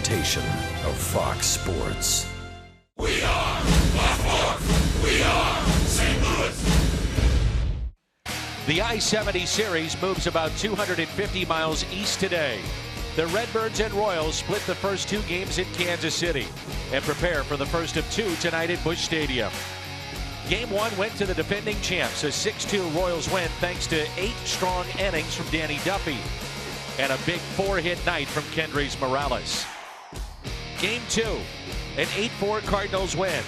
presentation of Fox Sports. We are Fox. We are St. Louis. The I-70 series moves about 250 miles east today. The Redbirds and Royals split the first two games in Kansas City and prepare for the first of two tonight at Busch Stadium. Game one went to the defending champs, a 6-2 Royals win thanks to 8 strong innings from Danny Duffy and a big 4-hit night from Kendrys Morales. Game two, an 8-4 Cardinals win,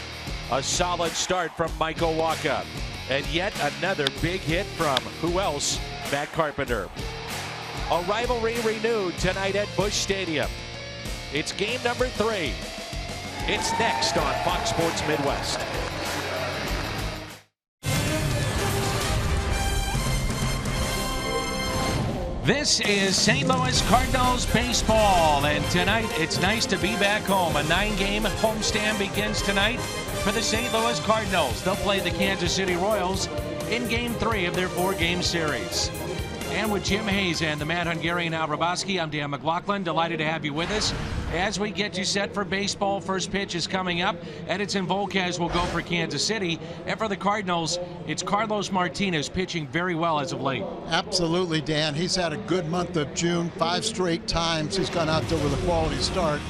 a solid start from Michael Wacha, and yet another big hit from who else? Matt Carpenter. A rivalry renewed tonight at Busch Stadium. It's game number 3. It's next on Fox Sports Midwest. This is St. Louis Cardinals baseball, and tonight it's nice to be back home. A 9-game homestand begins tonight for the St. Louis Cardinals. They'll play the Kansas City Royals in Game 3 of their 4-game series. And with Jim Hayes and the Matt Hungarian Al Raboski, I'm Dan McLaughlin. Delighted to have you with us as we get you set for baseball. First pitch is coming up. Edinson Volquez will go for Kansas City. And for the Cardinals, it's Carlos Martinez pitching very well as of late. Absolutely, Dan. He's had a good month of June. 5 straight times he's gone out there with a quality start.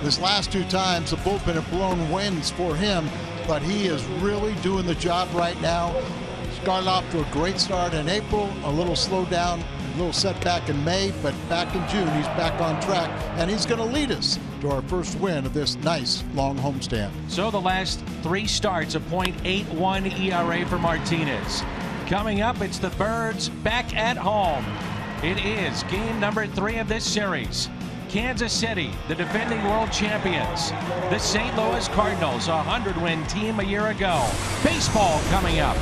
This last 2 times, the bullpen have blown wins for him, but he is really doing the job right now. Got off to a great start in April, a little slowdown, a little setback in May, but back in June he's back on track, and he's going to lead us to our first win of this nice long homestand. So the last 3 starts, a .81 ERA for Martinez. Coming up, it's the Birds back at home. It is game number 3 of this series. Kansas City, the defending world champions. The St. Louis Cardinals, a 100-win team a year ago. Baseball coming up.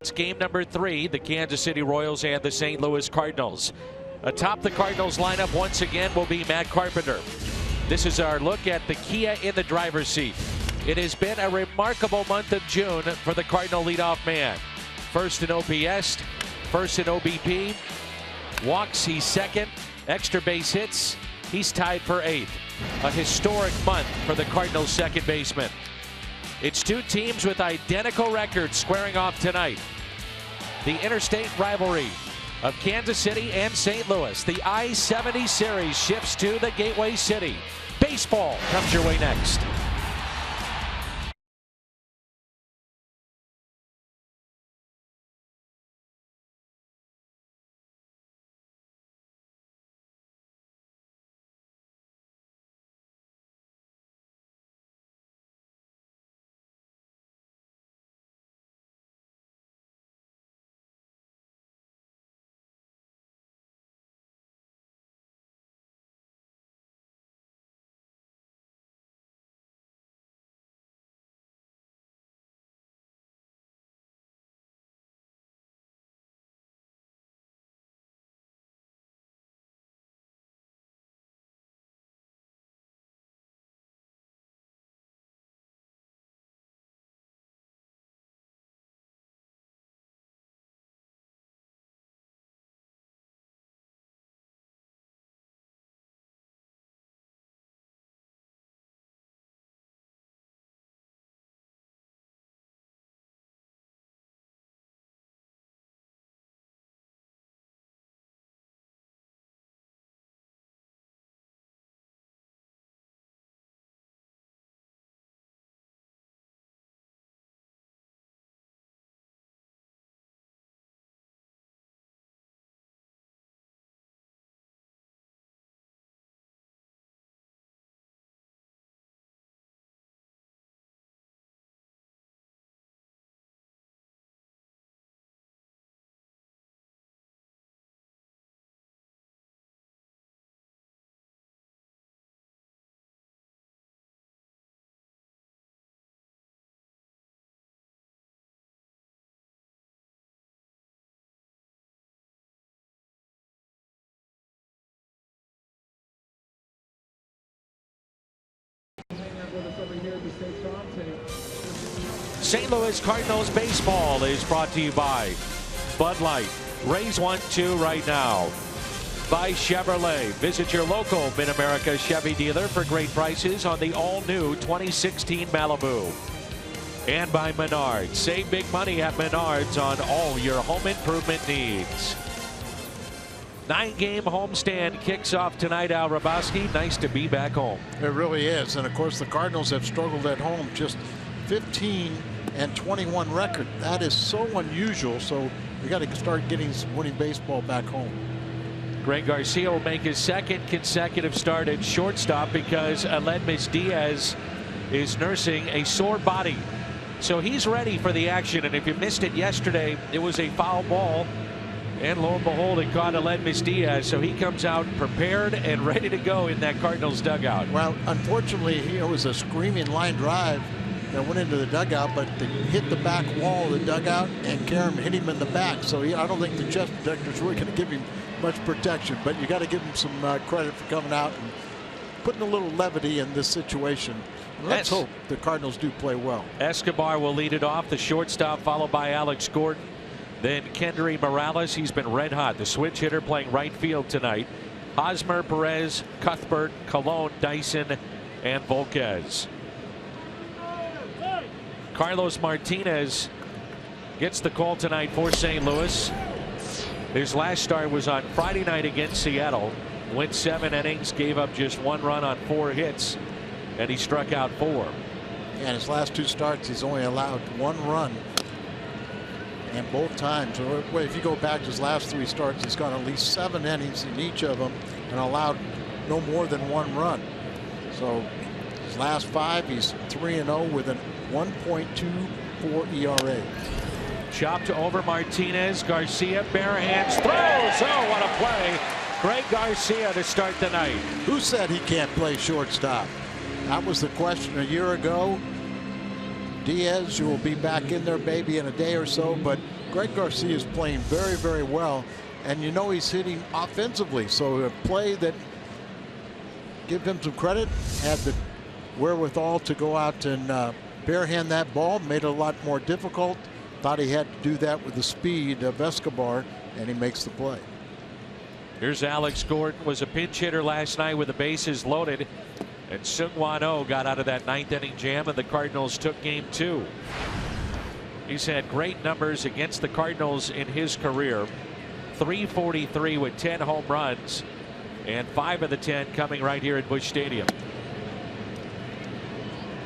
It's game number 3, the Kansas City Royals and the St. Louis Cardinals. Atop the Cardinals lineup once again will be Matt Carpenter. This is our look at the Kia in the driver's seat. It has been a remarkable month of June for the Cardinal leadoff man. First in OPS, first in OBP. Walks, he's second. Extra base hits, he's tied for 8th. A historic month for the Cardinals second baseman. It's two teams with identical records squaring off tonight. The interstate rivalry of Kansas City and St. Louis. The I-70 series shifts to the Gateway City. Baseball comes your way next. St. Louis Cardinals baseball is brought to you by Bud Light. Raise 1-2 right now. By Chevrolet. Visit your local Mid-America Chevy dealer for great prices on the all-new 2016 Malibu. And by Menards. Save big money at Menards on all your home improvement needs. 9-game homestand kicks off tonight, Al Hrabosky. Nice to be back home. It really is. And of course, the Cardinals have struggled at home. Just 15-21 record. That is so unusual. So we got to start getting some winning baseball back home. Greg Garcia will make his second consecutive start at shortstop because Aledmys Diaz is nursing a sore body. So he's ready for the action. And if you missed it yesterday, it was a foul ball. And lo and behold, it caught Aledmys Diaz. So he comes out prepared and ready to go in that Cardinals dugout. Well, unfortunately, it was a screaming line drive that went into the dugout, but they hit the back wall of the dugout, and Karam hit him in the back. So I don't think the chest protector's really going to give him much protection. But you got to give him some credit for coming out and putting a little levity in this situation. Let's hope the Cardinals do play well. Escobar will lead it off, the shortstop, followed by Alex Gordon. Then Kendry Morales, he's been red hot. The switch hitter playing right field tonight. Hosmer, Perez, Cuthbert, Colon, Dyson, and Volquez. Carlos Martinez gets the call tonight for St. Louis. His last start was on Friday night against Seattle. Went 7 innings, gave up just 1 run on 4 hits, and he struck out 4. And his last 2 starts, he's only allowed 1 run. And both times, or if you go back to his last 3 starts, he's got at least 7 innings in each of them and allowed no more than 1 run. So his last 5, he's 3-0 with a 1.24 ERA. Chopped over Martinez. Garcia, bare hands, throws. Oh, what a play. Greg Garcia to start the night. Who said he can't play shortstop? That was the question a year ago. Diaz, who will be back in there maybe in a day or so, but Greg Garcia is playing very, very well, and you know he's hitting offensively. So a play that, give him some credit, had the wherewithal to go out and barehand that ball, made it a lot more difficult. Thought he had to do that with the speed of Escobar, and he makes the play. Here's Alex Gordon, was a pinch hitter last night with the bases loaded, and Seung-Hwan Oh got out of that 9th inning jam, and the Cardinals took game 2. He's had great numbers against the Cardinals in his career. 343 with 10 home runs, and 5 of the 10 coming right here at Busch Stadium.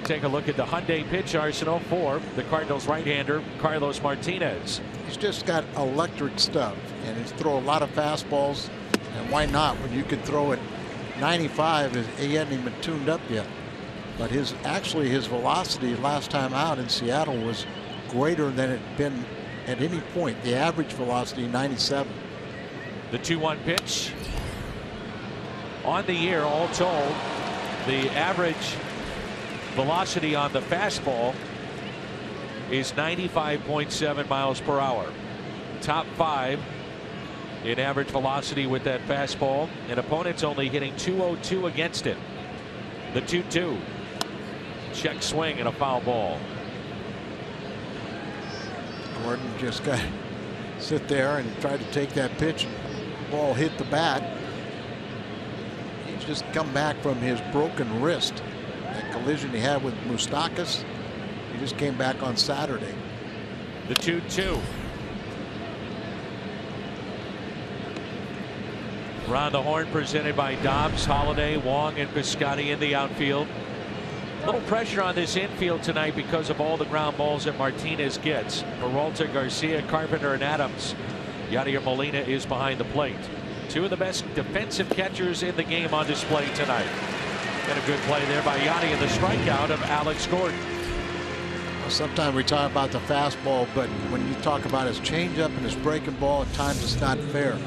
Take a look at the Hyundai pitch arsenal for the Cardinals right-hander Carlos Martinez. He's just got electric stuff, and he's throw a lot of fastballs, and why not when you can throw it 95? He hadn't even tuned up yet, but his velocity last time out in Seattle was greater than it had been at any point. The average velocity 97. The 2-1 pitch. On the year, all told, the average velocity on the fastball is 95.7 miles per hour. Top 5 in average velocity with that fastball, and opponents only hitting 202 against it. The 2-2. Check swing and a foul ball. Gordon just got to sit there and try to take that pitch, and the ball hit the bat. He's just come back from his broken wrist. That collision he had with Moustakas, he just came back on Saturday. The 2-2. Round the horn presented by Dobbs, Holiday, Wong, and Piscotty in the outfield. A little pressure on this infield tonight because of all the ground balls that Martinez gets. Peralta, Garcia, Carpenter, and Adams. Yadier Molina is behind the plate. 2 of the best defensive catchers in the game on display tonight. And a good play there by Yadi, and the strikeout of Alex Gordon. Well, sometimes we talk about the fastball, but when you talk about his changeup and his breaking ball, at times it's not fair.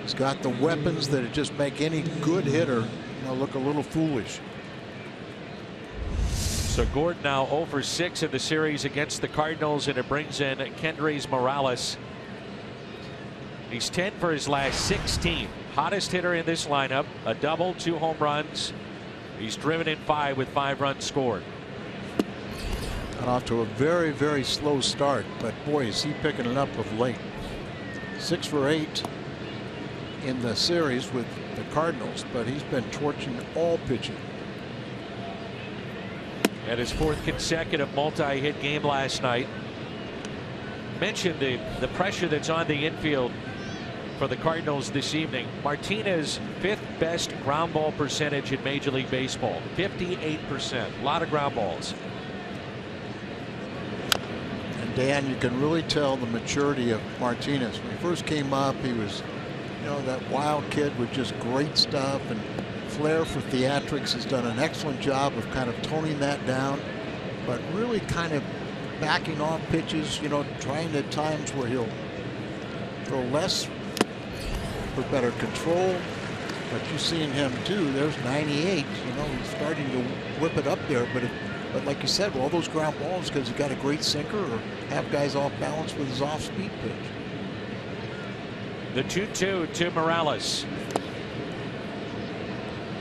He's got the weapons that just make any good hitter, look a little foolish. So Gordon now 0 for 6 in the series against the Cardinals, and it brings in Kendrys Morales. He's 10 for his last 16. Hottest hitter in this lineup. A double, 2 home runs. He's driven in 5 with 5 runs scored. Got off to a very, very slow start, but boy, is he picking it up of late. 6 for 8 in the series with the Cardinals, but he's been torching all pitching. At his 4th consecutive multi-hit game last night. Mentioned the pressure that's on the infield for the Cardinals this evening. Martinez, 5th best ground ball percentage in Major League Baseball, 58%. A lot of ground balls. And Dan, you can really tell the maturity of Martinez. When he first came up, he was, that wild kid with just great stuff and flair for theatrics. Has done an excellent job of kind of toning that down, but really kind of backing off pitches, trying at times where he'll throw less for better control. But you've seen him too. There's 98. He's starting to whip it up there. But like you said, all those ground balls because he's got a great sinker or have guys off balance with his off-speed pitch. The 2-2 to Morales.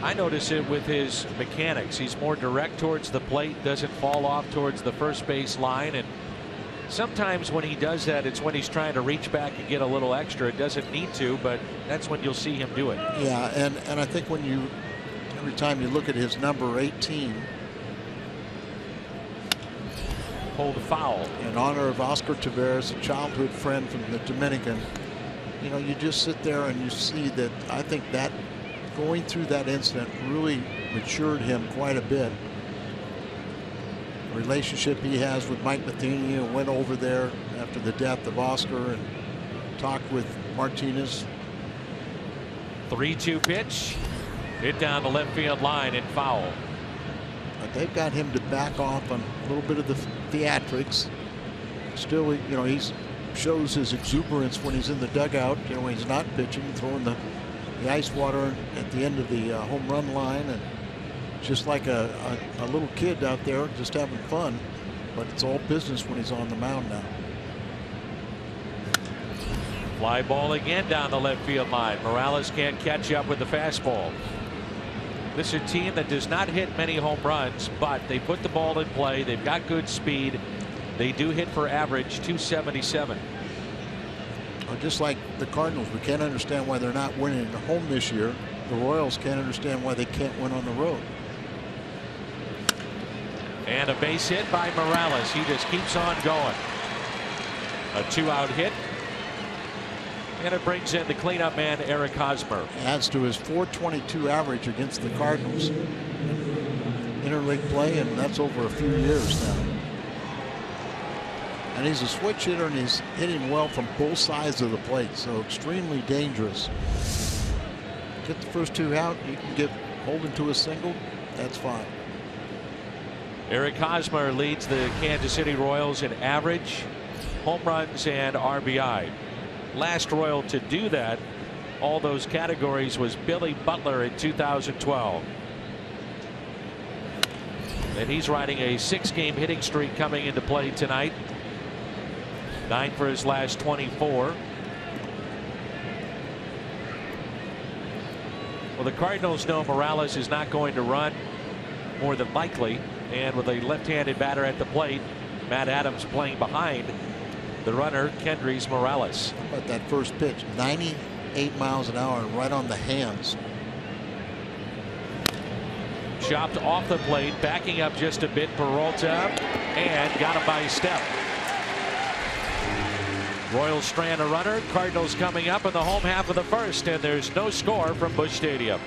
I notice it with his mechanics. He's more direct towards the plate, doesn't fall off towards the first base line, and sometimes when he does that, it's when he's trying to reach back and get a little extra. It doesn't need to, but that's when you'll see him do it. Yeah, and I think every time you look at his number 18, hold a foul in honor of Oscar Taveras, a childhood friend from the Dominican. You just sit there and you see that. I think that going through that incident really matured him quite a bit. The relationship he has with Mike Matheny, and went over there after the death of Oscar and talked with Martinez. 3-2 pitch, hit down the left field line and foul. But they've got him to back off on a little bit of the theatrics. Still, he shows his exuberance when he's in the dugout. When he's not pitching, throwing the ice water at the end of the home run line, and just like a little kid out there just having fun. But it's all business when he's on the mound now. Fly ball again down the left field line. Morales can't catch up with the fastball. This is a team that does not hit many home runs, but they put the ball in play. They've got good speed. They do hit for average 277. Just like the Cardinals, we can't understand why they're not winning at home this year. The Royals can't understand why they can't win on the road. And a base hit by Morales. He just keeps on going. A 2-out hit. And it brings in the cleanup man, Eric Hosmer. Adds to his .422 average against the Cardinals. Interleague play, and that's over a few years now. And he's a switch hitter, and he's hitting well from both sides of the plate, so extremely dangerous. Get the first 2 out, you can get Holden to a single, that's fine. Eric Hosmer leads the Kansas City Royals in average, home runs, and RBI. Last Royal to do that, all those categories, was Billy Butler in 2012. And he's riding a 6-game hitting streak coming into play tonight. 9 for his last 24. Well, the Cardinals know Morales is not going to run, more than likely, and with a left-handed batter at the plate, Matt Adams playing behind the runner, Kendrys Morales. How about that first pitch? 98 miles an hour and right on the hands. Chopped off the plate, backing up just a bit, Peralta, and got him by a step. Royals strand a runner. Cardinals coming up in the home half of the first, and there's no score from Busch Stadium.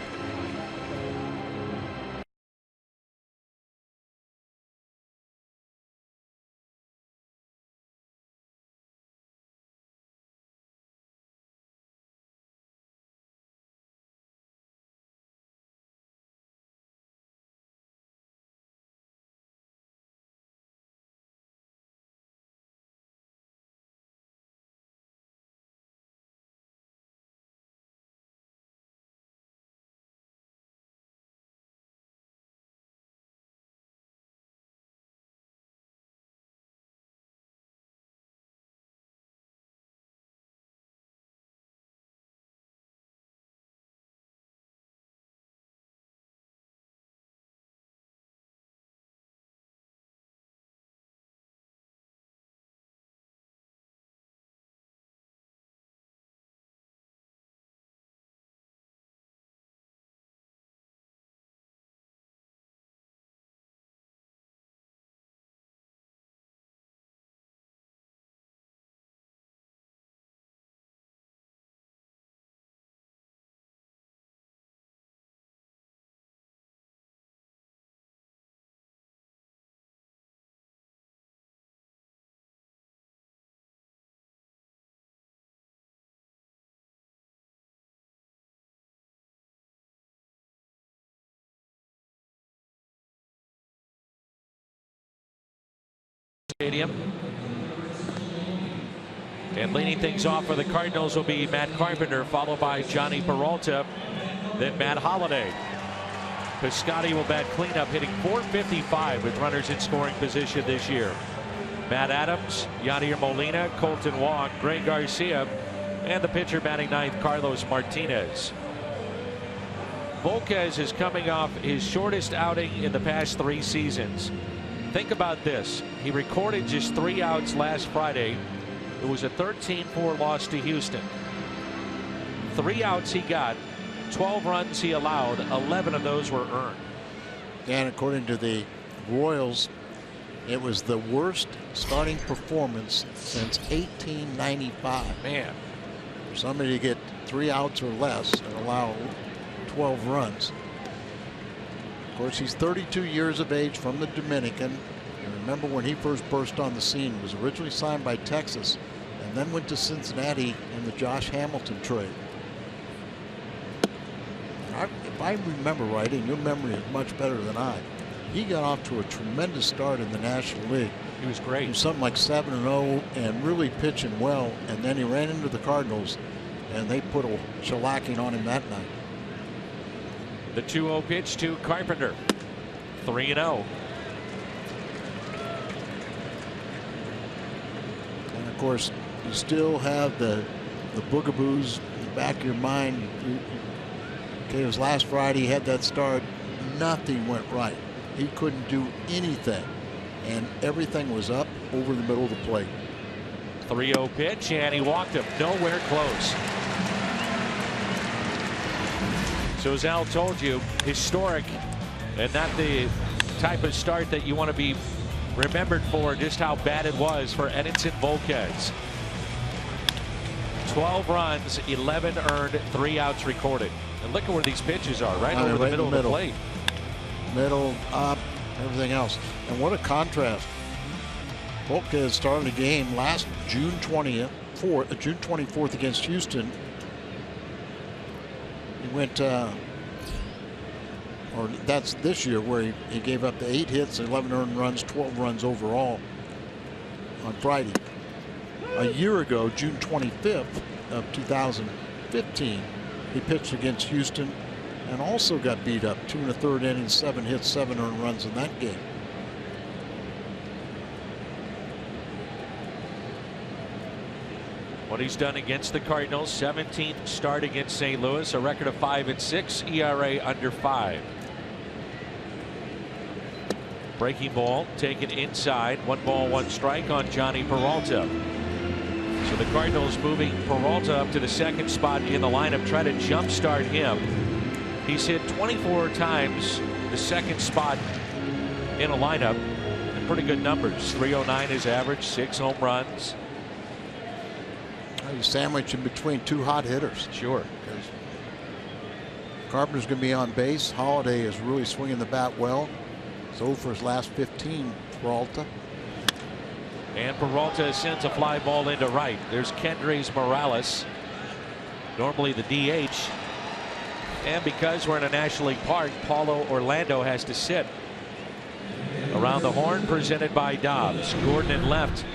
Stadium. And leading things off for the Cardinals will be Matt Carpenter, followed by Johnny Peralta, then Matt Holliday. Piscotty will bat cleanup, hitting .455 with runners in scoring position this year. Matt Adams, Yadier Molina, Colton Wong, Greg Garcia, and the pitcher batting ninth, Carlos Martinez. Volquez is coming off his shortest outing in the past 3 seasons. Think about this. He recorded just 3 outs last Friday. It was a 13-4 loss to Houston. 3 outs he got, 12 runs he allowed, 11 of those were earned. And according to the Royals, it was the worst starting performance since 1895. Man. For somebody to get 3 outs or less and allow 12 runs. Of course, he's 32 years of age, from the Dominican. And remember when he first burst on the scene, was originally signed by Texas and then went to Cincinnati in the Josh Hamilton trade. If I remember right, and your memory is much better than I, he got off to a tremendous start in the National League. He was great. He was something like 7-0 and really pitching well, and then he ran into the Cardinals and they put a shellacking on him that night. The 2-0 pitch to Carpenter. 3-0. And of course, you still have the the boogaboos in the back of your mind. Okay, it was last Friday. He had that start. Nothing went right. He couldn't do anything, and everything was up over the middle of the plate. 3-0 pitch, and he walked him. Nowhere close. So as Al told you, historic, and not the type of start that you want to be remembered for, just how bad it was for Edinson Volquez. 12 runs, 11 earned, 3 outs recorded. And look at where these pitches are, right over the middle of the plate. Middle, up, everything else. And what a contrast. Volquez started a game last June 24th against Houston. He went, or that's this year, where he gave up the 8 hits, 11 earned runs, 12 runs overall on Friday. A year ago, June 25th of 2015, he pitched against Houston and also got beat up. 2 1/3 innings, 7 hits, 7 earned runs in that game. What he's done against the Cardinals: 17th start against St. Louis, a record of 5-6, ERA under 5. Breaking ball taken inside, 1 ball 1 strike on Johnny Peralta. So the Cardinals moving Peralta up to the 2nd spot in the lineup, try to jumpstart him. He's hit 24 times the 2nd spot in a lineup, and pretty good numbers. 309 his average, 6 home runs. He's sandwiched in between 2 hot hitters. Sure. Carpenter's going to be on base. Holiday is really swinging the bat well. So for his last 15, Peralta. And Peralta sends a fly ball into right. There's Kendrys Morales, normally the DH. And because we're in a National League park, Paulo Orlando has to sit. Around the horn, presented by Dobbs. Gordon in left.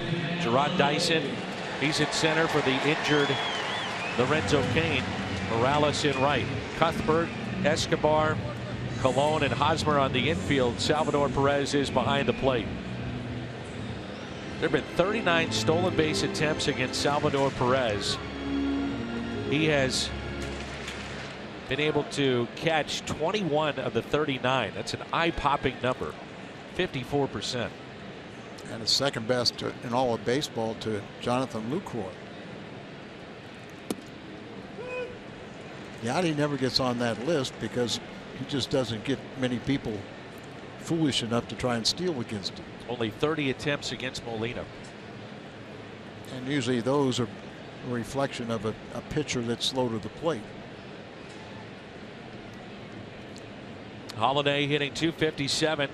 Gerard Dyson, he's in center for the injured Lorenzo Cain. Morales in right. Cuthbert, Escobar, Colon, and Hosmer on the infield. Salvador Perez is behind the plate. There have been 39 stolen base attempts against Salvador Perez. He has been able to catch 21 of the 39. That's an eye-popping number. 54%. And it's second best in all of baseball to Jonathan Lucroy. Yachty never gets on that list because he just doesn't get many people foolish enough to try and steal against him. Only 30 attempts against Molina. And usually those are a reflection of a pitcher that's slow to the plate. Holiday hitting .257,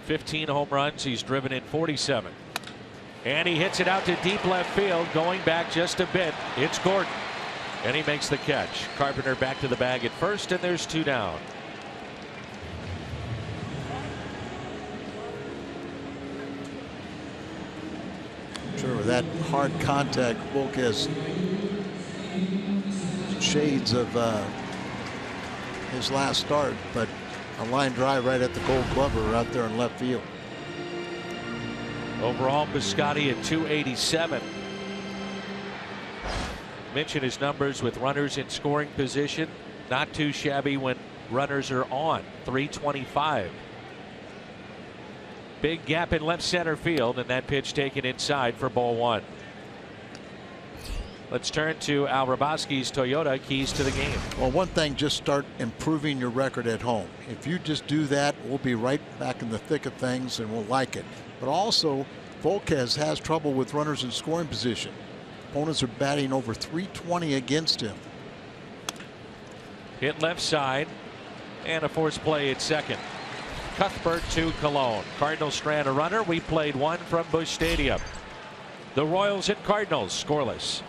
15 home runs. He's driven in 47. And he hits it out to deep left field, going back just a bit. It's Gordon. And he makes the catch. Carpenter back to the bag at first, and there's 2 down. Sure, with that hard contact, Volquez shades of his last start, but a line drive right at the Gold Glover out there in left field. Overall, Biscotti at .287. Mention his numbers with runners in scoring position. Not too shabby when runners are on. .325. Big gap in left center field, and that pitch taken inside for ball 1. Let's turn to Al Raboski's Toyota keys to the game. Well, one thing, just start improving your record at home. If you just do that, we'll be right back in the thick of things and we'll like it. But also, Volquez has trouble with runners in scoring position. Opponents are batting over .320 against him. Hit left side, and a forced play at second. Cuthbert to Colon. Cardinals strand a runner. We played one from Busch Stadium. The Royals and Cardinals scoreless.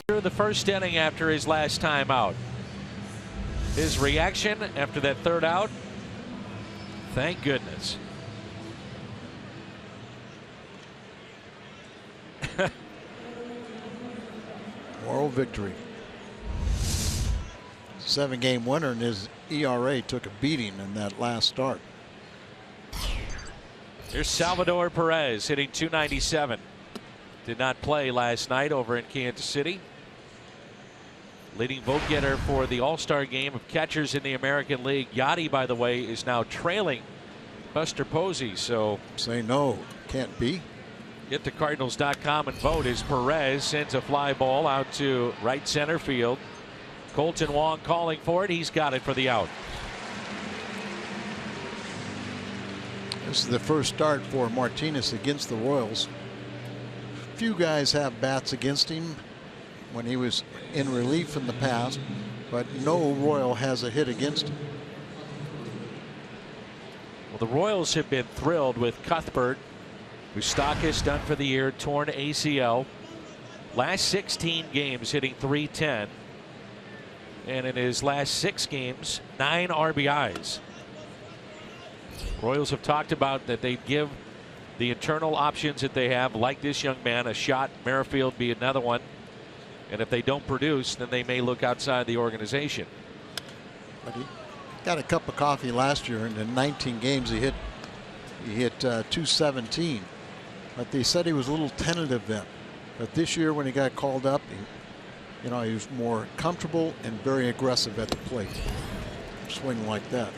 The first inning after his last time out. His reaction after that third out, thank goodness. Moral victory. 7-game winner, and his ERA took a beating in that last start. Here's Salvador Perez hitting .297. Did not play last night over in Kansas City. Leading vote getter for the All-Star game of catchers in the American League. Yachty, by the way, is now trailing Buster Posey. So say no, can't be. Get to Cardinals.com and vote as Perez sends a fly ball out to right center field. Colton Wong calling for it. He's got it for the out. This is the first start for Martinez against the Royals. Few guys have bats against him when he was in relief in the past, but no Royal has a hit against him. Well, the Royals have been thrilled with Cuthbert. Moustakas done for the year, torn ACL. Last 16 games hitting .310. And in his last 6 games, 9 RBIs. Royals have talked about that they'd give the internal options that they have, like this young man, a shot. Merrifield be another one. And if they don't produce, then they may look outside the organization. But he got a cup of coffee last year, and in 19 games he hit 217. But they said he was a little tentative then. But this year, when he got called up, he was more comfortable and very aggressive at the plate. Swing like that.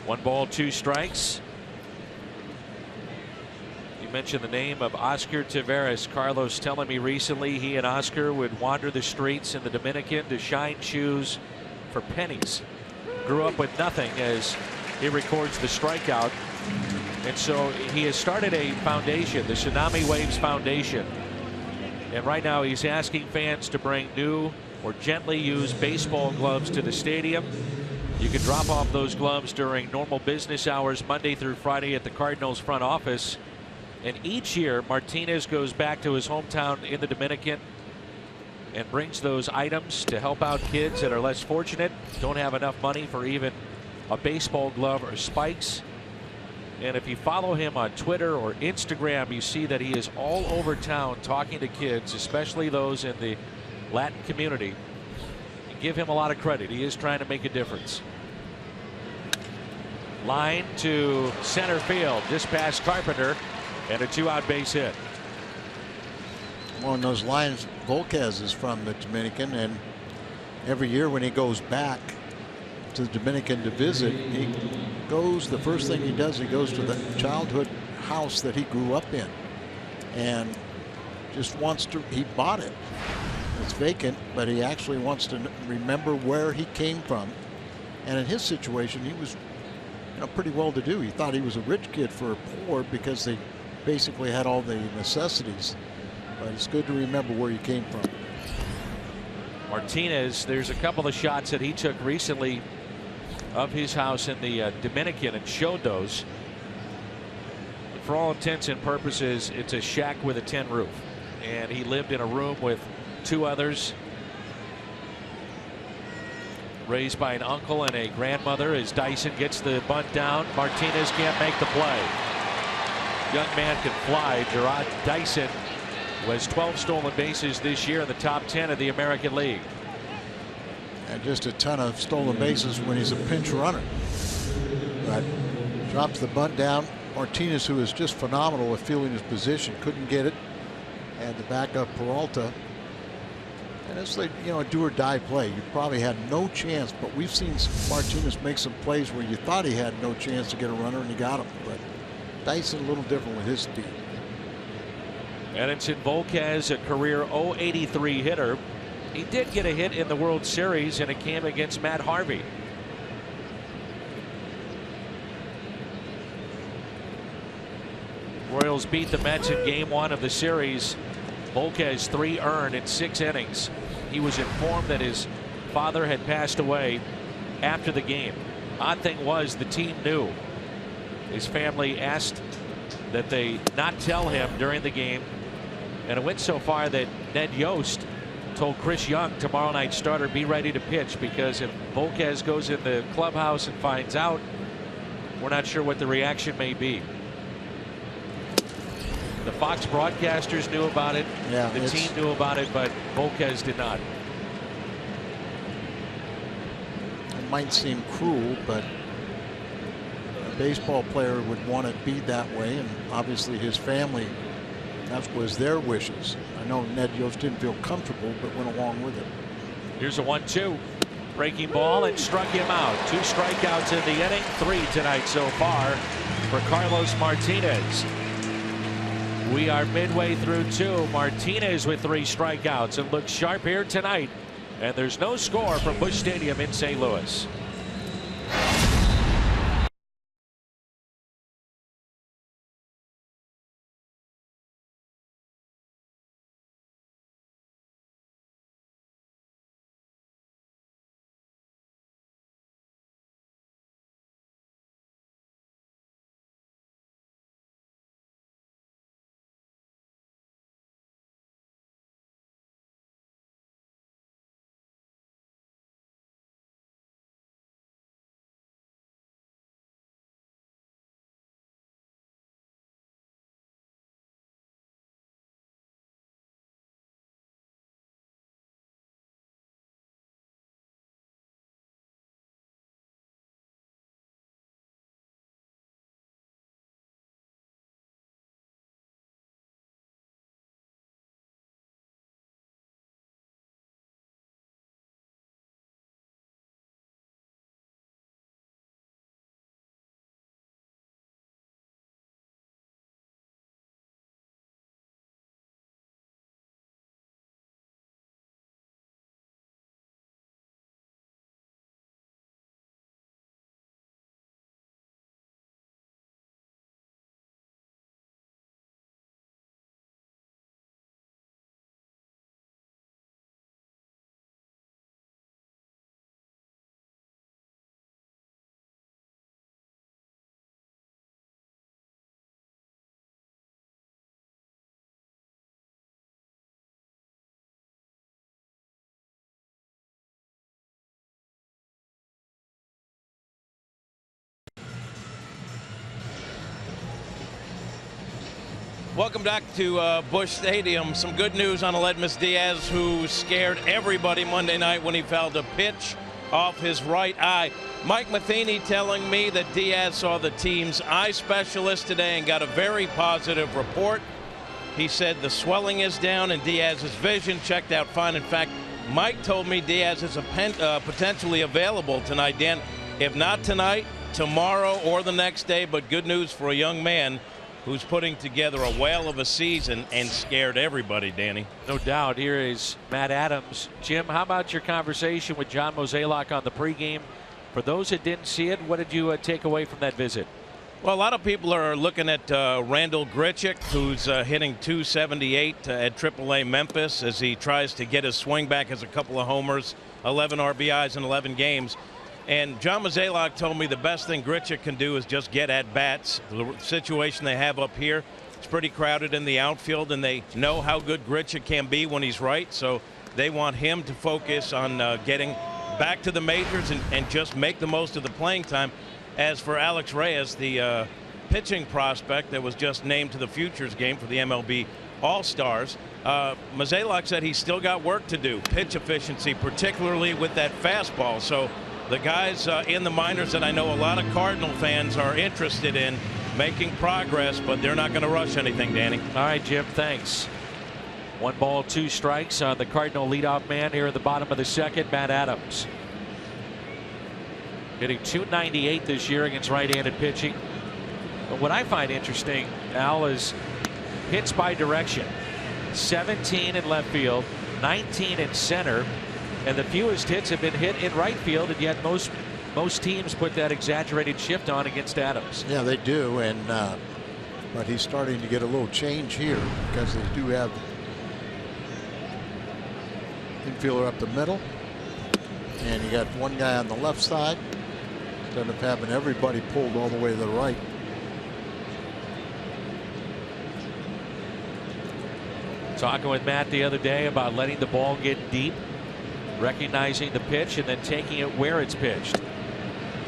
1 ball, 2 strikes. You mentioned the name of Oscar Taveras. Carlos telling me recently he and Oscar would wander the streets in the Dominican to shine shoes for pennies. Grew up with nothing as he records the strikeout. And so he has started a foundation, the Tsunami Waves Foundation. And right now he's asking fans to bring new or gently used baseball gloves to the stadium. You can drop off those gloves during normal business hours Monday through Friday at the Cardinals front office. And each year Martinez goes back to his hometown in the Dominican and brings those items to help out kids that are less fortunate, don't have enough money for even a baseball glove or spikes. And if you follow him on Twitter or Instagram, you see that he is all over town talking to kids, especially those in the Latin community. And give him a lot of credit. He is trying to make a difference. Line to center field, just past Carpenter, and a 2-out base hit. On those lines, Volquez is from the Dominican, and every year when he goes back to the Dominican to visit, he goes, the first thing he does, he goes to the childhood house that he grew up in, and just wants to, he bought it. It's vacant, but he actually wants to remember where he came from. And in his situation, he was pretty well to do. He thought he was a rich kid for a poor because they basically had all the necessities. But it's good to remember where you came from. Martinez, there's a couple of shots that he took recently of his house in the Dominican and showed those. But for all intents and purposes, it's a shack with a tin roof. And he lived in a room with 2 others. Raised by an uncle and a grandmother as Dyson gets the bunt down. Martinez can't make the play. Young man can fly. Gerard Dyson was 12 stolen bases this year in the top 10 of the American League. And just a ton of stolen bases when he's a pinch runner. But drops the bunt down. Martinez, who is just phenomenal with fielding his position, couldn't get it. And the backup Peralta. And it's like, a do or die play. You probably had no chance, but we've seen Martinez make some plays where you thought he had no chance to get a runner, and he got him. But Dyson a little different with his speed. Edinson Volquez, a career .083 hitter. He did get a hit in the World Series, and it came against Matt Harvey. Royals beat the Mets in Game 1 of the series. Volquez 3 earned in 6 innings. He was informed that his father had passed away after the game. Odd thing was, the team knew. His family asked that they not tell him during the game, And it went so far that Ned Yost told Chris Young, tomorrow night's starter, be ready to pitch, because if Volquez goes in the clubhouse and finds out, we're not sure what the reaction may be. The Fox broadcasters knew about it. Yeah, the team knew about it, but Volquez did not. It might seem cruel, but a baseball player would want it be that way, and obviously his family, that was their wishes. I know Ned Yost didn't feel comfortable, but went along with it. Here's a 1-2. Breaking ball and struck him out. 2 strikeouts in the inning, 3 tonight so far for Carlos Martinez. We are midway through 2. Martinez with 3 strikeouts and looks sharp here tonight. And there's no score from Busch Stadium in St. Louis. Welcome back to Busch Stadium. Some good news on Aledmys Diaz, who scared everybody Monday night when he fouled a pitch off his right eye. Mike Matheny telling me that Diaz saw the team's eye specialist today and got a very positive report. He said the swelling is down and Diaz's vision checked out fine. In fact, Mike told me Diaz is potentially available tonight, Dan. If not tonight, tomorrow or the next day, but good news for a young man who's putting together a whale of a season and scared everybody, Danny. No doubt. Here is Matt Adams. Jim, how about your conversation with John Mozeliak on the pregame? For those that didn't see it, what did you take away from that visit? Well, a lot of people are looking at Randall Grichuk, who's hitting .278 at AAA Memphis as he tries to get his swing back, as a couple of homers, 11 RBIs in 11 games. And John Mozeliak told me the best thing Grichuk can do is just get at bats. The situation they have up here, it's pretty crowded in the outfield, and they know how good Grichuk can be when he's right. So they want him to focus on getting back to the majors and just make the most of the playing time. As for Alex Reyes, the pitching prospect that was just named to the Futures game for the MLB All-Stars, Mozeliak said he's still got work to do. Pitch efficiency, particularly with that fastball. So the guys in the minors that I know a lot of Cardinal fans are interested in making progress, but they're not going to rush anything, Danny. All right, Jim, thanks. 1 ball, 2 strikes on the Cardinal leadoff man here at the bottom of the second, Matt Adams. Hitting .298 this year against right-handed pitching. But what I find interesting, Al, is hits by direction. 17 in left field, 19 in center. And the fewest hits have been hit in right field, and yet most teams put that exaggerated shift on against Adams. Yeah, they do, and but he's starting to get a little change here because they do have infielder up the middle, and you got one guy on the left side instead of having everybody pulled all the way to the right. Talking with Matt the other day about letting the ball get deep, recognizing the pitch, and then taking it where it's pitched.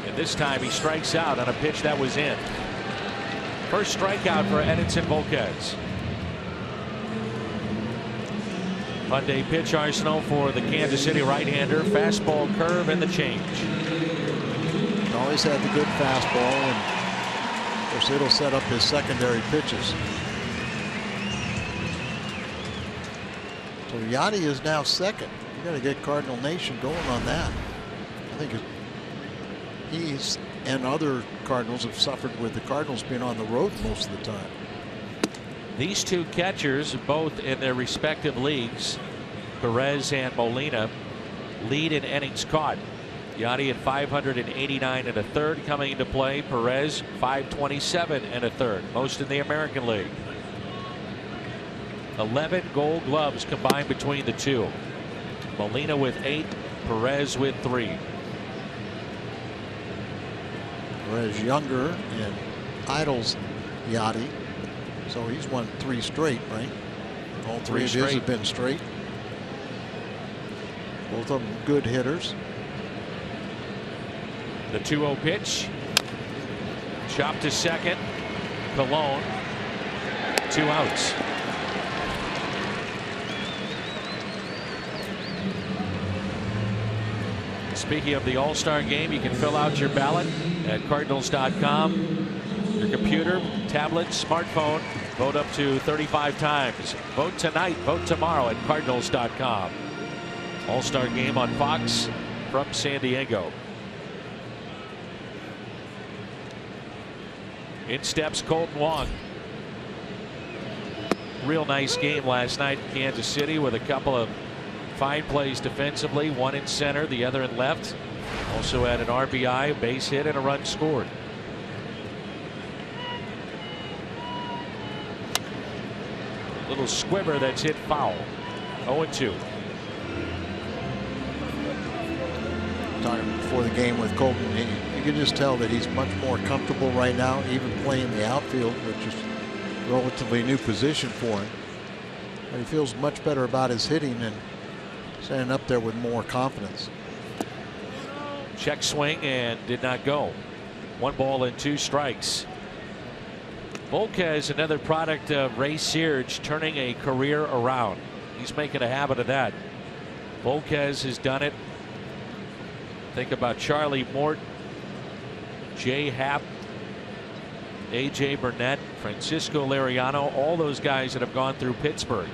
And this time he strikes out on a pitch that was in. First strikeout for Edinson Volquez. Monday pitch arsenal for the Kansas City right-hander. Fastball, curve, and the change. Always had the good fastball, and of course it'll set up his secondary pitches. So Yachty is now second. You got to get Cardinal Nation going on that. I think he's and other Cardinals have suffered with the Cardinals being on the road most of the time. These two catchers, both in their respective leagues, Perez and Molina, lead in innings caught. Yachty at 589 and a third coming into play. Perez 527 and a third, most in the American League. 11 Gold Gloves combined between the two. Molina with 8, Perez with 3. Perez younger and idles Yachty, so he's won 3 straight, right? All 3 of his have been straight. Both of them good hitters. The 2-0 pitch. Chopped to second. Colon. 2 outs. Speaking of the All-Star game, you can fill out your ballot at Cardinals.com. Your computer, tablet, smartphone. Vote up to 35 times. Vote tonight, vote tomorrow at Cardinals.com. All-Star game on Fox from San Diego. In steps Colton Wong. Real nice game last night in Kansas City with a couple of fine plays defensively. One in center, the other in left. Also had an RBI, base hit, and a run scored. Little squibber that's hit foul. 0-2. Talking before the game with Colton, you can just tell that he's much more comfortable right now, even playing the outfield, which is a relatively new position for him. But he feels much better about his hitting and standing up there with more confidence. Check swing and did not go. 1 ball and 2 strikes. Volquez, another product of Ray Searage turning a career around. He's making a habit of that. Volquez has done it. Think about Charlie Morton, Jay Happ, A.J. Burnett, Francisco Liriano, all those guys that have gone through Pittsburgh.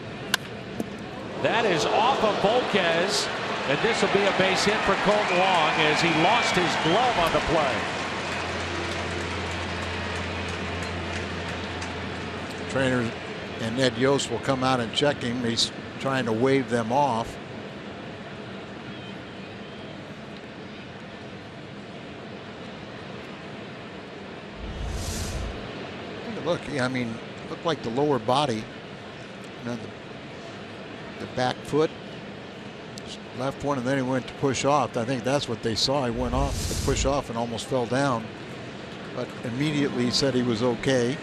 That is off of Volquez, and this will be a base hit for Colton Wong as he lost his glove on the play. Trainer and Ned Yost will come out and check him. He's trying to wave them off. Look, I mean, it looked like the lower body, you know, the back foot, left one, and then he went to push off. I think that's what they saw. He went off to push off and almost fell down, but immediately said he was okay.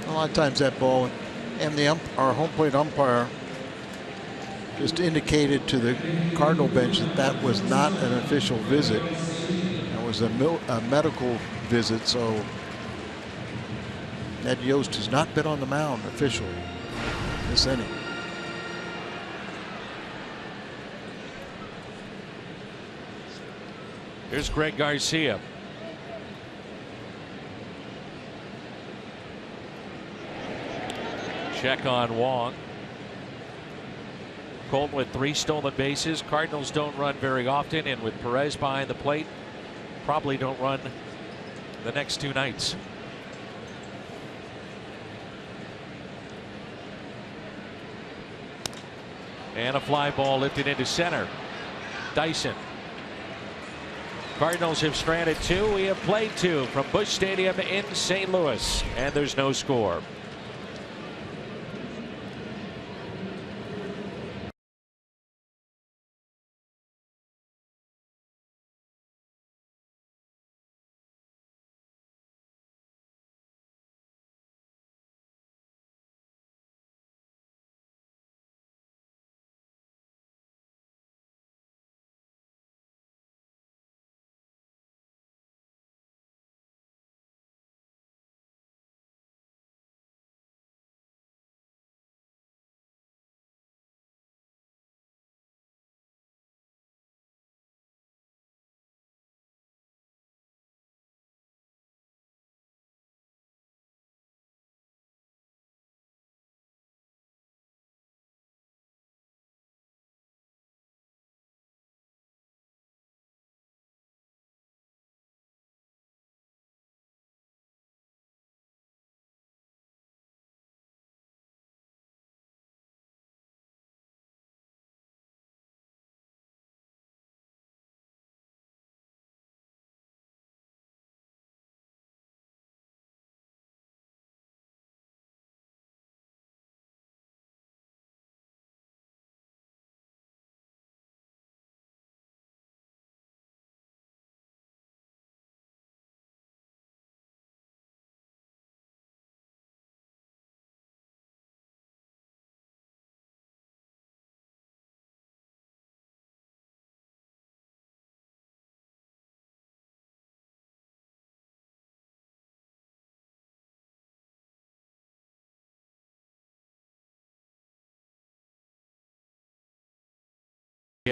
A lot of times that ball, and our home plate umpire just indicated to the Cardinal bench that that was not an official visit. It was a medical visit, so Ned Yost has not been on the mound officially this inning. Here's Greg Garcia. Check on Wong. Colton with 3 stolen bases. Cardinals don't run very often, and with Perez behind the plate, probably don't run the next 2 nights. And a fly ball lifted into center. Dyson. Cardinals have stranded 2. We have played 2 from Busch Stadium in St. Louis, and there's no score.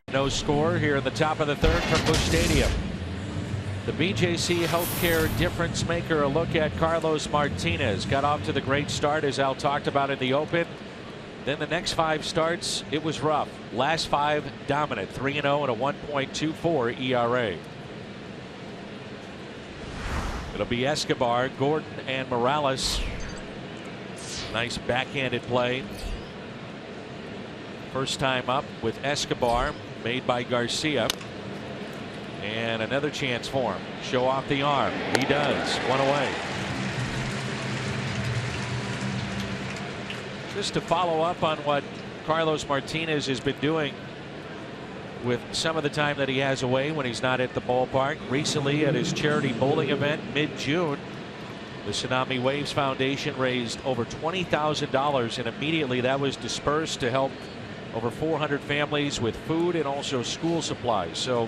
No score here in the top of the third from Busch Stadium. The BJC Healthcare difference maker. A look at Carlos Martinez. Got off to the great start, as Al talked about in the open. Then the next 5 starts, it was rough. Last 5 dominant, 3-0 and a 1.24 ERA. It'll be Escobar, Gordon, and Morales. Nice backhanded play. First time up with Escobar, made by Garcia. And another chance for him. Show off the arm. He does. 1 away. Just to follow up on what Carlos Martinez has been doing with some of the time that he has away when he's not at the ballpark. Recently at his charity bowling event mid-June, the Tsunami Waves Foundation raised over $20,000, and immediately that was dispersed to help over 400 families with food and also school supplies. So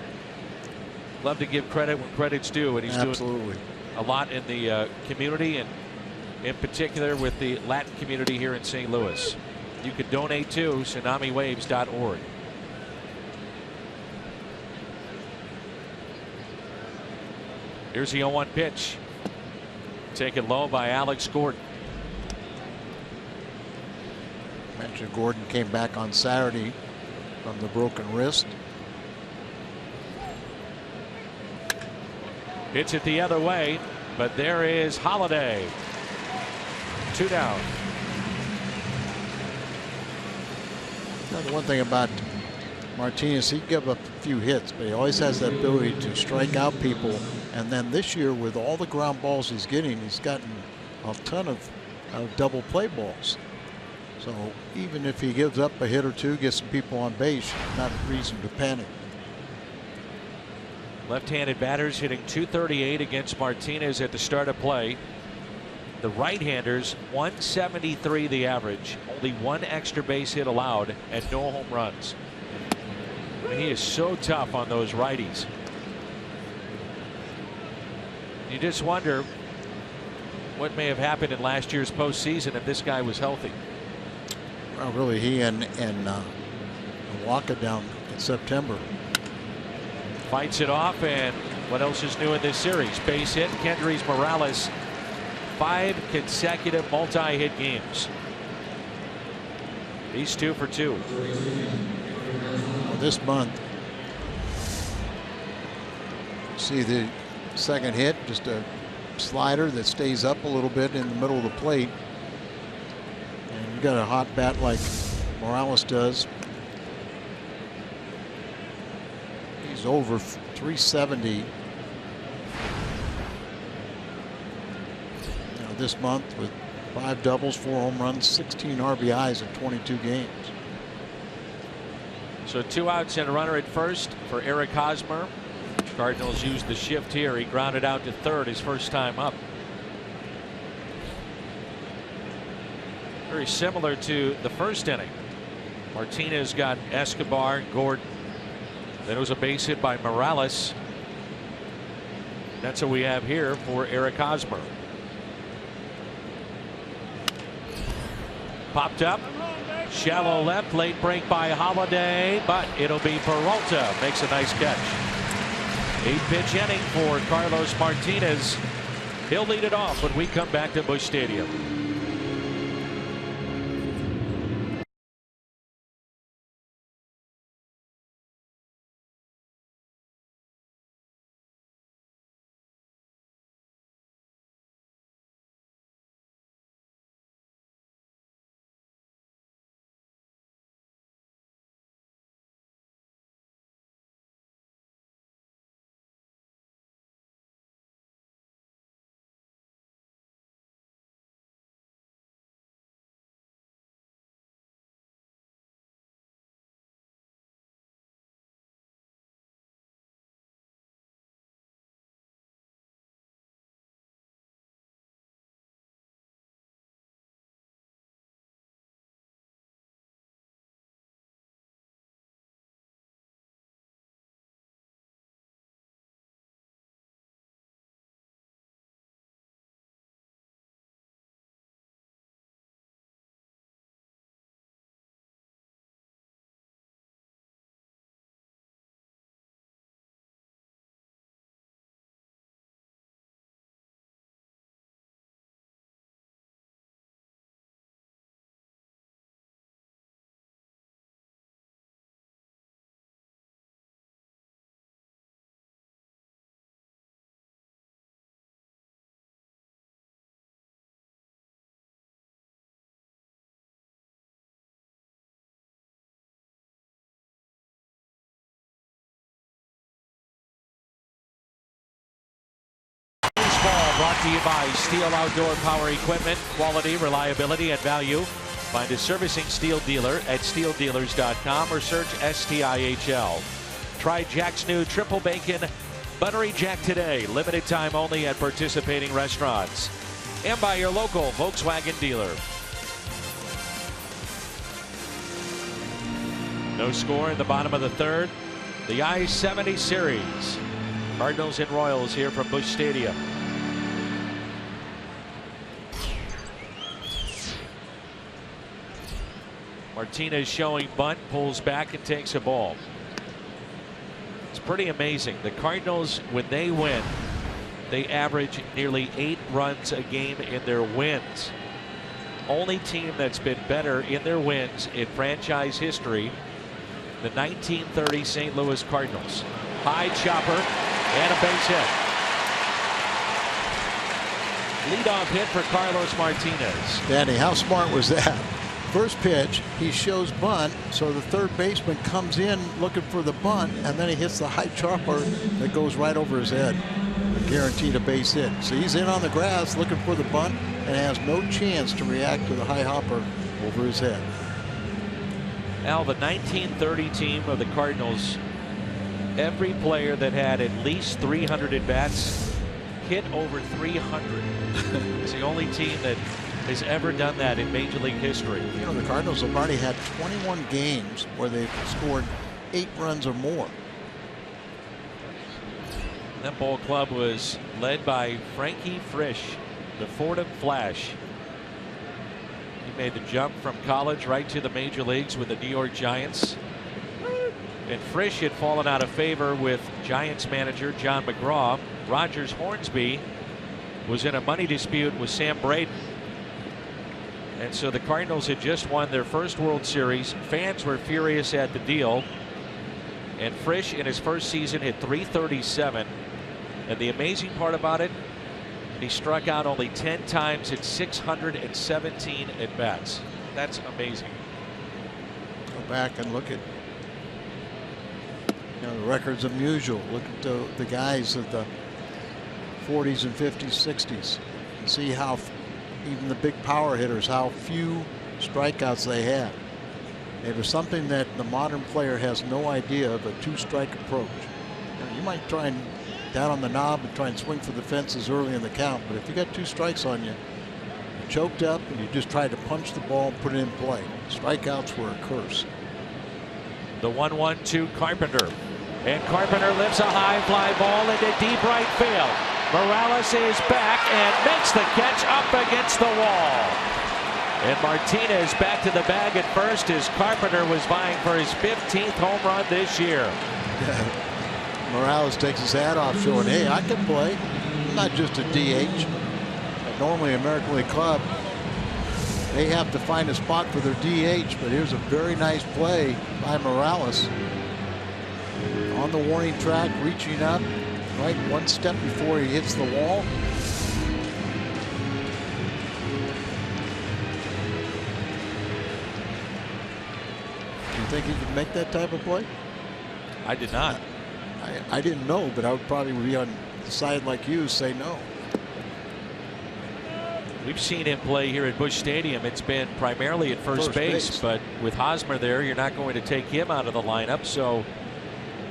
love to give credit when credit's due, and he's doing a lot in the community, and in particular with the Latin community here in St. Louis. You can donate to tsunamiwaves.org. Here's the 0-1 pitch. Taken low by Alex Gordon. Mentioned Gordon came back on Saturday from the broken wrist. Hits it the other way, but there is Holiday. 2 down. The one thing about Martinez, he give up a few hits, but he always has that ability to strike out people. And then this year, with all the ground balls he's getting, he's gotten a ton of double play balls. So even if he gives up a hit or two, gets some people on base, not a reason to panic. Left-handed batters hitting .238 against Martinez at the start of play. The right-handers, 173 the average. Only 1 extra base hit allowed and no home runs. I mean, he is so tough on those righties. You just wonder what may have happened in last year's postseason if this guy was healthy. Well, really, he and Milwaukee down in September. Fights it off, and what else is new in this series? Base hit. Kendrys Morales, 5 consecutive multi-hit games. He's 2 for 2. Well, this month, see the second hit, just a slider that stays up a little bit in the middle of the plate. And you got a hot bat like Morales does. He's over 370 this month with 5 doubles, 4 home runs, 16 RBIs in 22 games. So 2 outs and a runner at first for Eric Hosmer. Cardinals used the shift here. He grounded out to third his first time up. Very similar to the first inning. Martinez got Escobar, Gordon. Then it was a base hit by Morales. That's what we have here for Eric Hosmer. Popped up. Shallow left. Late break by Holiday, but it'll be Peralta. Makes a nice catch. 8-pitch inning for Carlos Martinez. He'll lead it off when we come back to Busch Stadium. brought to you by Steel Outdoor Power Equipment. Quality, reliability, and value. Find a servicing Steel dealer at steeldealers.com or search STIHL. Try Jack's new Triple Bacon Buttery Jack today. Limited time only at participating restaurants. And by your local Volkswagen dealer. No score in the bottom of the third. The I-70 series. Cardinals and Royals here from Busch Stadium. Martinez showing bunt, pulls back and takes a ball. It's pretty amazing. The Cardinals, when they win, they average nearly 8 runs a game in their wins. Only team that's been better in their wins in franchise history, the 1930 St. Louis Cardinals. High chopper and a base hit. Leadoff hit for Carlos Martinez. Danny, how smart was that? First pitch, he shows bunt, so the third baseman comes in looking for the bunt, and then he hits the high chopper that goes right over his head. Guaranteed a base hit. So he's in on the grass looking for the bunt and has no chance to react to the high hopper over his head. Al, the 1930 team of the Cardinals, every player that had at least 300 at-bats hit over 300. It's the only team that has ever done that in Major League history. You know, the Cardinals have already had 21 games where they've scored 8 runs or more. That ball club was led by Frankie Frisch, the Fordham Flash. He made the jump from college right to the major leagues with the New York Giants. And Frisch had fallen out of favor with Giants manager John McGraw. Rogers Hornsby was in a money dispute with Sam Braden. And so the Cardinals had just won their first World Series. Fans were furious at the deal. And Frisch in his first season hit .337. And the amazing part about it, he struck out only 10 times in 617 at-bats. That's amazing. Go back and look at the records of Musial. Look at the guys of the 40s and 50s, 60s. And see how even the big power hitters, how few strikeouts they had. It was something that the modern player has no idea of, a 2-strike approach. You might try and down on the knob and try and swing for the fences early in the count, but if you got 2 strikes on you, you're choked up and you just tried to punch the ball and put it in play. Strikeouts were a curse. The 1-1 Carpenter. And Carpenter lifts a high fly ball into deep right field. Morales is back and makes the catch up against the wall. And Martinez back to the bag at first as Carpenter was vying for his 15th home run this year. Morales takes his hat off showing, hey, I can play. I'm not just a DH. Normally American League Club, they have to find a spot for their DH, but here's a very nice play by Morales. On the warning track, reaching up, right 1 step before he hits the wall. Do you think he could make that type of play? I did not. I didn't know, but I would probably be on the side like you, say no. We've seen him play here at Busch Stadium. It's been primarily at first base, but with Hosmer there, you're not going to take him out of the lineup, so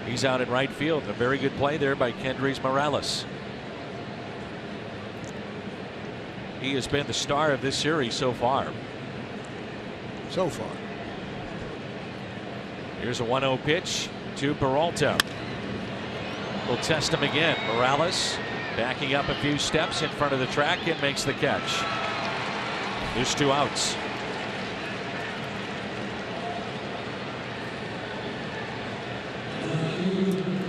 he's out in right field. A very good play there by Kendrys Morales. He has been the star of this series so far. Here's a 1-0 pitch to Peralta. We'll test him again. Morales backing up a few steps in front of the track and makes the catch. There's 2 outs.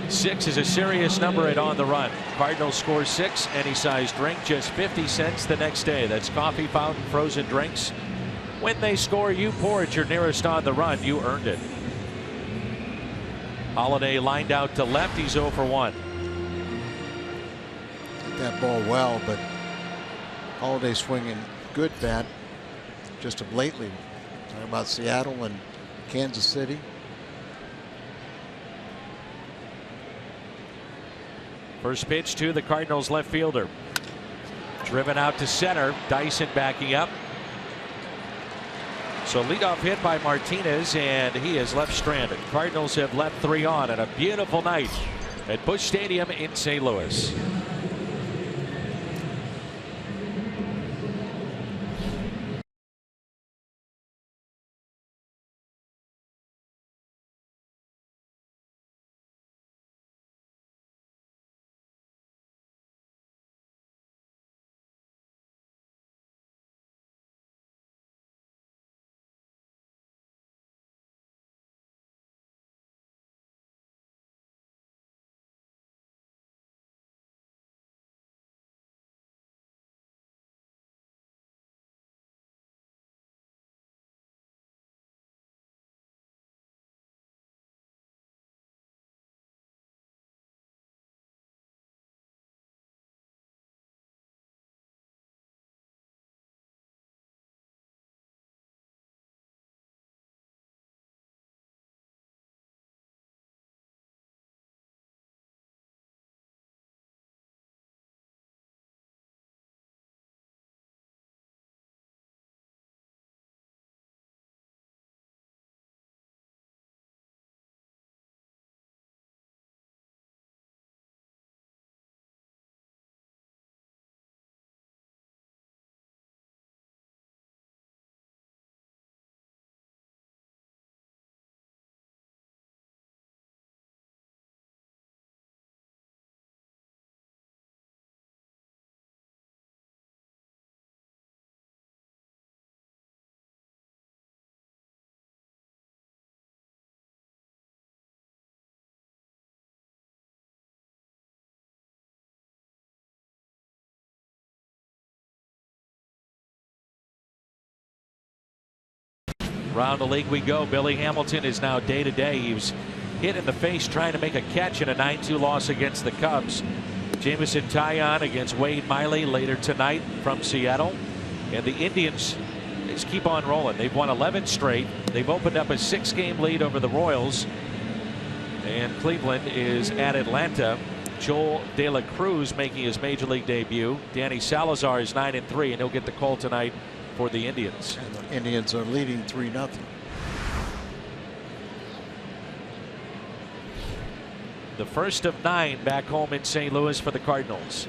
Six is a serious number at On the Run. Cardinals score 6. Any size drink, just 50 cents the next day. That's coffee, fountain, frozen drinks. When they score, you pour at your nearest On the Run. You earned it. Holiday lined out to left. He's 0 for 1. Hit that ball well, but Holiday swinging good bat just of lately. Talking about Seattle and Kansas City. First pitch to the Cardinals left fielder. Driven out to center. Dyson backing up. So leadoff hit by Martinez, and he is left stranded. Cardinals have left 3 on, and a beautiful night at Busch Stadium in St. Louis. Around the league we go. Billy Hamilton is now day-to-day. He was hit in the face trying to make a catch in a 9-2 loss against the Cubs. Jameson Taillon against Wade Miley later tonight from Seattle. And the Indians just keep on rolling. They've won 11 straight. They've opened up a 6-game lead over the Royals. And Cleveland is at Atlanta. Joel De La Cruz making his major league debut. Danny Salazar is 9-3, and he'll get the call tonight for the Indians. And the Indians are leading 3-0. The first of 9 back home in St. Louis for the Cardinals.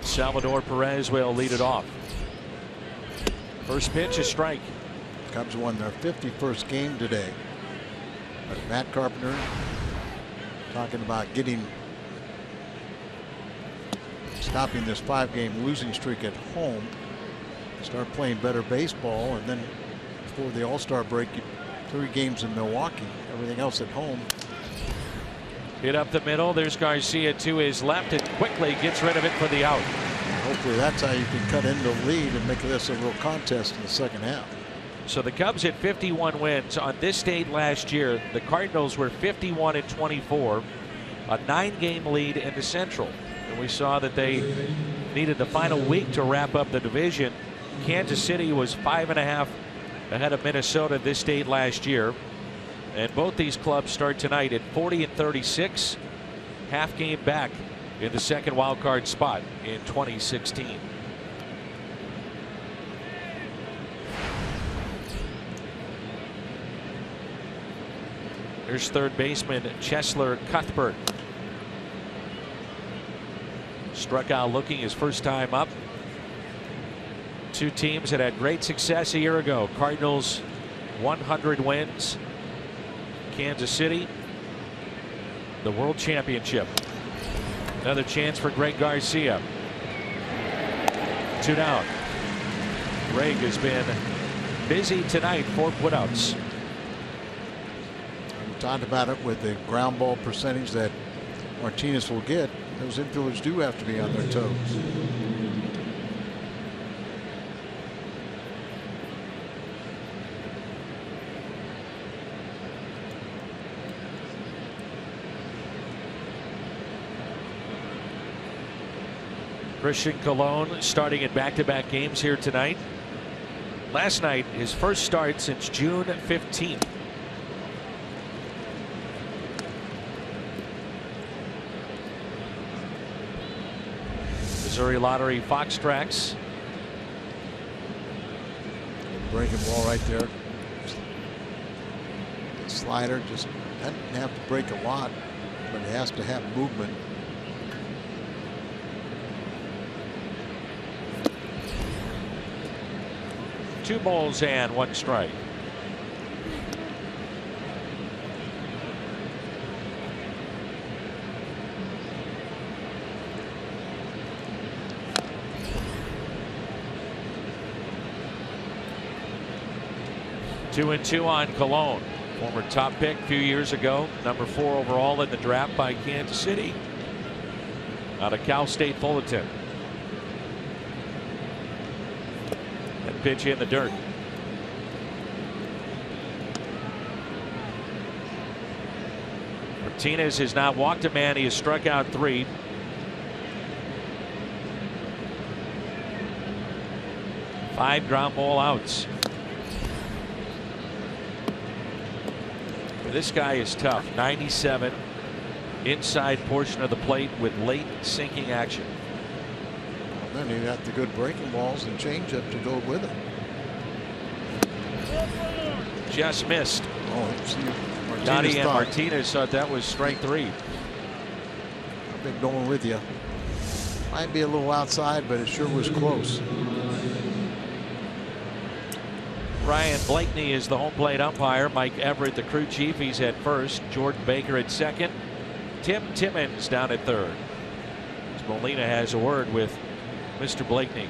Salvador Perez will lead it off. First pitch, a strike. Cubs won their 51st game today. But Matt Carpenter talking about stopping this 5-game losing streak at home, start playing better baseball, and then before the All-Star break, 3 games in Milwaukee, everything else at home. Hit up the middle. There's Garcia to his left, and quickly gets rid of it for the out. Hopefully that's how you can cut into the lead and make this a real contest in the second half. So the Cubs had 51 wins. On this date last year, the Cardinals were 51-24, a 9-game lead in the Central. And we saw that they needed the final week to wrap up the division. Kansas City was 5.5 ahead of Minnesota this date last year. And both these clubs start tonight at 40-36, half game back in the second wild card spot in 2016. Here's third baseman Cheslor Cuthbert. Struck out looking his first time up. 2 teams that had great success a year ago. Cardinals 100 wins. Kansas City the World Championship. Another chance for Greg Garcia. 2 down. Greg has been busy tonight, 4 putouts. We talked about it with the ground ball percentage that Martinez will get. Those infielders do have to be on their toes. Christian Colon starting in back-to-back games here tonight. Last night, his first start since June 15th. Missouri Lottery Fox Tracks. Breaking ball right there. The slider just doesn't have to break a lot, but it has to have movement. Two balls and one strike. Two and two on Cologne. Former top pick a few years ago. Number 4 overall in the draft by Kansas City. Out of Cal State Fullerton. And pitch in the dirt. Martinez has now walked a man. He has struck out 3. Five ground ball outs. This guy is tough. 97 inside portion of the plate with late sinking action. Well, then he got the good breaking balls and changeup to go with it. Just missed. Oh, see, Gotti and Martinez thought that was strike 3. I've been going with you. Might be a little outside, but it sure was close. Ryan Blakeney is the home plate umpire. Mike Everett, the crew chief, he's at first. Jordan Baker at second. Tim Timmons down at third. Molina has a word with Mr. Blakeney.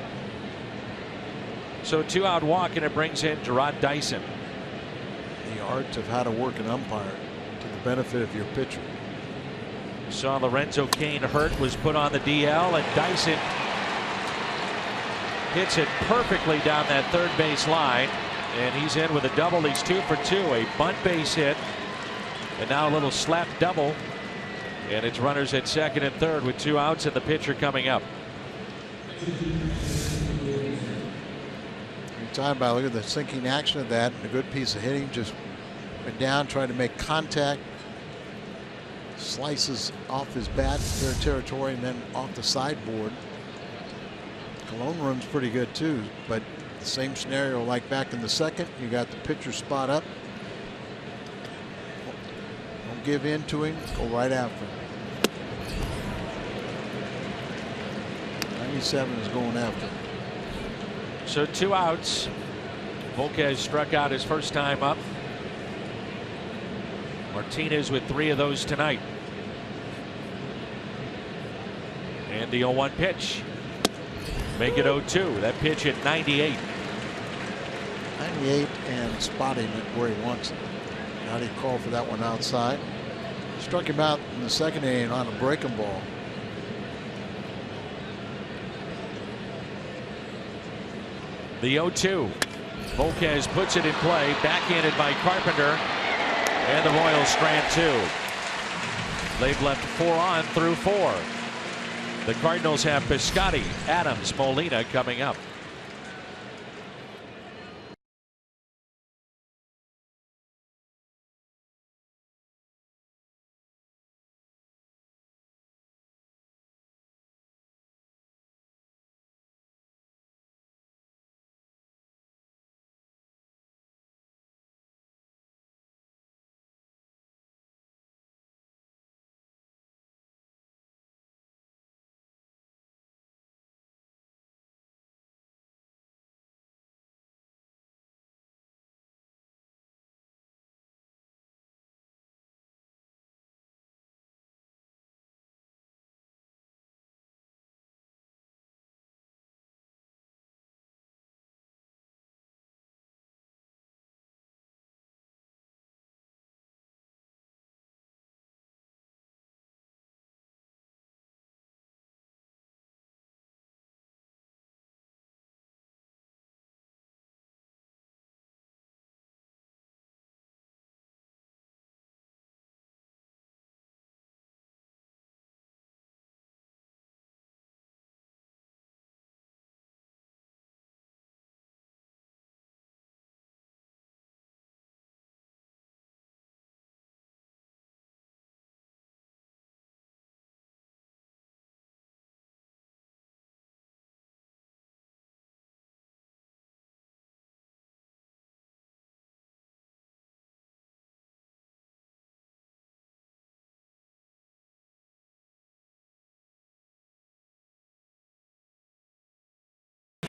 So 2-out walk, and it brings in Gerard Dyson. The art of how to work an umpire to the benefit of your pitcher. Saw Lorenzo Cain hurt, was put on the DL, and Dyson hits it perfectly down that third base line. And he's in with a double. He's 2 for 2. A bunt base hit. And now a little slap double. And it's runners at second and third with 2 outs and the pitcher coming up. You're talking about, look at the sinking action of that. A good piece of hitting. Just went down, trying to make contact. Slices off his bat, their territory, and then off the sideboard. Cologne runs pretty good too, but the same scenario like back in the second. You got the pitcher spot up. Don't give in to him. Go right after him. 97 is going after him. So 2 outs. Volquez struck out his first time up. Martinez with 3 of those tonight. And the 0-1 pitch. Make it 0-2. That pitch at 98. 98 and spotting it where he wants it. Now he called for that one outside. Struck him out in the second inning on a breaking ball. The 0-2. Volquez puts it in play. Backhanded by Carpenter. And the Royals strand 2. They've left 4 on through 4. The Cardinals have Piscotty, Adams, Molina coming up.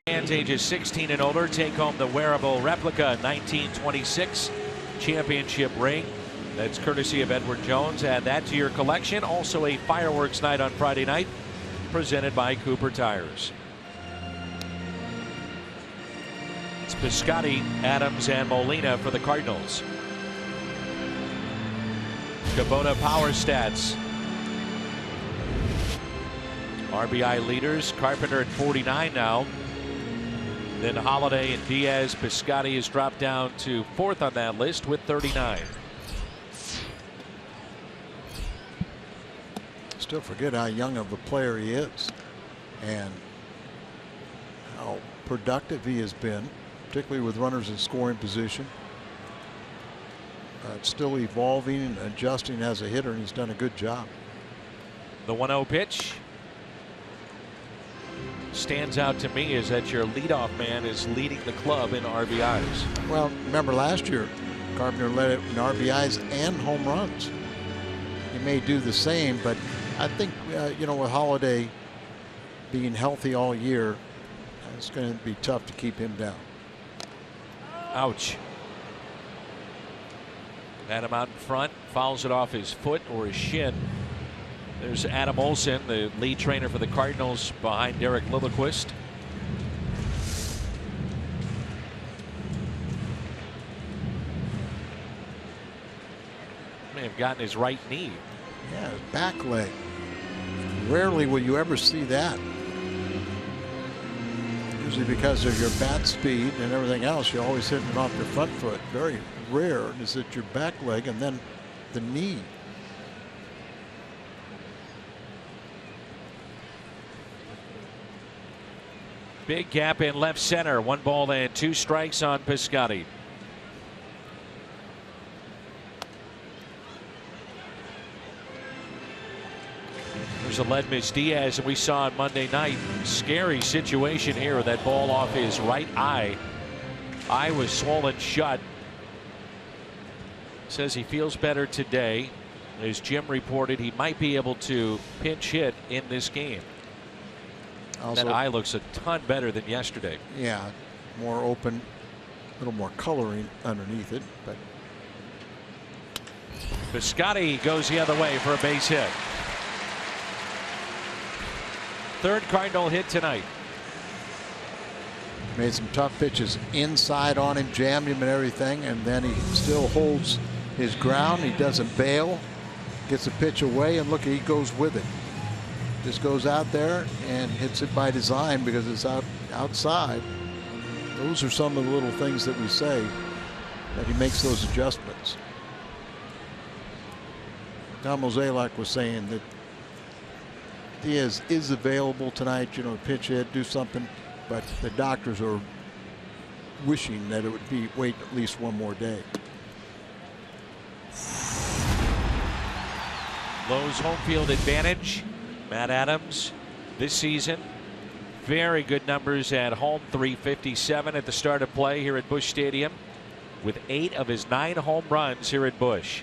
Fans ages 16 and older take home the wearable replica 1926 championship ring. That's courtesy of Edward Jones. Add that to your collection. Also a fireworks night on Friday night presented by Cooper Tires. It's Piscotty, Adams, and Molina for the Cardinals. Kubota power stats. RBI leaders, Carpenter at 49 now. Then Holiday and Diaz. Piscotty has dropped down to 4th on that list with 39. Still forget how young of a player he is and how productive he has been, particularly with runners in scoring position. Still evolving and adjusting as a hitter, and he's done a good job. The 1-0 pitch. Stands out to me is that your leadoff man is leading the club in RBIs. Well, remember last year, Carpenter led it in RBIs and home runs. He may do the same, but I think, you know, with Holiday being healthy all year, it's going to be tough to keep him down. Ouch. Adam out in front, fouls it off his foot or his shin. There's Adam Olsen, the lead trainer for the Cardinals, behind Derek Lilliquist. May have gotten his right knee. Yeah, his back leg. Rarely will you ever see that. Usually because of your bat speed and everything else, you're always hitting it off your front foot. Very rare is it your back leg and then the knee. Big gap in left center. 1 ball and 2 strikes on Piscotty. There's Aledmys Diaz that we saw on Monday night. Scary situation here with that ball off his right eye. Eye was swollen shut. Says he feels better today. As Jim reported, he might be able to pinch hit in this game. Also, that eye looks a ton better than yesterday. Yeah, more open, a little more coloring underneath it. But Piscotty goes the other way for a base hit. 3rd Cardinal hit tonight. Made some tough pitches inside on him, jammed him and everything, and then he still holds his ground. He doesn't bail, gets the pitch away, and look, he goes with it. Just goes out there and hits it by design because it's outside. Those are some of the little things that we say that he makes those adjustments. Tom Mozeliak was saying that Diaz is available tonight, you know, pitch hit, do something, but the doctors are wishing that it would be wait at least 1 more day. Lowe's home field advantage. Matt Adams this season, very good numbers at home. 357 at the start of play here at Busch Stadium, with 8 of his 9 home runs here at Busch.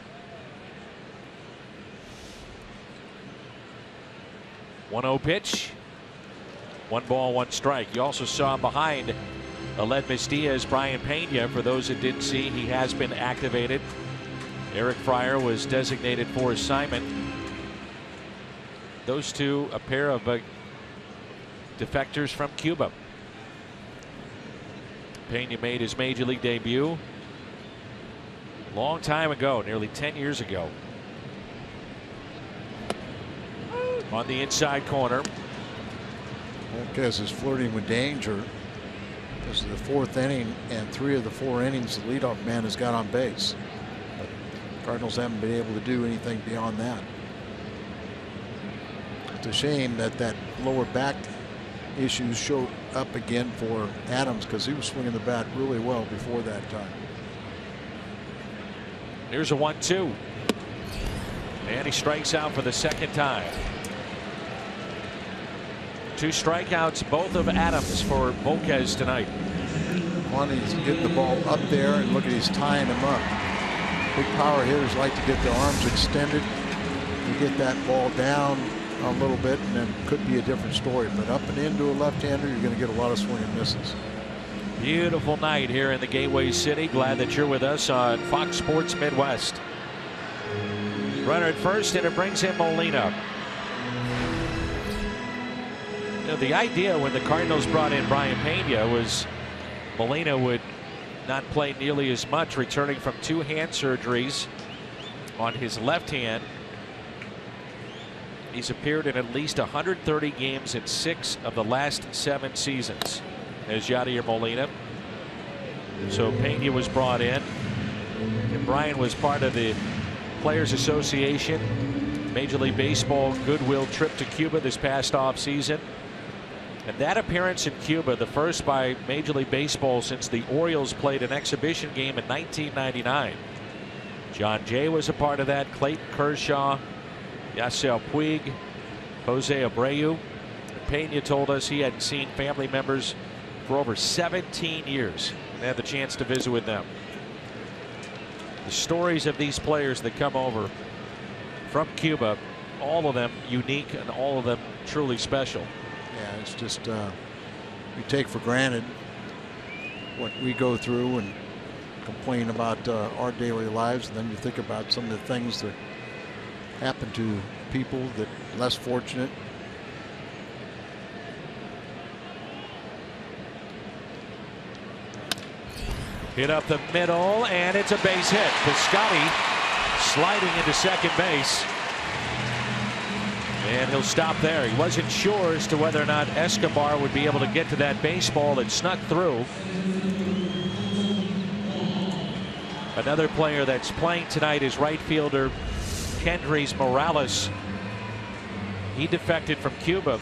1-0 pitch. 1 ball, 1 strike. You also saw behind Aledmys Diaz, Brian Pena. For those that didn't see, he has been activated. Eric Fryer was designated for assignment. Those two, a pair of defectors from Cuba. Pena made his major league debut a long time ago, nearly 10 years ago. On the inside corner. Marquez is flirting with danger. This is the 4th inning, and 3 of the 4 innings the leadoff man has got on base. But Cardinals haven't been able to do anything beyond that. It's a shame that that lower back issues showed up again for Adams, because he was swinging the bat really well before that time. Here's a 1-2. And he strikes out for the 2nd time. 2 strikeouts, both of Adams for Volquez tonight. One, he's getting the ball up there, and look at he's tying him up. Big power hitters like to get their arms extended. You get that ball down a little bit, and then could be a different story. But up and into a left-hander, you're going to get a lot of swing and misses. Beautiful night here in the Gateway City. Glad that you're with us on Fox Sports Midwest. Runner at first, and it brings in Molina. You know, the idea when the Cardinals brought in Brian Pena was Molina would not play nearly as much, returning from 2 hand surgeries on his left hand. He's appeared in at least 130 games in 6 of the last 7 seasons as Yadier Molina. So Pena was brought in, and Brian was part of the Players Association Major League Baseball goodwill trip to Cuba this past offseason. And that appearance in Cuba, the first by Major League Baseball since the Orioles played an exhibition game in 1999. John Jay was a part of that, Clayton Kershaw, Yasiel Puig, Jose Abreu. Pena told us he hadn't seen family members for over 17 years and had the chance to visit with them. The stories of these players that come over from Cuba, all of them unique and all of them truly special. Yeah, it's just we take for granted what we go through and complain about our daily lives, and then you think about some of the things that happen to people that less fortunate. Hit up the middle, and it's a base hit. Piscotty sliding into second base. And he'll stop there. He wasn't sure as to whether or not Escobar would be able to get to that baseball that snuck through. Another player that's playing tonight is right fielder Kendrys Morales. He defected from Cuba.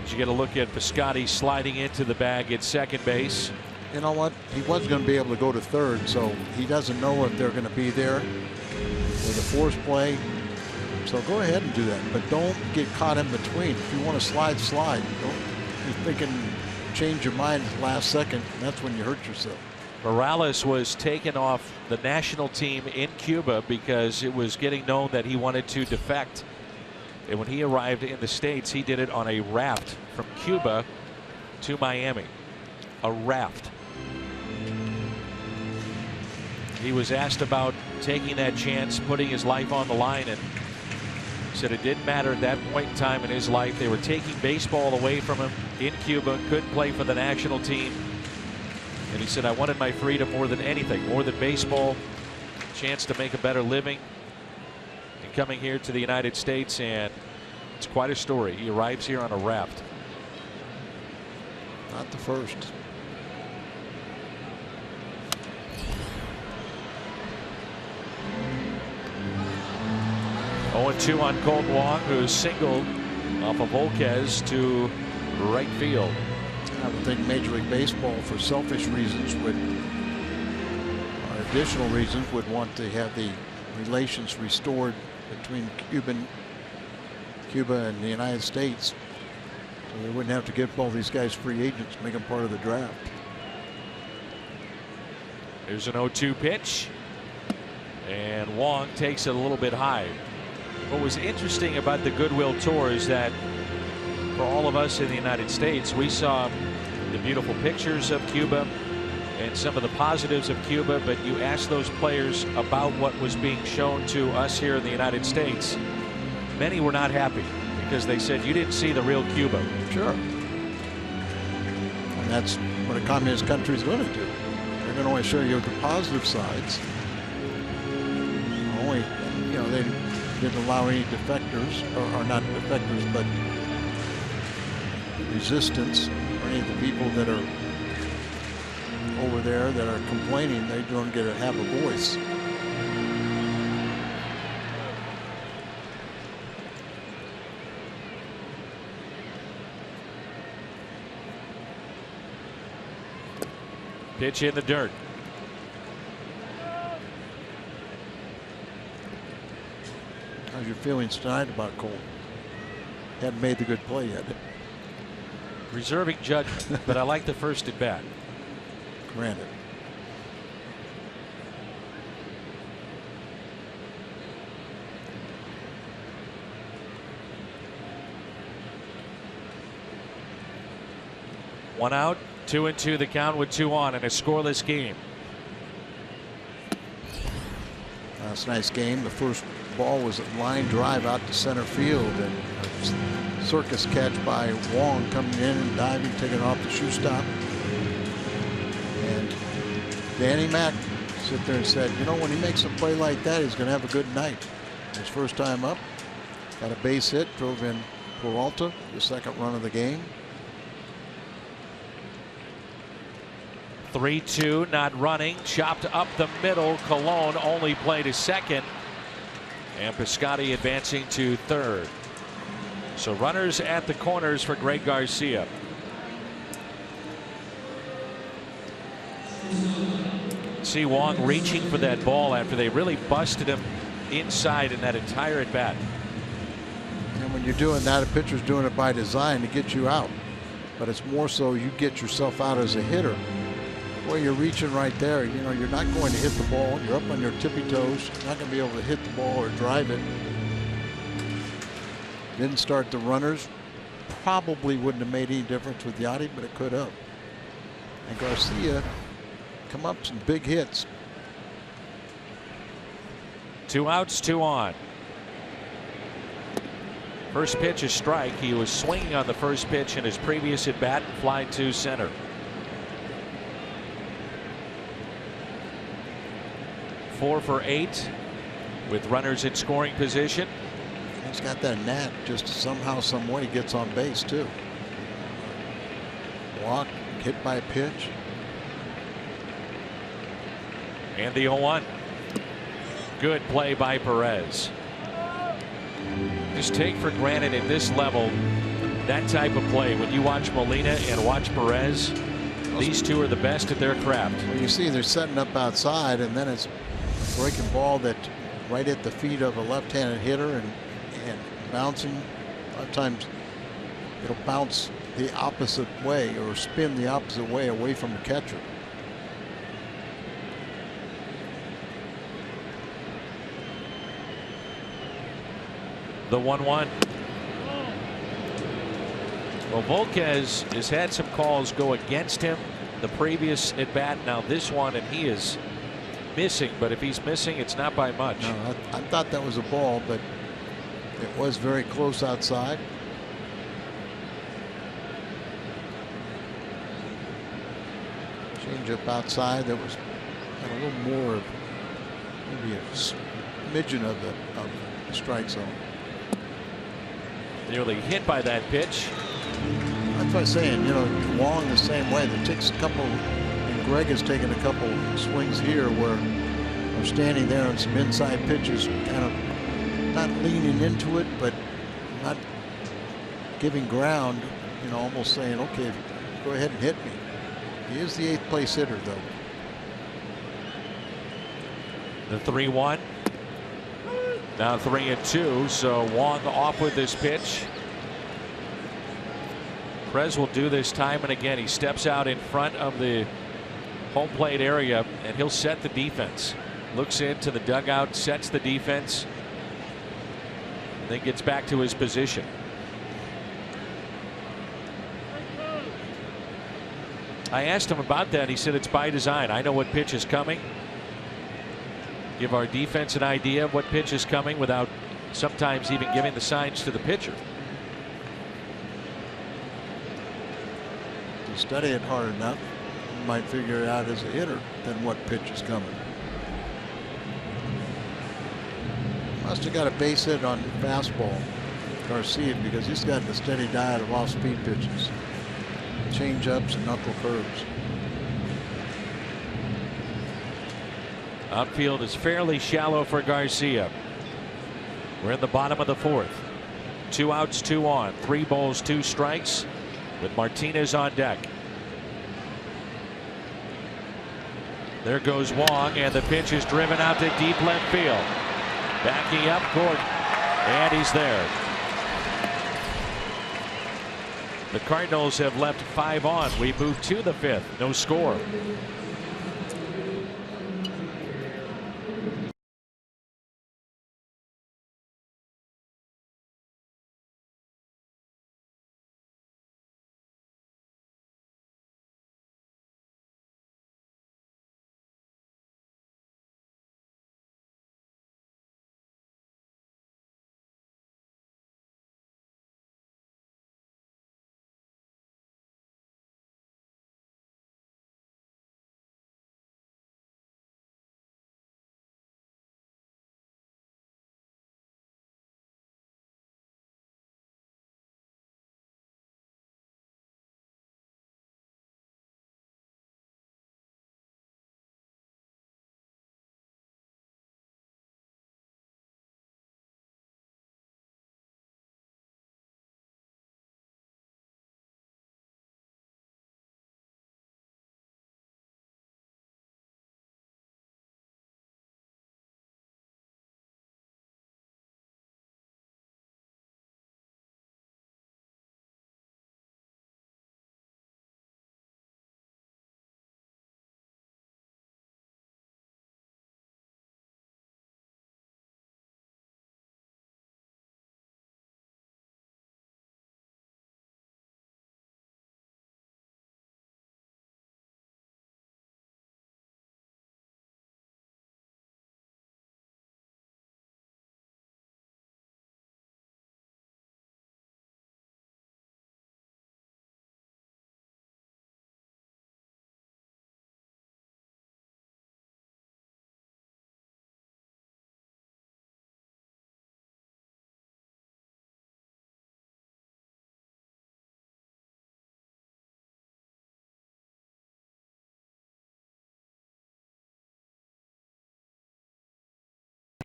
You get a look at Piscotty sliding into the bag at second base. You know what? He was going to be able to go to third, so he doesn't know if they're going to be there with a force play. So go ahead and do that, but don't get caught in between. If you want to slide, slide. Don't be thinking, change your mind at the last second. That's when you hurt yourself. Morales was taken off the national team in Cuba because it was getting known that he wanted to defect. And when he arrived in the States, he did it on a raft from Cuba to Miami. A raft. He was asked about taking that chance, putting his life on the line, and said it didn't matter at that point in time in his life. They were taking baseball away from him in Cuba, couldn't play for the national team. And he said, I wanted my freedom more than anything, more than baseball, chance to make a better living. And coming here to the United States, and it's quite a story. He arrives here on a raft. Not the first. Oh, 2 on Colt Wong, who singled off of Volquez to right field. I would think Major League Baseball, for selfish reasons, would, or additional reasons, would want to have the relations restored between Cuba and the United States, so they wouldn't have to give all these guys free agents, make them part of the draft. There's an 0-2 pitch, and Wong takes it a little bit high. What was interesting about the Goodwill Tour is that for all of us in the United States, we saw the beautiful pictures of Cuba and some of the positives of Cuba, but you ask those players about what was being shown to us here in the United States, many were not happy because they said you didn't see the real Cuba. Sure. And that's what a communist country is going to do. They're going to only show you the positive sides. Only, you know, they didn't allow any defectors, or not defectors, but resistance, or any of the people that are over there that are complaining. They don't get to have a voice. Pitch in the dirt. How's your feelings tonight about Cole? Hadn't made the good play yet. Reserving judgment, but I like the first at bat. Granted. One out, 2-2 the count with 2 on in a scoreless game. That's a nice game. The first ball was a line drive out to center field, and a circus catch by Wong coming in and diving, taking it off the shoe stop. And Danny Mac sit there and said, you know, when he makes a play like that, he's going to have a good night. His first time up, got a base hit, drove in Peralta, the second run of the game. 3-2, not running, chopped up the middle. Colon only played to second, and Piscotty advancing to third. So runners at the corners for Greg Garcia. See Wong reaching for that ball after they really busted him inside in that entire at bat. And when you're doing that, a pitcher's doing it by design to get you out, but it's more so you get yourself out as a hitter. Well, you're reaching right there. You know, you're not going to hit the ball. You're up on your tippy toes. You're not going to be able to hit the ball or drive it. Didn't start the runners. Probably wouldn't have made any difference with Yachty, but it could have. And Garcia come up some big hits. 2 outs, 2 on. First pitch is strike. He was swinging on the first pitch in his previous at bat and fly to center. Four for 8 with runners in scoring position. He's got that knack, just somehow, some way gets on base too. Walk, hit by a pitch. And the 0-1. Good play by Perez. Just take for granted at this level that type of play. When you watch Molina and watch Perez, these two are the best at their craft. Well, you see they're setting up outside, and then it's a breaking ball that right at the feet of a left-handed hitter and bouncing. A lot of times it'll bounce the opposite way or spin the opposite way away from the catcher. The 1-1. Well, Volquez has had some calls go against him the previous at bat, now this one, and he is missing. But if he's missing, it's not by much. No, I thought that was a ball, but it was very close outside. Change up outside that was a little more of maybe a smidgen of the strike zone. Nearly hit by that pitch. That's what I'm saying. You know, Wong the same way. That takes a couple, and Greg has taken a couple swings here where they're standing there on some inside pitches, kind of not leaning into it, but not giving ground. You know, almost saying, "Okay, go ahead and hit me." He is the 8th place hitter, though. The 3-1. Now 3-2. So Wong off with this pitch. Perez will do this time and again. He steps out in front of the home plate area and he'll set the defense. Looks into the dugout, sets the defense, and then gets back to his position. I asked him about that. He said it's by design. I know what pitch is coming. Give our defense an idea of what pitch is coming without sometimes even giving the signs to the pitcher. If you study it hard enough, you might figure it out as a hitter then what pitch is coming. Must have got a base hit on fastball, Garcia, because he's got a steady diet of off-speed pitches, change-ups and knuckle curves. Outfield is fairly shallow for Garcia. We're in the bottom of the 4th. 2 outs, 2 on, 3 balls, 2 strikes, with Martinez on deck. There goes Wong, and the pitch is driven out to deep left field. Backing up Gordon, and he's there. The Cardinals have left 5 on. We move to the 5th. No score.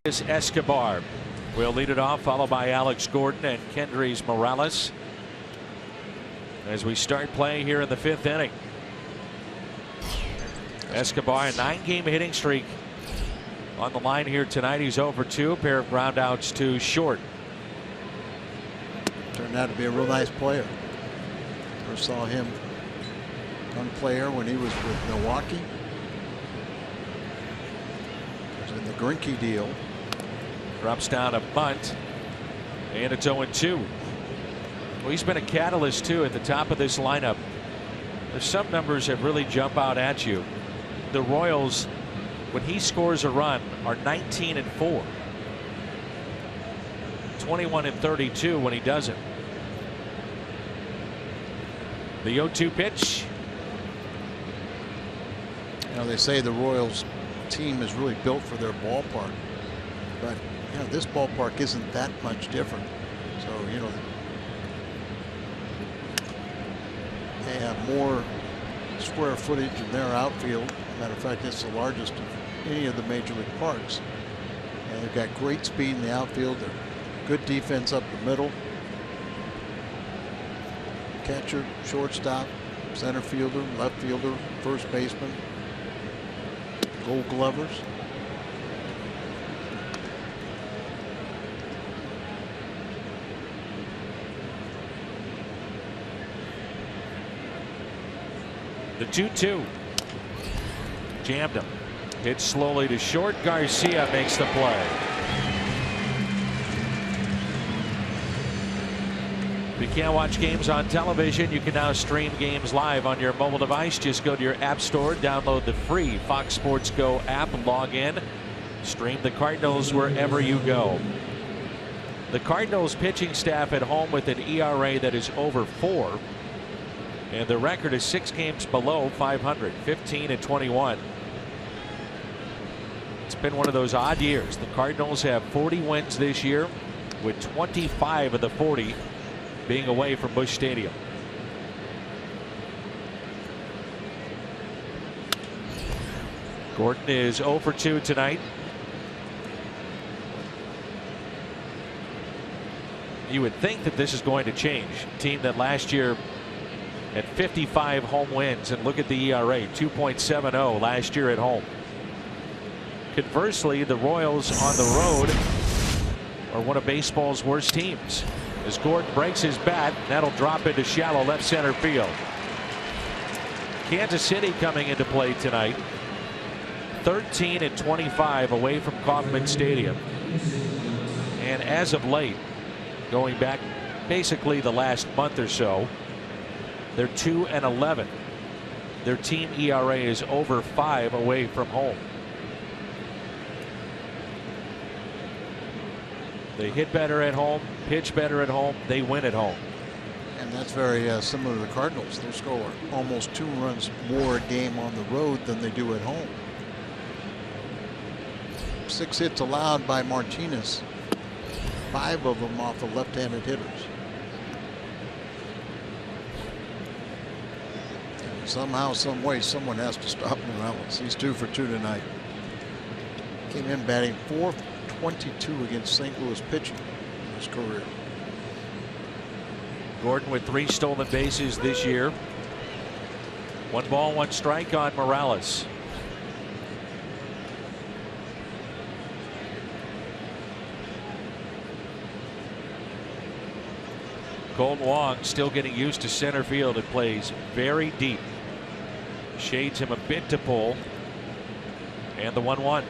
Escobar will lead it off, followed by Alex Gordon and Kendrys Morales as we start play here in the 5th inning. Escobar, a 9-game hitting streak on the line here tonight. He's over 2, a pair of ground outs to short. Turned out to be a real nice player. First saw him, young player, when he was with Milwaukee. He was in the Greinke deal. Drops down a bunt, and it's 0-2. Well, he's been a catalyst too at the top of this lineup. There's some numbers that really jump out at you. The Royals, when he scores a run, are 19-4. 21-32 when he doesn't. The 0-2 pitch. You know, they say the Royals team is really built for their ballpark, but you know, this ballpark isn't that much different. So, you know, they have more square footage in their outfield. Matter of fact, it's the largest of any of the major league parks. And they've got great speed in the outfield. They're good defense up the middle. Catcher, shortstop, center fielder, left fielder, first baseman, Gold Glovers. The 2-2. Jammed him. Hit slowly to short. Garcia makes the play. If you can't watch games on television, you can now stream games live on your mobile device. Just go to your app store, download the free Fox Sports Go app, log in, stream the Cardinals wherever you go. The Cardinals pitching staff at home with an ERA that is over 4. And the record is 6 games below 500, 15-21. It's been one of those odd years. The Cardinals have 40 wins this year, with 25 of the 40 being away from Busch Stadium. Gordon is 0 for 2 tonight. You would think that this is going to change. A team that last year at 55 home wins, and look at the ERA, 2.70 last year at home. Conversely, the Royals on the road are one of baseball's worst teams. As Gordon breaks his bat, that'll drop into shallow left center field. Kansas City coming into play tonight, 13-25 away from Kauffman Stadium. And as of late, going back basically the last month or so, they're 2-11. Their team ERA is over 5 away from home. They hit better at home, pitch better at home, they win at home. And that's very similar to the Cardinals. They score almost 2 runs more a game on the road than they do at home. 6 hits allowed by Martinez, 5 of them off of left-handed hitters. Somehow, some way, someone has to stop Morales. He's 2 for 2 tonight. Came in batting .422 against St. Louis pitching in his career. Gordon with 3 stolen bases this year. 1 ball, 1 strike on Morales. Colton Wong still getting used to center field. It plays very deep. Shades him a bit to pull. And the 1-1.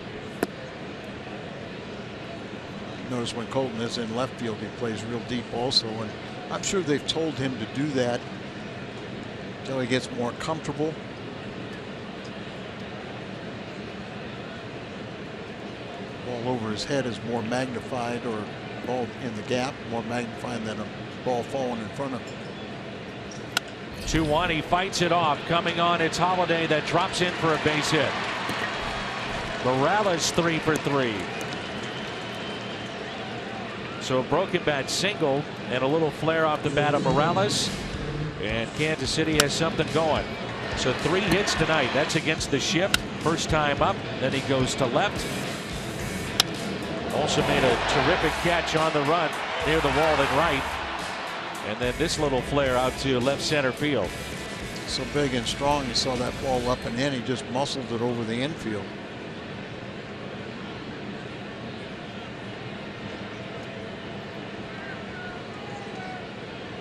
Notice when Colton is in left field, he plays real deep also. And I'm sure they've told him to do that until he gets more comfortable. Ball over his head is more magnified, or ball in the gap more magnified than a ball falling in front of him. 2-1. He fights it off. Coming on, it's Holiday that drops in for a base hit. Morales 3 for 3. So a broken bat single and a little flare off the bat of Morales, and Kansas City has something going. So 3 hits tonight. That's against the shift. First time up, then he goes to left. Also made a terrific catch on the run near the wall and right. And then this little flare out to left center field. So big and strong, he saw that ball up and in. He just muscled it over the infield.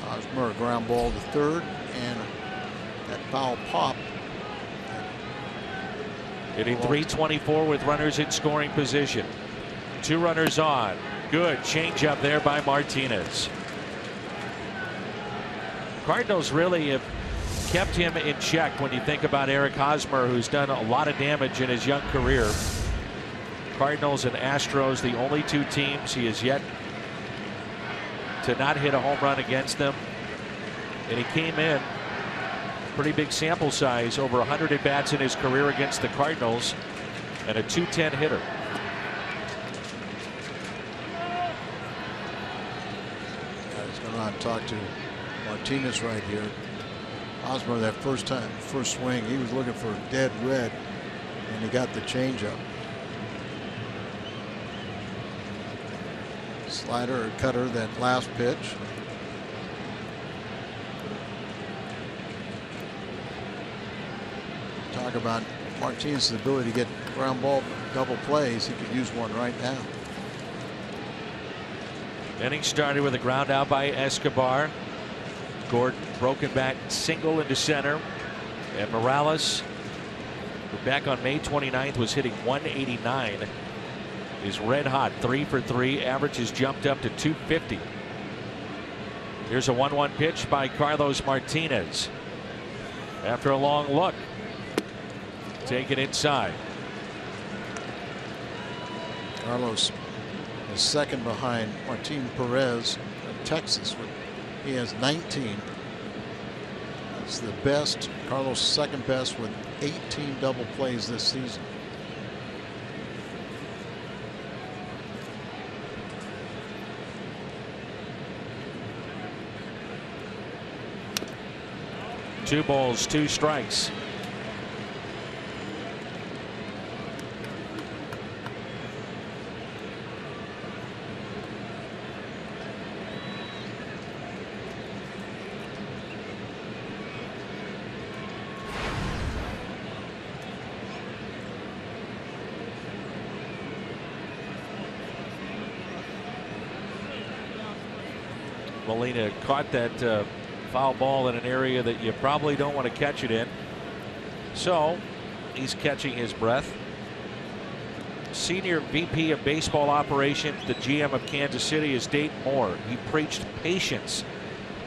Hosmer, a ground ball to third, and that foul pop. Hitting .324 with runners in scoring position. 2 runners on. Good changeup there by Martinez. Cardinals really have kept him in check when you think about Eric Hosmer, who's done a lot of damage in his young career. Cardinals and Astros, the only 2 teams he has yet to not hit a home run against them. And he came in pretty big sample size, over 100 at bats in his career against the Cardinals, and a .210 hitter. He's going on to talk to Martinez right here. Hosmer, that first swing, he was looking for dead red, and he got the changeup. Slider or cutter, that last pitch. Talk about Martinez's ability to get ground ball double plays. He could use one right now. Inning started with a ground out by Escobar. Gordon broken back single into center, and Morales, who back on May 29th was hitting .189, is red hot. 3 for 3. Average has jumped up to .250. Here's a 1-1 pitch by Carlos Martinez. After a long look, take it inside. Carlos is second behind Martin Perez of Texas. He has 19. That's the best. Carlos second best with 18 double plays this season. Two balls, 2 strikes. Molina caught that foul ball in an area that you probably don't want to catch it in. So he's catching his breath. Senior VP of baseball operations, the GM of Kansas City, is Dayton Moore. He preached patience,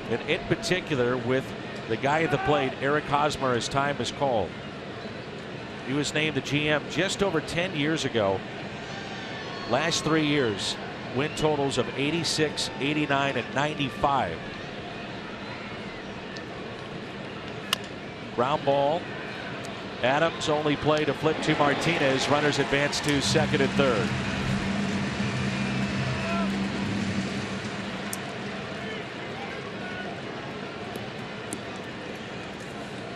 and in particular with the guy at the plate, Eric Hosmer, as time is called. He was named the GM just over 10 years ago. Last 3 years, win totals of 86, 89, and 95. Ground ball. Adams only play to flip to Martinez. Runners advance to second and third.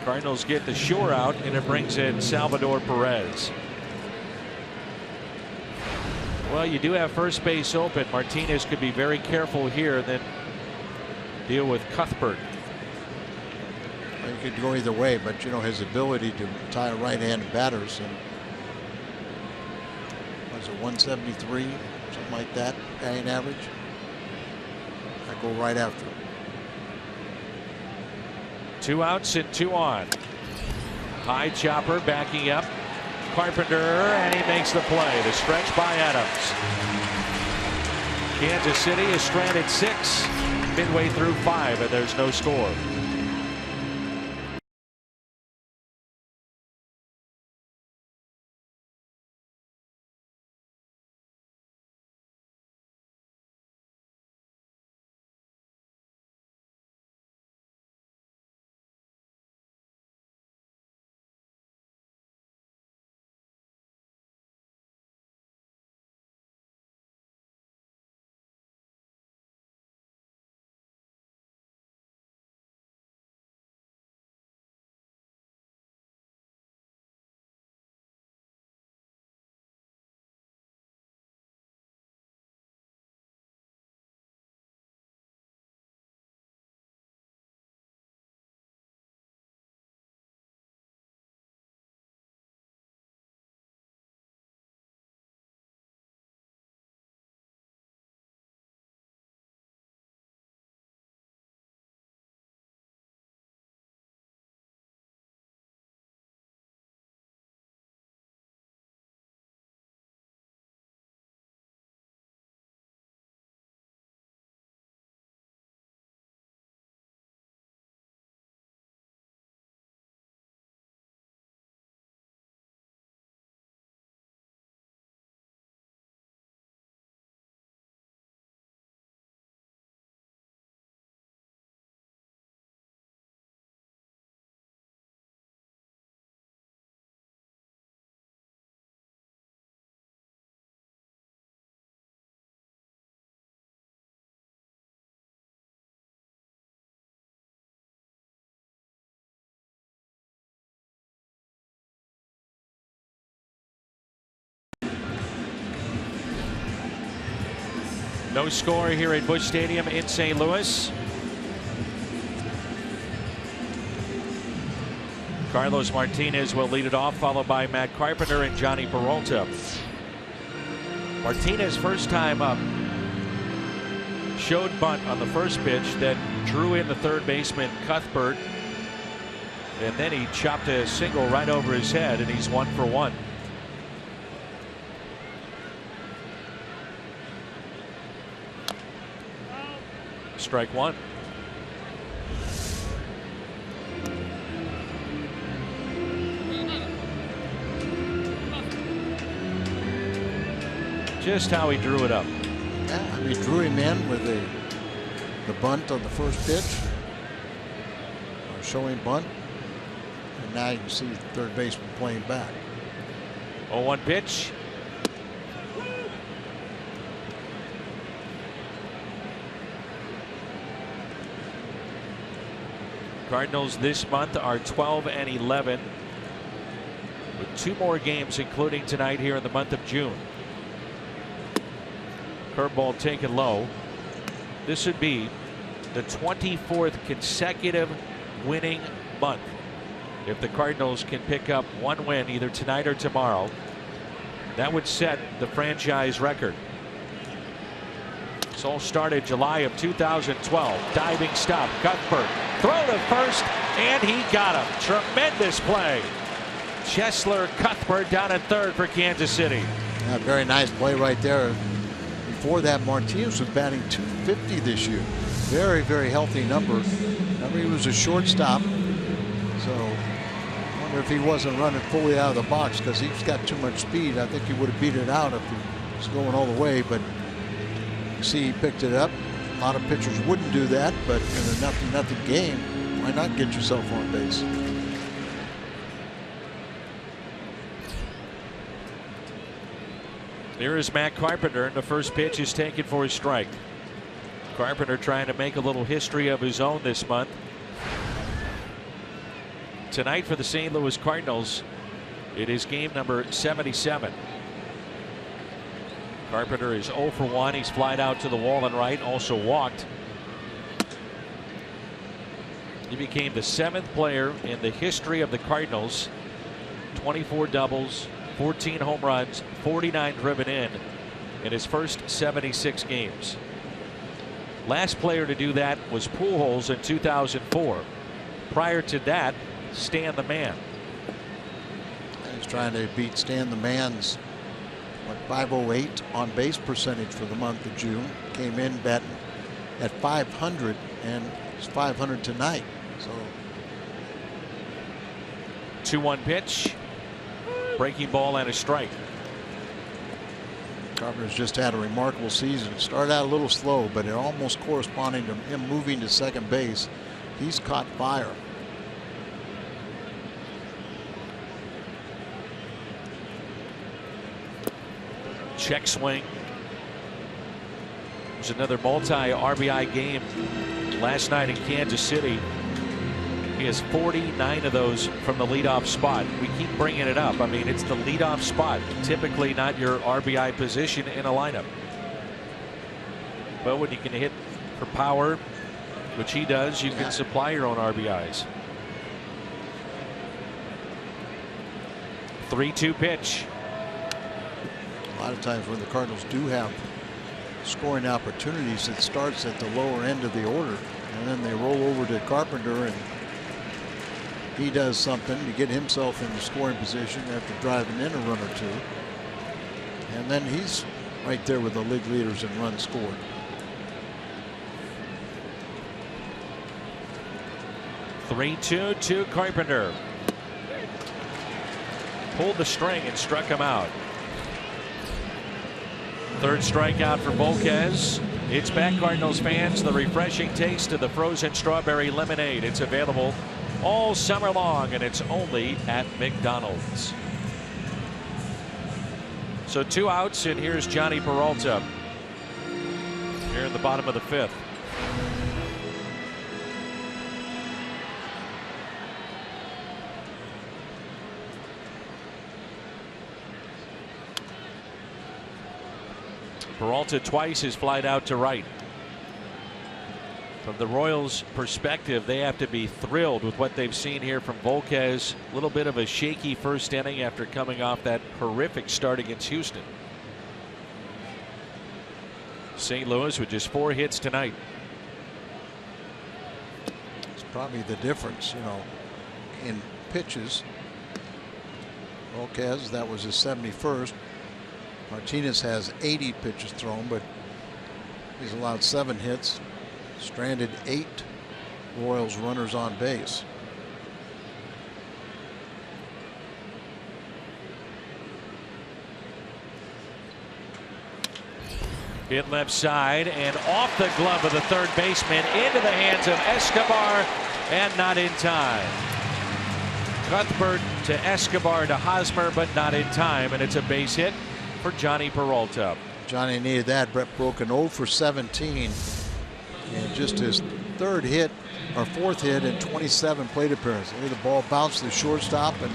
Cardinals get the shore out, and it brings in Salvador Perez. Well, you do have first base open. Martinez could be very careful here, then deal with Cuthbert. Well, you could go either way, but you know his ability to tie right-handed batters, and was it 173, something like that, batting average? I go right after him. 2 outs and 2 on. High chopper backing up. Carpenter, and he makes the play. The stretch by Adams. Kansas City is stranded 6 midway through 5, and there's no score. No score here at Busch Stadium in St. Louis. Carlos Martinez will lead it off, followed by Matt Carpenter and Johnny Peralta. Martinez, first time up, showed bunt on the first pitch, then drew in the third baseman Cuthbert, and then he chopped a single right over his head, and he's 1 for 1. Strike one. Just how he drew it up. Yeah, he drew him in with the bunt on the first pitch, or showing bunt, and now you can see the third baseman playing back. 0-1 pitch. Cardinals this month are 12 and 11, with 2 more games, including tonight here in the month of June. Curveball taken low. This would be the 24th consecutive winning month if the Cardinals can pick up 1 win either tonight or tomorrow. That would set the franchise record. This all started July of 2012. Diving stop. Cuthbert. Throw to first, and he got him. Tremendous play. Chesler Cuthbert down at third for Kansas City. Yeah, very nice play right there. Before that, Martinez was batting .250 this year. Very, very healthy number. Remember, he was a shortstop. So I wonder if he wasn't running fully out of the box because he's got too much speed. I think he would have beat it out if he was going all the way, but you see he picked it up. A lot of pitchers wouldn't do that, but in a 0-0 game, why not get yourself on base? Here is Matt Carpenter, and the first pitch is taken for a strike. Carpenter trying to make a little history of his own this month. Tonight for the St. Louis Cardinals, it is game number 77. Carpenter is 0 for 1. He's flied out to the wall and right, also walked. He became the 7th player in the history of the Cardinals. 24 doubles, 14 home runs, 49 driven in his first 76 games. Last player to do that was Pujols in 2004. Prior to that, Stan the Man. He's trying to beat Stan the Man's 508 on base percentage for the month of June. Came in batting at 500, and it's 500 tonight. So 2-1 pitch. Breaking ball and a strike. Carpenter's just had a remarkable season. Started out a little slow, but it almost corresponding to him moving to second base. He's caught fire. Check swing. It was another multi-RBI game last night in Kansas City. He has 49 of those from the leadoff spot. We keep bringing it up. I mean, it's the leadoff spot, typically not your RBI position in a lineup. But when you can hit for power, which he does, you can supply your own RBIs. 3-2 pitch. A lot of times when the Cardinals do have scoring opportunities, it starts at the lower end of the order, and then they roll over to Carpenter, and he does something to get himself in the scoring position after driving in a run or two. And then he's right there with the league leaders in runs scored. (3-2) to Carpenter. Pulled the string and struck him out. Third strikeout for Volquez. It's back, Cardinals fans. The refreshing taste of the frozen strawberry lemonade. It's available all summer long, and it's only at McDonald's. So 2 outs, and here's Johnny Peralta here in the bottom of the 5th. Peralta twice has flied out to right. From the Royals' perspective, they have to be thrilled with what they've seen here from Volquez. A little bit of a shaky first inning after coming off that horrific start against Houston. St. Louis with just 4 hits tonight. It's probably the difference, in pitches. Volquez, that was his 71st. Martinez has 80 pitches thrown, but he's allowed 7 hits. Stranded 8 Royals runners on base. Hit left side and off the glove of the third baseman into the hands of Escobar, and not in time. Cuthbert to Escobar to Hosmer, but not in time, and it's a base hit for Johnny Peralta. Johnny needed that. Brett Broken 0 for 17. And just his 3rd hit or 4th hit in 27 plate appearances. The ball bounced to the shortstop, and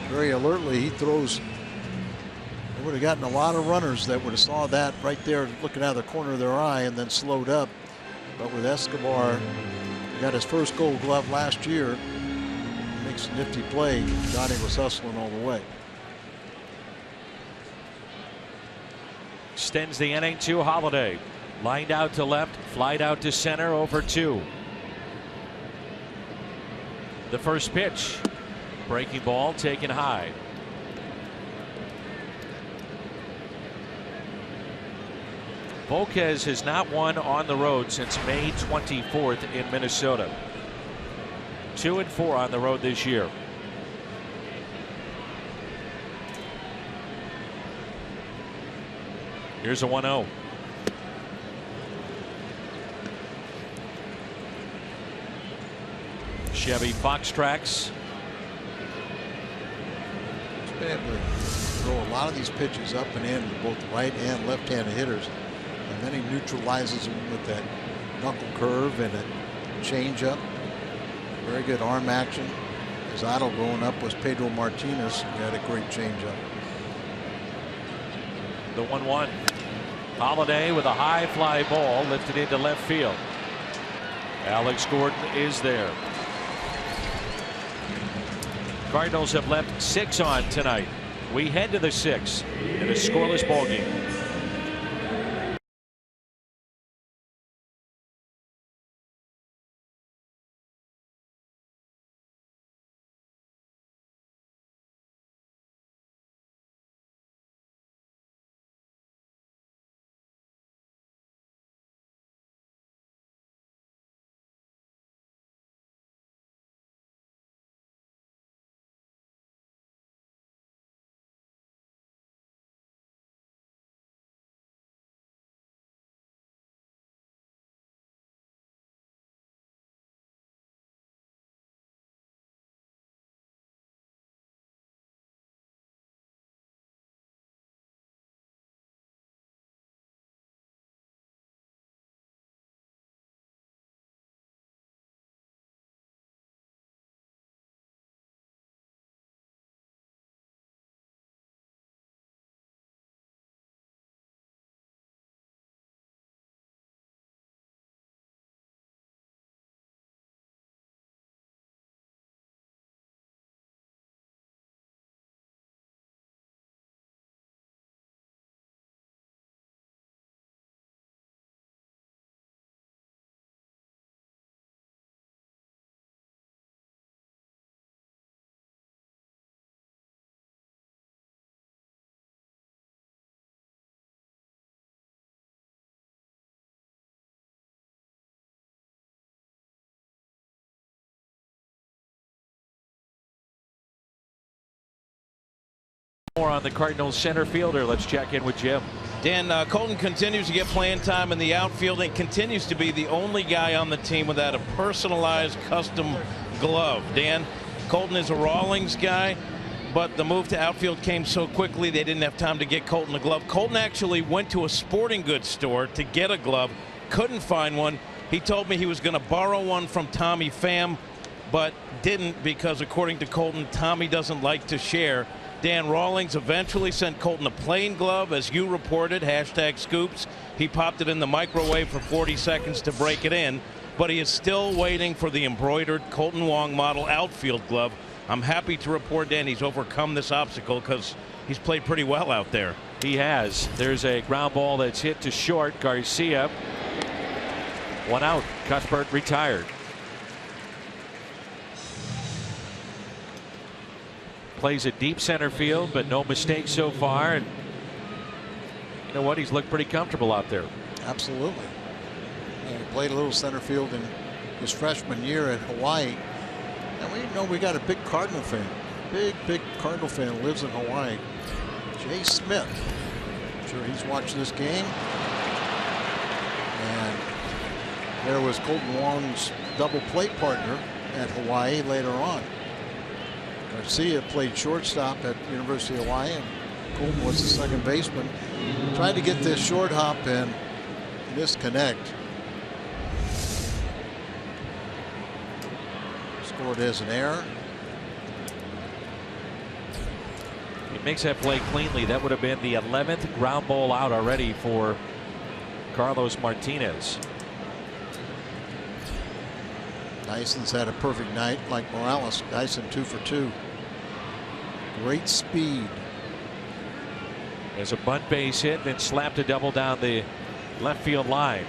very alertly he throws. They would have gotten a lot of runners that would have saw that right there looking out of the corner of their eye and then slowed up. But with Escobar, he got his first Gold Glove last year. Makes a nifty play. Johnny was hustling all the way. Extends the inning to Holiday. Lined out to left, flied out to center, over 2. The first pitch. Breaking ball taken high. Volquez has not won on the road since May 24th in Minnesota. 2-4 on the road this year. Here's a 1-0. Chevy Fox tracks. He's been able to throw a lot of these pitches up and in to both right and left-handed hitters, and then he neutralizes them with that knuckle curve and a changeup. Very good arm action. His idol going up was Pedro Martinez, who had a great changeup. The 1-1. Holiday with a high fly ball lifted into left field. Alex Gordon is there. Cardinals have left 6 on tonight. We head to the 6th in a scoreless ball game. More on the Cardinals center fielder. Let's check in with Jim. Dan, Colton continues to get playing time in the outfield and continues to be the only guy on the team without a personalized custom glove. Dan, Colton is a Rawlings guy, but the move to outfield came so quickly they didn't have time to get Colton a glove. Colton actually went to a sporting goods store to get a glove, couldn't find one. He told me he was going to borrow one from Tommy Pham, but didn't, because according to Colton, Tommy doesn't like to share. Dan Rawlings eventually sent Colton a plain glove, as you reported, #scoops. He popped it in the microwave for 40 seconds to break it in, but he is still waiting for the embroidered Colton Wong model outfield glove. I'm happy to report, Dan, he's overcome this obstacle because he's played pretty well out there. He has. There's a ground ball that's hit to short. Garcia. 1 out. Cuthbert retired. Plays a deep center field, but no mistakes so far. And you know what? He's looked pretty comfortable out there. Absolutely. And he played a little center field in his freshman year at Hawaii. And we know we got a big Cardinal fan. Big Cardinal fan lives in Hawaii. Jay Smith. I'm sure he's watching this game. And there was Colton Wong's double play partner at Hawaii later on. Garcia played shortstop at University of Hawaii, and Colton was the second baseman. Tried to get this short hop and misconnect. Scored as an error. He makes that play cleanly. That would have been the 11th ground ball out already for Carlos Martinez. Dyson's had a perfect night like Morales. Dyson 2 for 2. Great speed. There's a bunt base hit, then slapped a double down the left field line.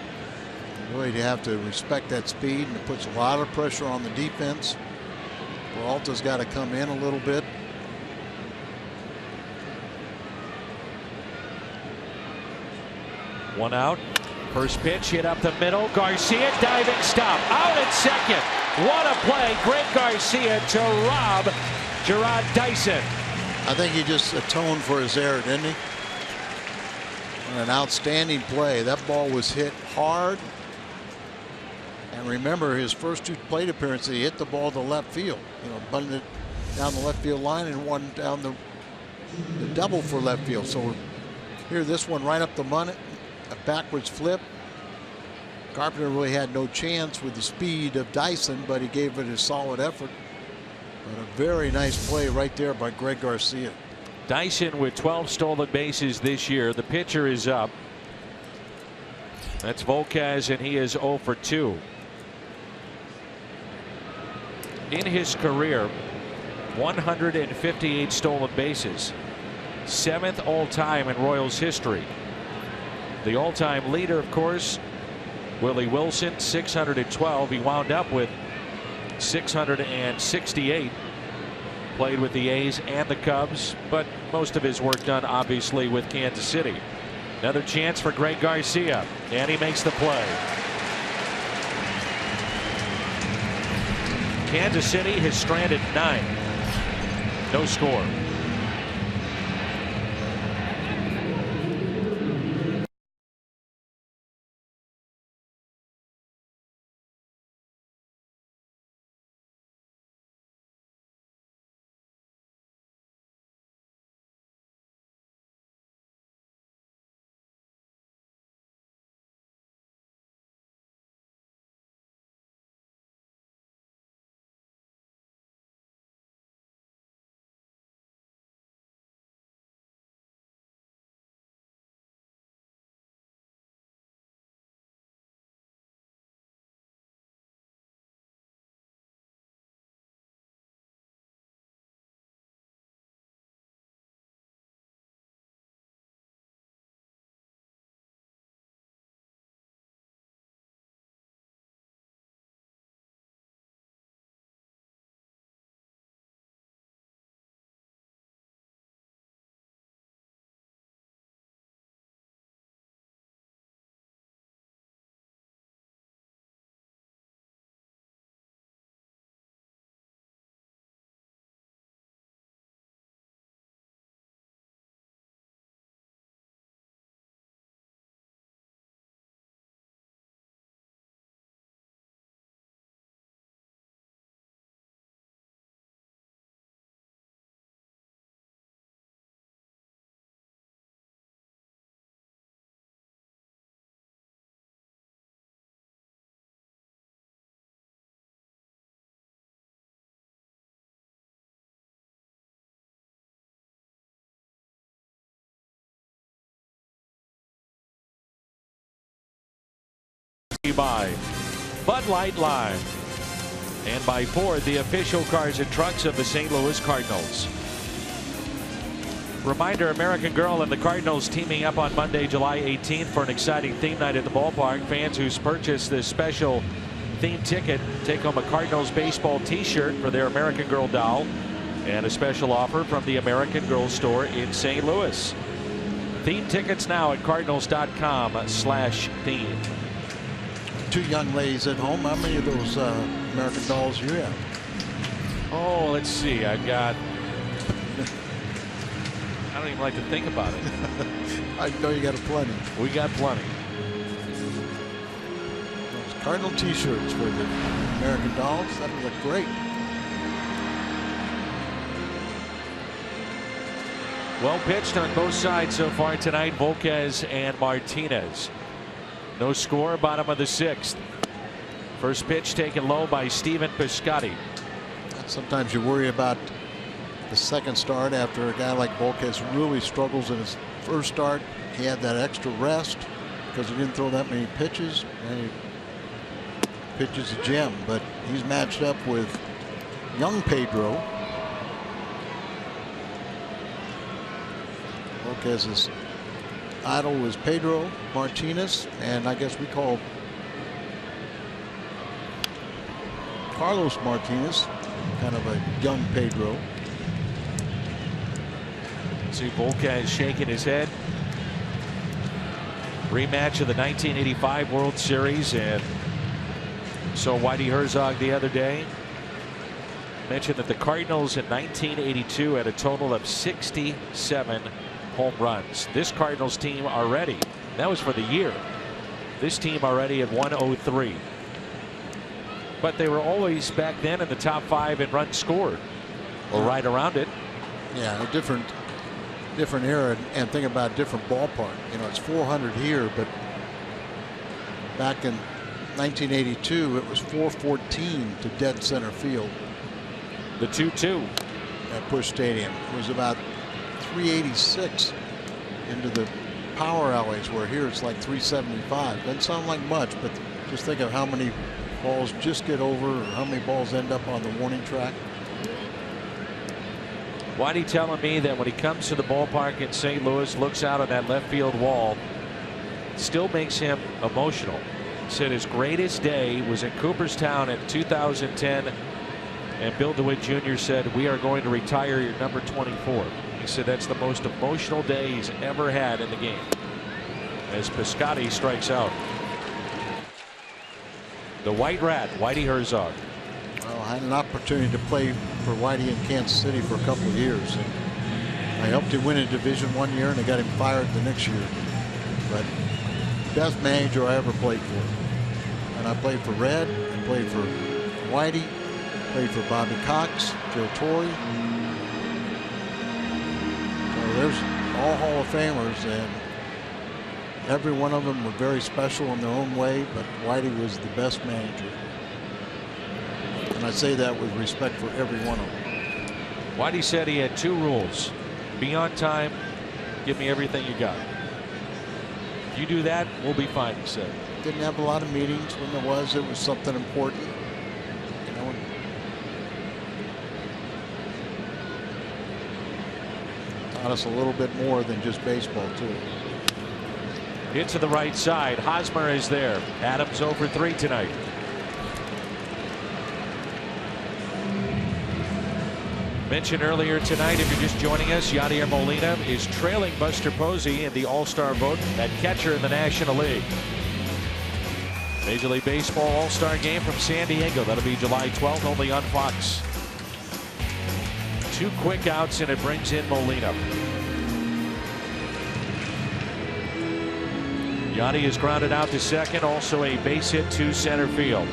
Really, you have to respect that speed, and it puts a lot of pressure on the defense. Peralta's got to come in a little bit. One out. First pitch hit up the middle. Garcia diving stop. Out at second. What a play. Greg Garcia to rob Gerard Dyson. I think he just atoned for his error, didn't he? An outstanding play. That ball was hit hard. And remember, his first 2 plate appearances, he hit the ball to left field. You know, bunted it down the left field line and one down the double for left field. So here, this one right up the money. A backwards flip. Carpenter really had no chance with the speed of Dyson, but he gave it a solid effort. But a very nice play right there by Greg Garcia. Dyson with 12 stolen bases this year. The pitcher is up. That's Volquez, and he is 0 for 2. In his career, 158 stolen bases. 7th all-time in Royals history. The all-time leader, of course, Willie Wilson, 612. He wound up with 668. Played with the A's and the Cubs, but most of his work done obviously with Kansas City. Another chance for Greg Garcia, and he makes the play. Kansas City has stranded 9. No score. by Bud Light Lime and by Ford, the official cars and trucks of the St. Louis Cardinals. Reminder, American Girl and the Cardinals teaming up on Monday, July 18th for an exciting theme night at the ballpark. Fans who purchase this special theme ticket take home a Cardinals baseball t-shirt for their American Girl doll and a special offer from the American Girl store in St. Louis. Theme tickets now at cardinals.com/theme. Two young ladies at home. How many of those American dolls do you have? Oh, let's see. I've got. I don't even like to think about it. I know you got a plenty. We got plenty. Those Cardinal t-shirts for the American dolls. That would look great. Well pitched on both sides so far tonight, Volquez and Martinez. No score, bottom of the 6th. First pitch taken low by Stephen Piscotty. Sometimes you worry about the second start after a guy like Volquez really struggles in his first start. He had that extra rest because he didn't throw that many pitches, and he pitches a gem. But he's matched up with young Pedro. Volquez's idol was Pedro Martinez, and I guess we call Carlos Martinez kind of a young Pedro. See Volquez shaking his head. Rematch of the 1985 World Series, and so Whitey Herzog the other day mentioned that the Cardinals in 1982 had a total of 67 home runs. This Cardinals team already, that was for the year, this team already at 103. But they were always back then in the top 5 in runs scored, or right around it. Yeah, a different era, and think about different ballpark. You know, it's 400 here, but back in 1982 it was 414 to dead center field. The 2-2 at Busch Stadium. It was about 386 into the power alleys, where here it's like 375. Doesn't sound like much, but just think of how many balls just get over, or how many balls end up on the warning track. Whitey telling me that when he comes to the ballpark in St. Louis, looks out on that left field wall, it still makes him emotional. He said his greatest day was in Cooperstown in 2010, and Bill DeWitt Jr. said, "We are going to retire your number 24." He said that's the most emotional day he's ever had in the game, as Piscotty strikes out. The White Rat, Whitey Herzog. Well, I had an opportunity to play for Whitey in Kansas City for a couple of years. And I helped him win a division one year, and they got him fired the next year. But best manager I ever played for. And I played for Red, I played for Whitey, played for Bobby Cox, Joe Torre. So there's all Hall of Famers, and every one of them were very special in their own way, but Whitey was the best manager. And I say that with respect for every one of them. Whitey said he had 2 rules. Be on time, give me everything you got. If you do that, we'll be fine, he said. Didn't have a lot of meetings. When there was, it was something important. You know, taught us a little bit more than just baseball, too. Hit to the right side. Hosmer is there. Adams over 3 tonight. Mentioned earlier tonight, if you're just joining us, Yadier Molina is trailing Buster Posey in the All-Star vote at catcher in the National League. Major League Baseball All-Star game from San Diego. That'll be July 12th, only on Fox. 2 quick outs, and it brings in Molina. Yadi is grounded out to second, also a base hit to center field.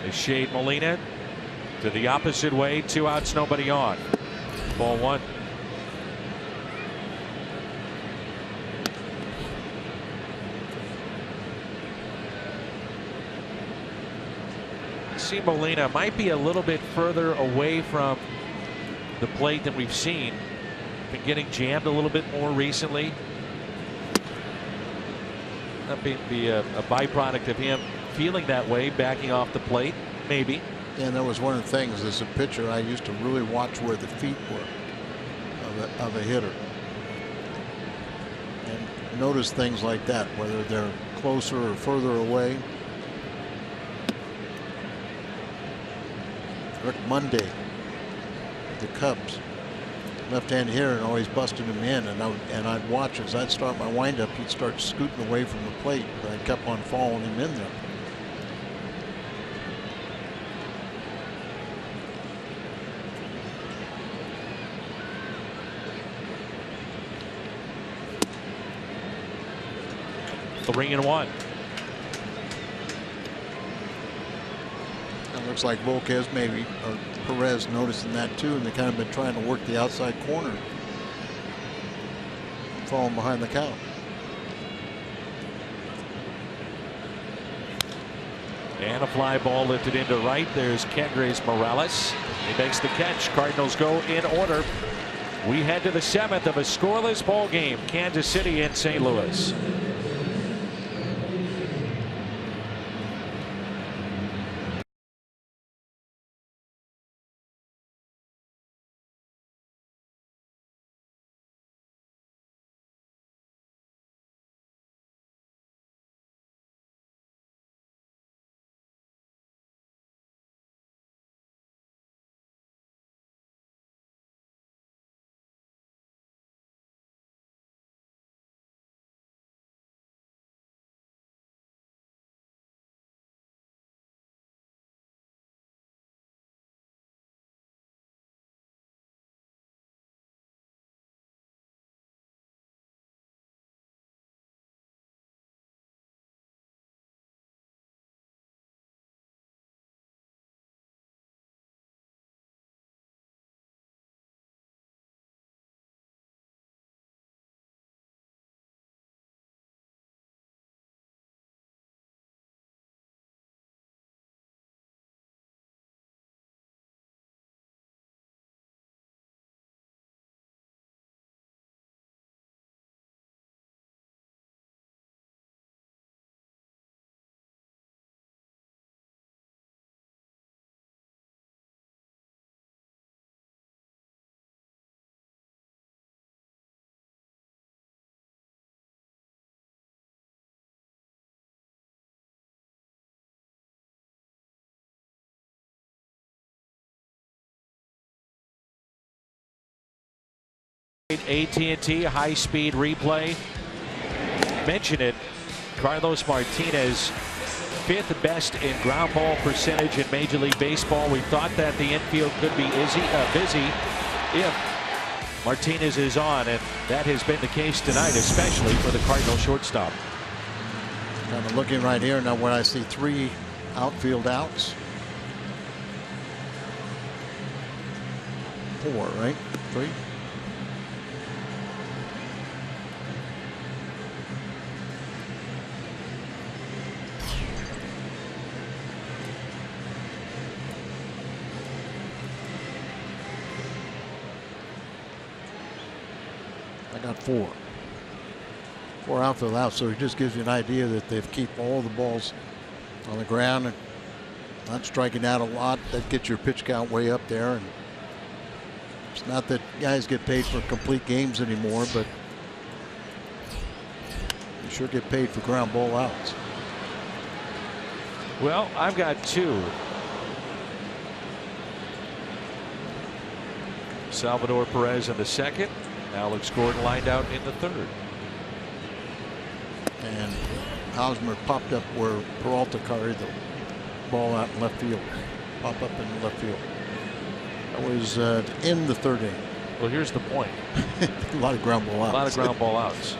They shade Molina to the opposite way. 2 outs, nobody on. Ball 1. Yasser Molina might be a little bit further away from the plate than we've seen. Been getting jammed a little bit more recently. That may be a byproduct of him feeling that way, backing off the plate, maybe. And that was one of the things as a pitcher, I used to really watch where the feet were of a hitter. And notice things like that, whether they're closer or further away. Rick Monday, the Cubs, left-hand hitter, and always busted him in, and I'd watch as I'd start my windup, he'd start scooting away from the plate, but I kept on following him in there. Three and one. It looks like Volquez maybe, or Perez, noticing that too, and they kind of been trying to work the outside corner, falling behind the count. And a fly ball lifted into right. There's Kendrys Morales. He makes the catch. Cardinals go in order. We head to the 7th of a scoreless ball game. Kansas City and St. Louis. AT&T high-speed replay. Mention it. Carlos Martinez, 5th best in ground ball percentage in Major League Baseball. We thought that the infield could be busy if Martinez is on, and that has been the case tonight, especially for the Cardinal shortstop. Kind of looking right here now when I see 3 outfield outs. 4, right? 3. Got 4 outfield outs, so it just gives you an idea that they've keep all the balls on the ground and not striking out a lot. That gets your pitch count way up there, and it's not that guys get paid for complete games anymore, but you sure get paid for ground ball outs. Well, I've got 2. Salvador Perez in the 2nd. Alex Gordon lined out in the 3rd. And Hosmer popped up where Peralta carried the ball out in left field. Pop up in left field. That was in the 3rd inning. Well, here's the point. A lot of ground ball outs. A lot of ground ball outs.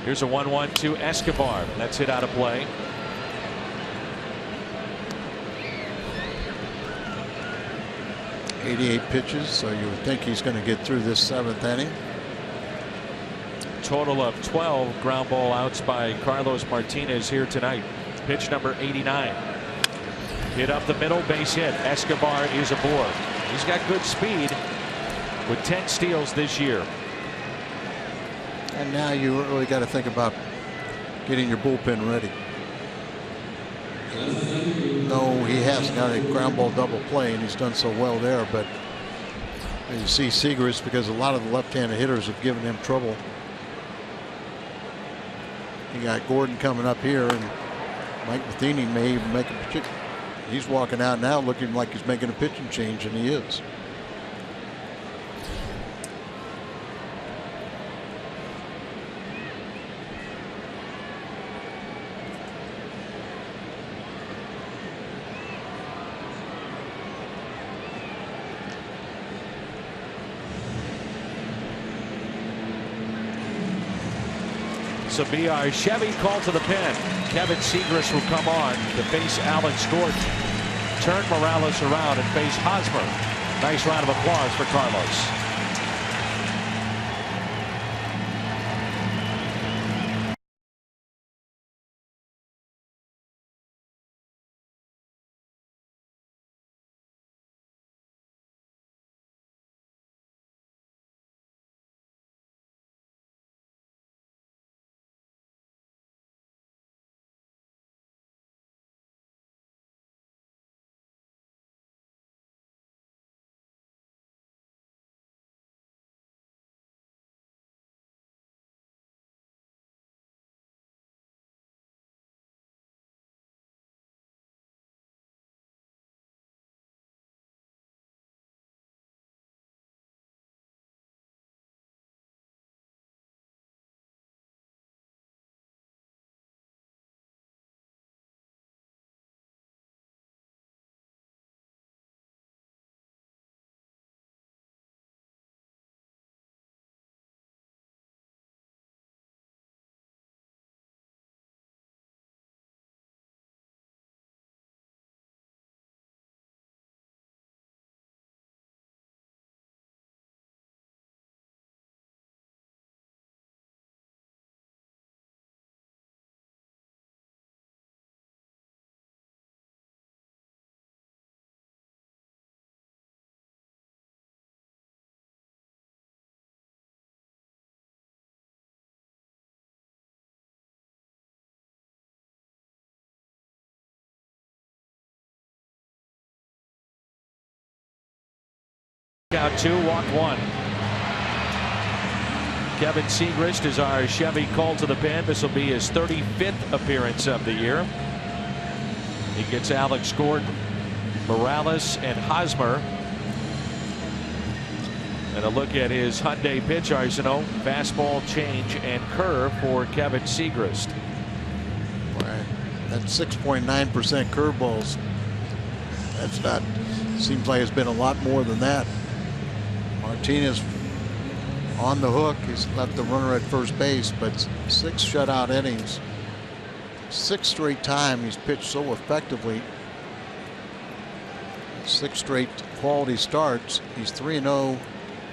Here's a 1-1 to Escobar. That's hit out of play. .88 pitches, so you would think he's going to get through this 7th inning. Total of 12 ground ball outs by Carlos Martinez here tonight. Pitch number 89. Hit up the middle, base hit. Escobar is aboard. He's got good speed with 10 steals this year. And now you really got to think about getting your bullpen ready. No, he hasn't got a ground ball double play, and he's done so well there. But you see Seagrass, because a lot of the left-handed hitters have given him trouble. You got Gordon coming up here, and Mike Matheny may even make a pitch. He's walking out now looking like he's making a pitching change, and he is. This will be our Chevy call to the pen. Kevin Seagrass will come on to face Alex Gordon. Turn Morales around and face Hosmer. Nice round of applause for Carlos. Out 2, walk 1. Kevin Seagrass is our Chevy call to the pen. This will be his 35th appearance of the year. He gets Alex Gordon, Morales, and Hosmer. And a look at his Hyundai pitch arsenal. Fastball, change, and curve for Kevin Seagrass. Right. That's 6.9% curveballs. That's not. Seems like it's been a lot more than that. Martinez on the hook. He's left the runner at first base, but 6 shutout innings. 6 straight time he's pitched so effectively. 6 straight quality starts. He's 3-0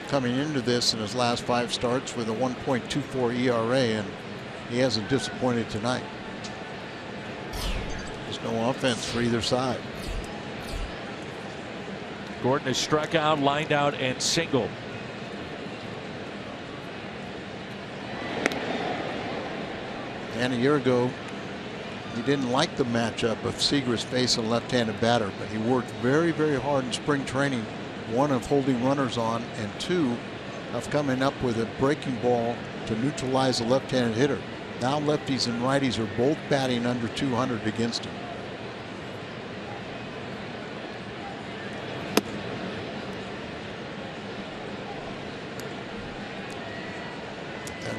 coming into this in his last 5 starts with a 1.24 ERA, and he hasn't disappointed tonight. There's no offense for either side. Gordon is struck out, lined out, and singled. And a year ago, he didn't like the matchup of Seagrass facing a left-handed batter, but he worked very, very hard in spring training. 1 of holding runners on, and 2 of coming up with a breaking ball to neutralize a left-handed hitter. Now lefties and righties are both batting under 200 against him.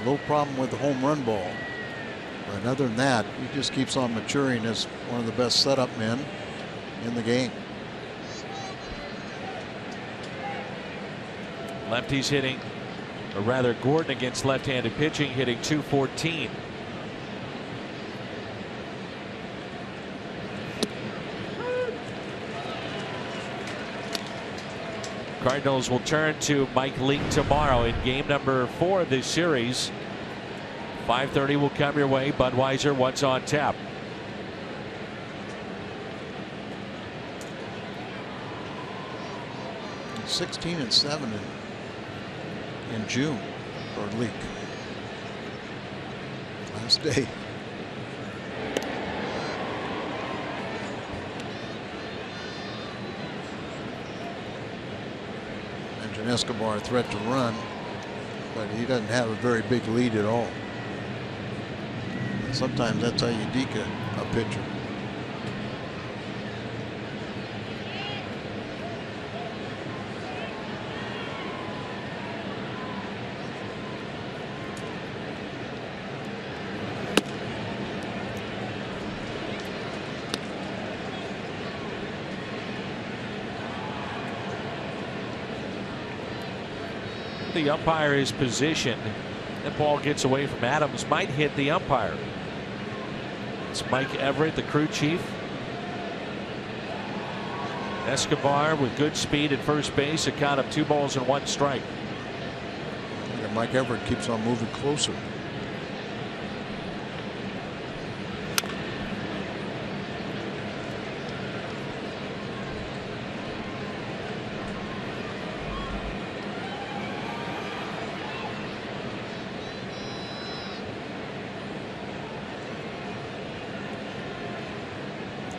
No problem with the home run ball. But other than that, he just keeps on maturing as one of the best setup men in the game. Lefties hitting, or rather Gordon against left-handed pitching, hitting .214. Cardinals will turn to Mike Leake tomorrow in game number 4 of this series. 5:30 will come your way. Budweiser, what's on tap? and 16-7 in June for Leak. Last day. Mentioned Escobar a threat to run, but he doesn't have a very big lead at all. Sometimes that's how you deke a pitcher. The umpire is positioned. That ball gets away from Adams, might hit the umpire. It's Mike Everett, the crew chief. Escobar with good speed at first base, a count of 2 balls and 1 strike. Yeah, Mike Everett keeps on moving closer.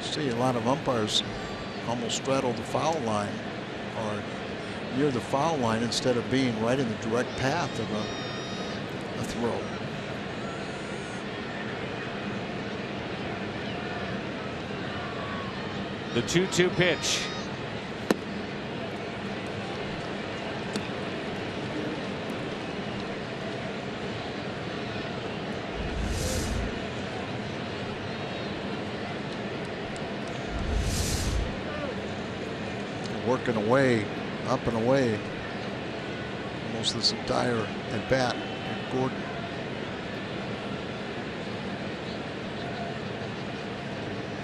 See a lot of umpires almost straddle the foul line or near the foul line instead of being right in the direct path of a throw. The 2-2 pitch. Working away, up and away, almost this entire at bat. Gordon.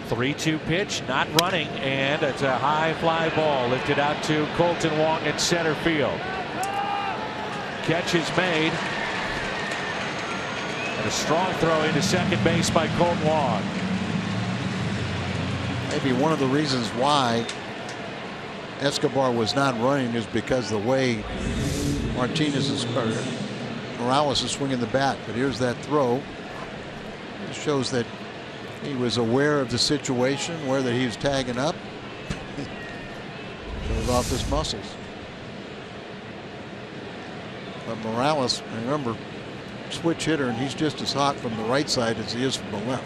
The 3-2 pitch, not running, and it's a high fly ball lifted out to Colton Wong in center field. Catch is made, and a strong throw into second base by Colton Wong. Maybe one of the reasons why Escobar was not running is because the way Morales is swinging the bat. But here's that throw. It shows that he was aware of the situation, aware that he was tagging up. Shows off his muscles. But Morales, remember, switch hitter, and he's just as hot from the right side as he is from the left.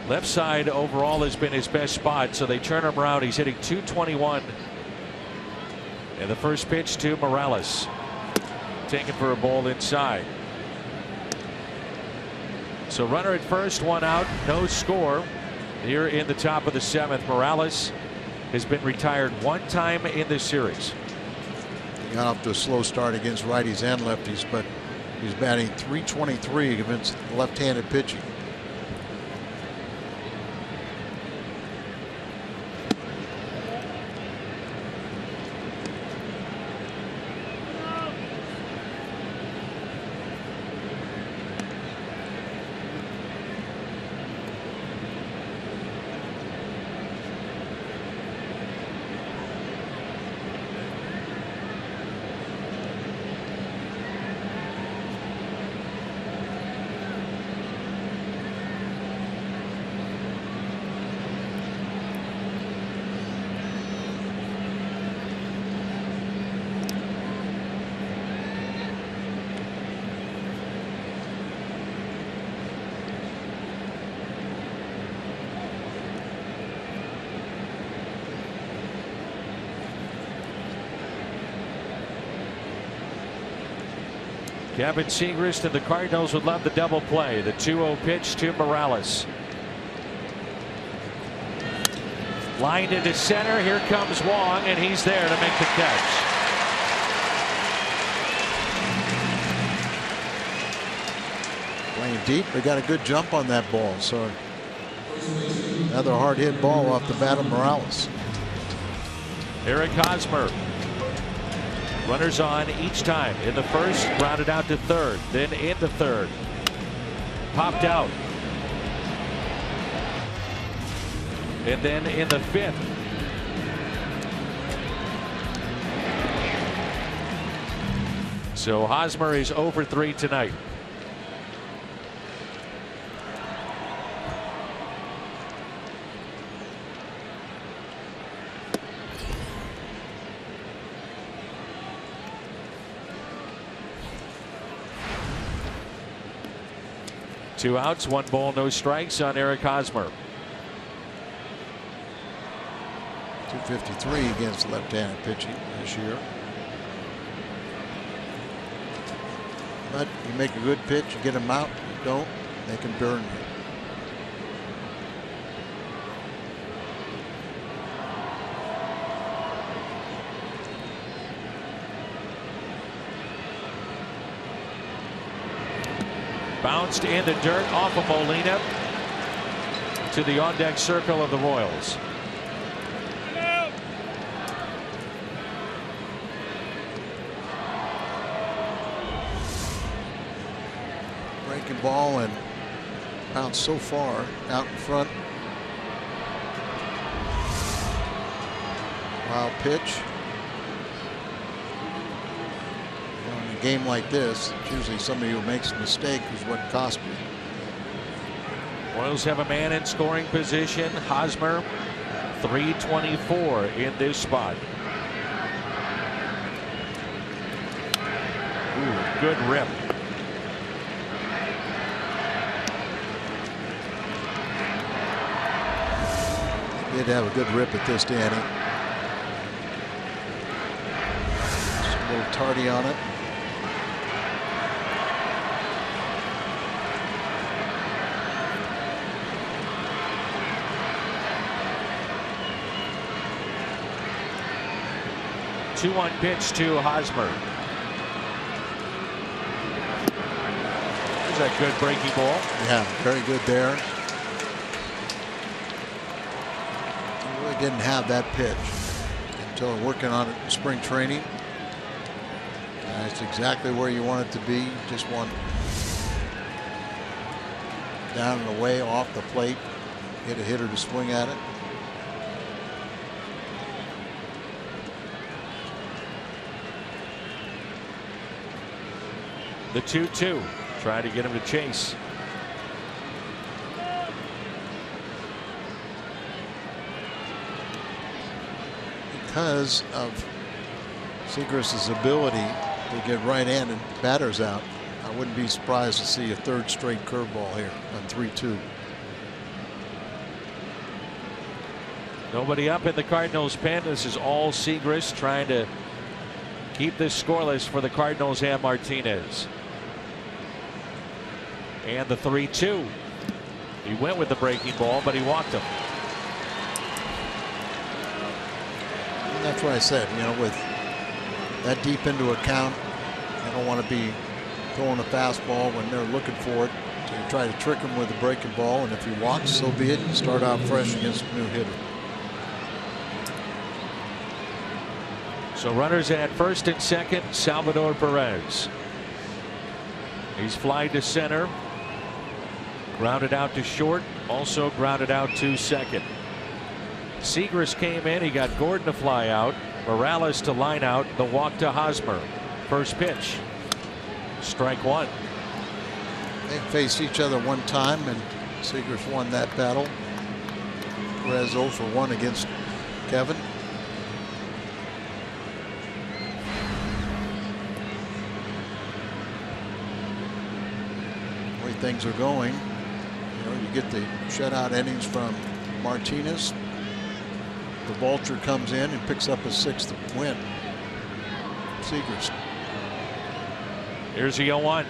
Left side overall has been his best spot, so they turn him around. He's hitting .221. And the first pitch to Morales. Taken for a ball inside. So runner at first, 1 out, no score. Here in the top of the 7th, Morales has been retired 1 time in this series. He got off to a slow start against righties and lefties, but he's batting .323 against left-handed pitching. Kevin Segrist and the Cardinals would love the double play. The 2-0 pitch to Morales. Lined into center. Here comes Wong, and he's there to make the catch. Playing deep. They got a good jump on that ball. So another hard hit ball off the bat of Morales. Eric Hosmer. Runners on each time. In the first, grounded out to third. Then in the third. Popped out. And then in the 5th. So Hosmer is 0 for 3 tonight. Two outs, 1 ball, no strikes on Eric Hosmer. 253 against left-handed pitching this year. But you make a good pitch, you get them out. You don't, they can burn you. Bounced in the dirt off of Molina to the on-deck circle of the Royals. Breaking ball and bounced so far out in front. Wild pitch. In a game like this, it's usually somebody who makes a mistake is what cost you. Royals have a man in scoring position. Hosmer, 324 in this spot. Ooh, good rip. Did have a good rip at this, Danny. Just a little tardy on it. Two-one pitch to Hosmer. Is that good breaking ball? Yeah, very good there. Didn't have that pitch until working on it in spring training. It's exactly where you want it to be. Just want down and away off the plate, get a hitter to swing at it. The 2-2. Try to get him to chase. Because of Segrist's ability to get right-handed batters out, I wouldn't be surprised to see a third straight curveball here on 3-2. Nobody up in the Cardinals pen. This is all Segrist trying to keep this scoreless for the Cardinals and Martinez. And the 3-2. He went with the breaking ball, but he walked him. That's what I said, you know, with that deep into a count, you don't want to be throwing a fastball when they're looking for it. So you try to trick him with a breaking ball, and if he walks, so be it. You start out fresh against a new hitter. So runners at first and second, Salvador Perez. He's fly to center. Grounded out to short, also grounded out to second. Segrist came in, he got Gordon to fly out, Morales to line out, the walk to Hosmer. First pitch. Strike one. They faced each other one time, and Segrist won that battle. Perez 0 for 1 against Kevin. The way things are going, you know, you get the shutout innings from Martinez. The vulture comes in and picks up a 6th win. Segrist. Here's the 0-1.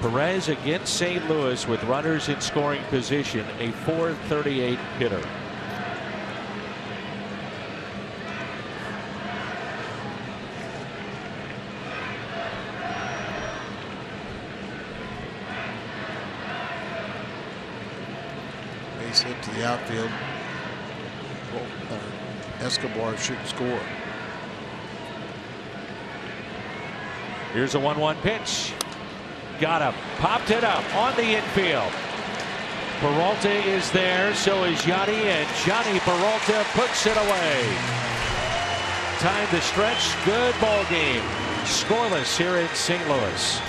Perez against St. Louis with runners in scoring position, a .438 hitter. Base hit to the outfield. Escobar should score. Here's a 1-1 pitch. Got him. Popped it up on the infield. Peralta is there. So is Yachty, and Johnny Peralta puts it away. time to stretch. Good ball game. Scoreless here in St. Louis.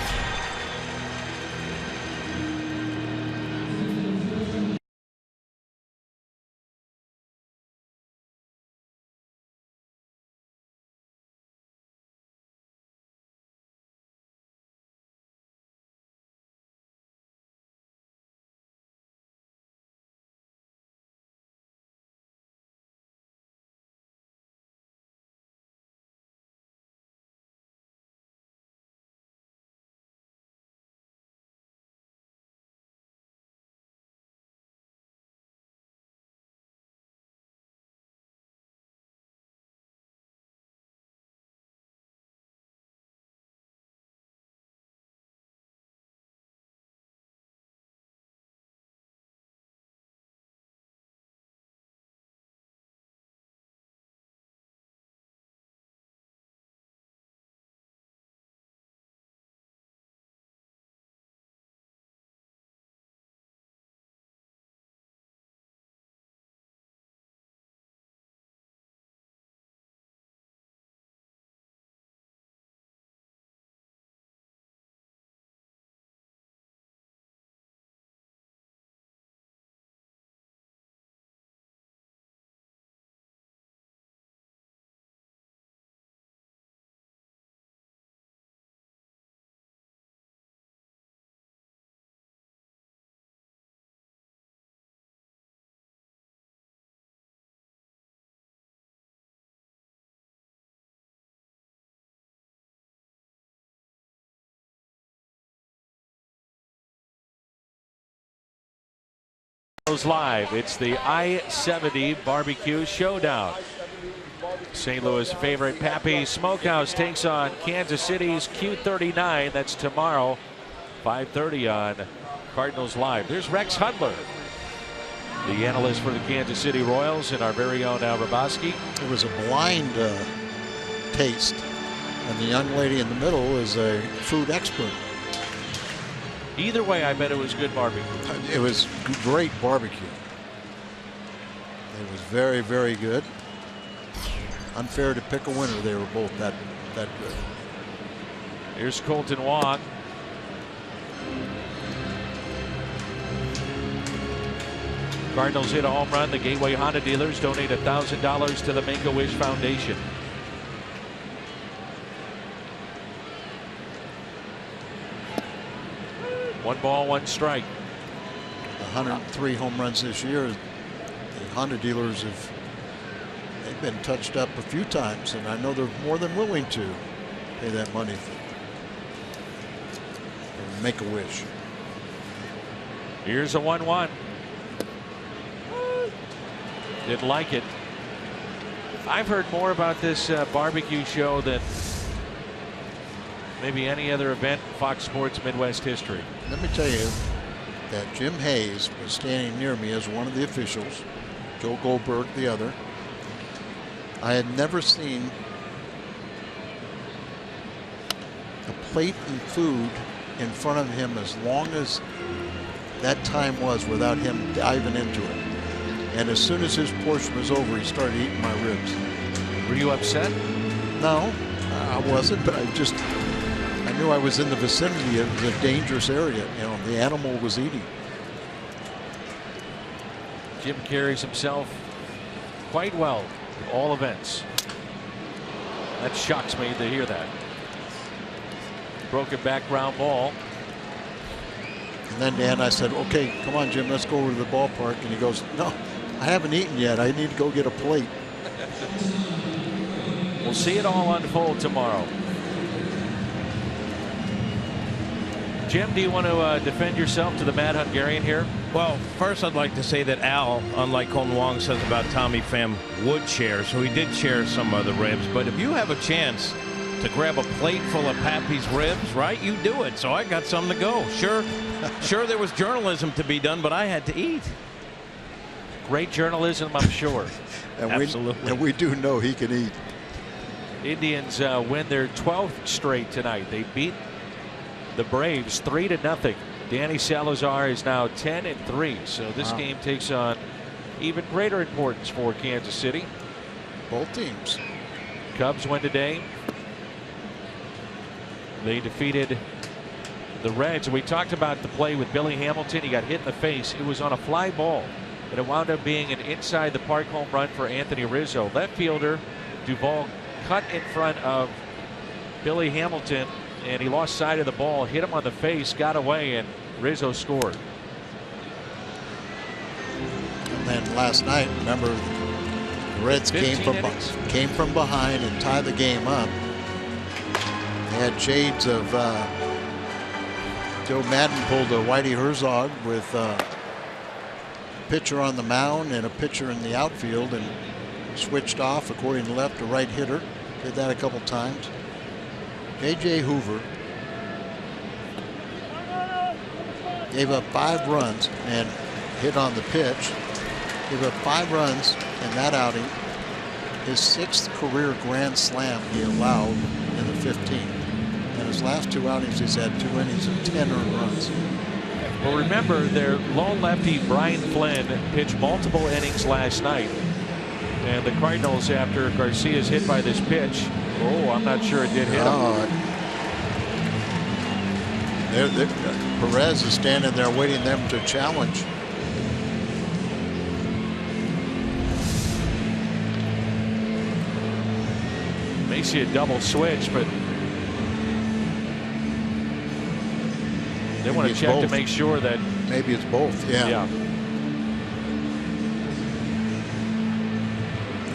Live. It's the I-70 Barbecue Showdown. St. Louis favorite Pappy Smokehouse takes on Kansas City's Q39. That's tomorrow, 5:30 on Cardinals Live. There's Rex Hudler, the analyst for the Kansas City Royals, and our very own Al Raboski. It was a blind taste, and the young lady in the middle is a food expert. Either way, I bet it was good barbecue. It was great barbecue. It was very, very good. Unfair to pick a winner. They were both that good. Here's Colton Wong. Cardinals hit a home run. The Gateway Honda dealers donate $1,000 to the Make-A-Wish Foundation. One ball, one strike. 103 home runs this year. The Honda dealers they've been touched up a few times, and I know they're more than willing to pay that money for Make-A-Wish. Here's a 1-1. Didn't like it. I've heard more about this barbecue show than maybe any other event in Fox Sports Midwest history. Let me tell you that Jim Hayes was standing near me as one of the officials, Joe Goldberg the other. I had never seen a plate and food in front of him as long as that time was without him diving into it. And as soon as his portion was over, he started eating my ribs. Were you upset? No, I wasn't, but I knew I was in the vicinity of the dangerous area. You know, the animal was eating. Jim carries himself quite well in all events. That shocks me to hear that. Broken back ground ball. And then, Dan, I said, okay, come on, Jim, let's go over to the ballpark. And he goes, no, I haven't eaten yet. I need to go get a plate. We'll see it all unfold tomorrow. Jim, do you want to defend yourself to the Mad Hungarian here? Well, first I'd like to say that Al, unlike Colton Wong says about Tommy Pham, would share. So he did share some of the ribs. But if you have a chance to grab a plate full of Pappy's ribs, right, you do it. So I got some to go. Sure, there was journalism to be done, but I had to eat. Great journalism, I'm sure. Absolutely. And we do know he can eat. Indians win their 12th straight tonight. They beat the Braves 3-0. Danny Salazar is now 10-3. So this game takes on even greater importance for Kansas City. Both teams. Cubs win today. They defeated the Reds. We talked about the play with Billy Hamilton. He got hit in the face. It was on a fly ball, and it wound up being an inside the park home run for Anthony Rizzo. Left fielder Duvall cut in front of Billy Hamilton, and he lost sight of the ball, hit him on the face, got away, and Rizzo scored. And then last night, remember, the Reds came from behind and tied the game up. They had shades of Joe Madden pulled a Whitey Herzog with a pitcher on the mound and a pitcher in the outfield and switched off according to left to right hitter. Did that a couple times. J.J. Hoover gave up 5 runs and hit on the pitch. Gave up 5 runs in that outing. His 6th career grand slam he allowed in the 15th. And his last 2 outings, he's had 2 innings and 10 earned runs. Well, remember, their lone lefty Brian Flynn pitched multiple innings last night. And the Cardinals, after Garcia's hit by this pitch, I'm not sure it did hit him. Perez is standing there waiting them to challenge. May see a double switch, but they want to check to make sure that maybe it's both. Yeah.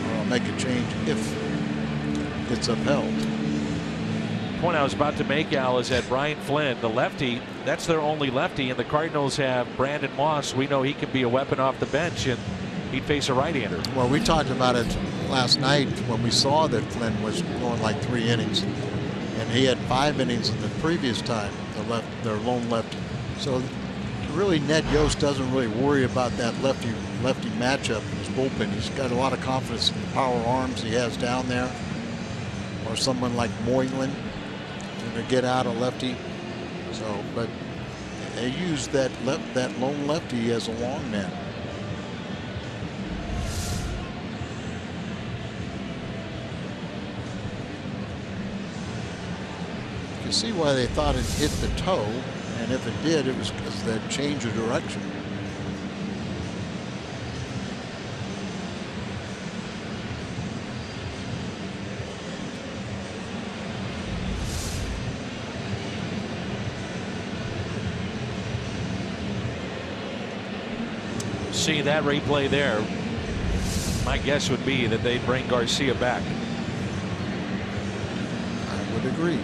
Or I'll make a change if it's upheld. The point I was about to make, Al, is that Brian Flynn, the lefty, that's their only lefty, and the Cardinals have Brandon Moss. We know he can be a weapon off the bench, and he'd face a right-hander. Well, we talked about it last night when we saw that Flynn was going like 3 innings, and he had 5 innings in the previous time, their lone lefty. So really, Ned Yost doesn't really worry about that lefty matchup in his bullpen. He's got a lot of confidence in the power arms he has down there, or someone like Moylan to get out a lefty. So, but they use that lone lefty as a long man. You can see why they thought it hit the toe, and if it did, it was because of that change of direction. See that replay there. My guess would be that they'd bring Garcia back. I would agree.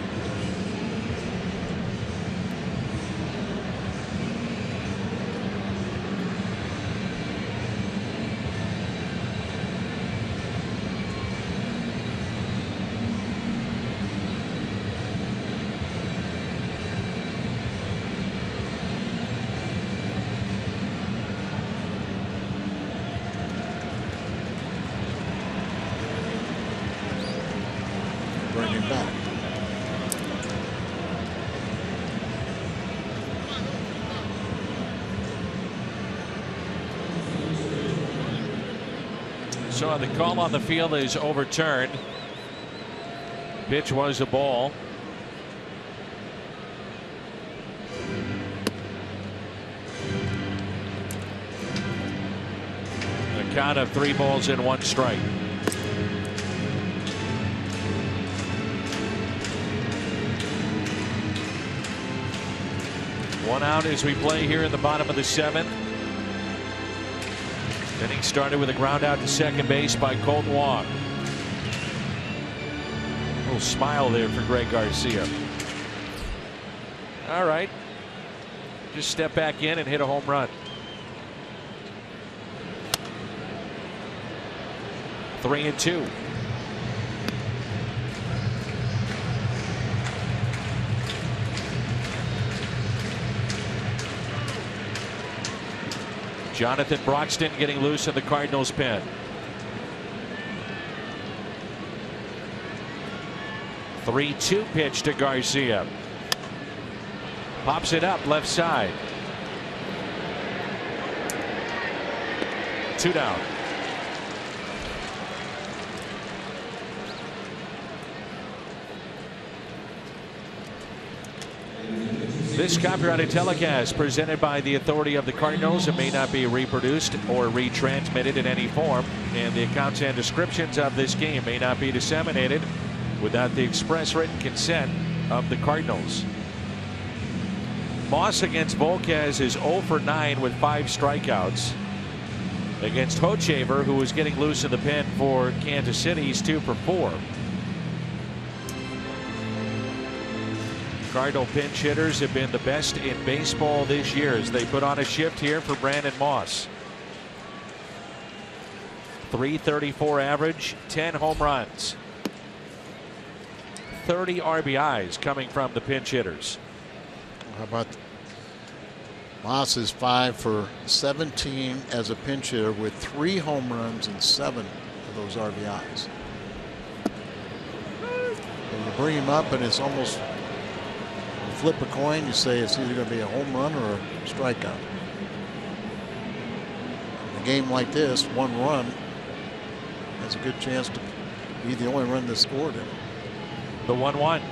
So the call on the field is overturned. Pitch was a ball. A count of 3 balls and 1 strike. One out as we play here in the bottom of the 7th. Inning started with a ground out to second base by Colton Wong. A little smile there for Greg Garcia. All right. Just step back in and hit a home run. 3-2. Jonathan Broxton getting loose in the Cardinals pen. The 3-2 pitch to Garcia. Pops it up left side. 2 down. This copyrighted telecast presented by the authority of the Cardinals. It may not be reproduced or retransmitted in any form, and the accounts and descriptions of this game may not be disseminated without the express written consent of the Cardinals. Moss against Volquez is 0 for 9 with 5 strikeouts. Against Hochevar, who was getting loose in the pen for Kansas City, he's 2 for 4. Cardinal pinch hitters have been the best in baseball this year as they put on a shift here for Brandon Moss. .334 average, 10 home runs, 30 RBIs coming from the pinch hitters. How about Moss is 5 for 17 as a pinch hitter with 3 home runs and 7 of those RBIs. And you bring him up and it's almost flip a coin. You say it's either going to be a home run or a strikeout. In a game like this, 1 run has a good chance to be the only run that scored it. The 1-1.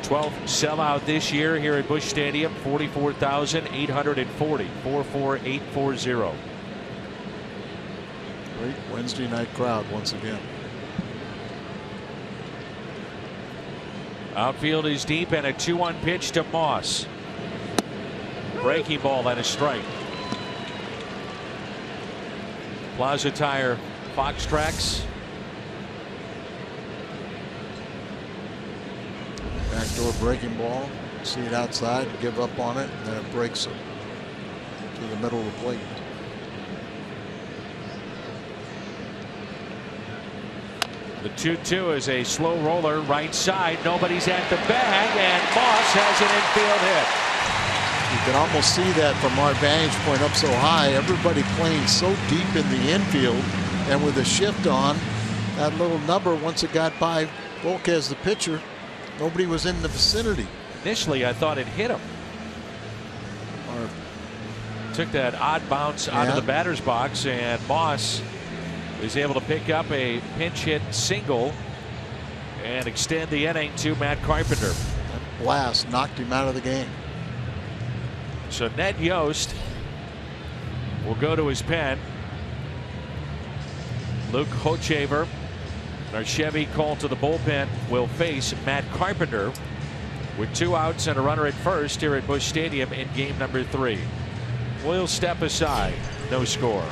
12th sellout this year here at Busch Stadium. 44,840. 44840. Great Wednesday night crowd once again. Outfield is deep and a 2-1 pitch to Moss. Breaking ball and a strike. Plaza Tire Fox Tracks. Backdoor breaking ball. See it outside, give up on it, and then it breaks it to the middle of the plate. The 2-2 is a slow roller right side. Nobody's at the bag, and Moss has an infield hit. You can almost see that from our vantage point up so high. Everybody playing so deep in the infield, and with a shift on, that little number, once it got by Volquez, the pitcher, nobody was in the vicinity. Initially, I thought it hit him. Or took that odd bounce out of the batter's box, and Moss is able to pick up a pinch hit single and extend the inning to Matt Carpenter. That blast knocked him out of the game. So Ned Yost will go to his pen. Luke Hochevar, our Chevy call to the bullpen, will face Matt Carpenter with 2 outs and a runner at first here at Busch Stadium in game number 3. We'll step aside. No score.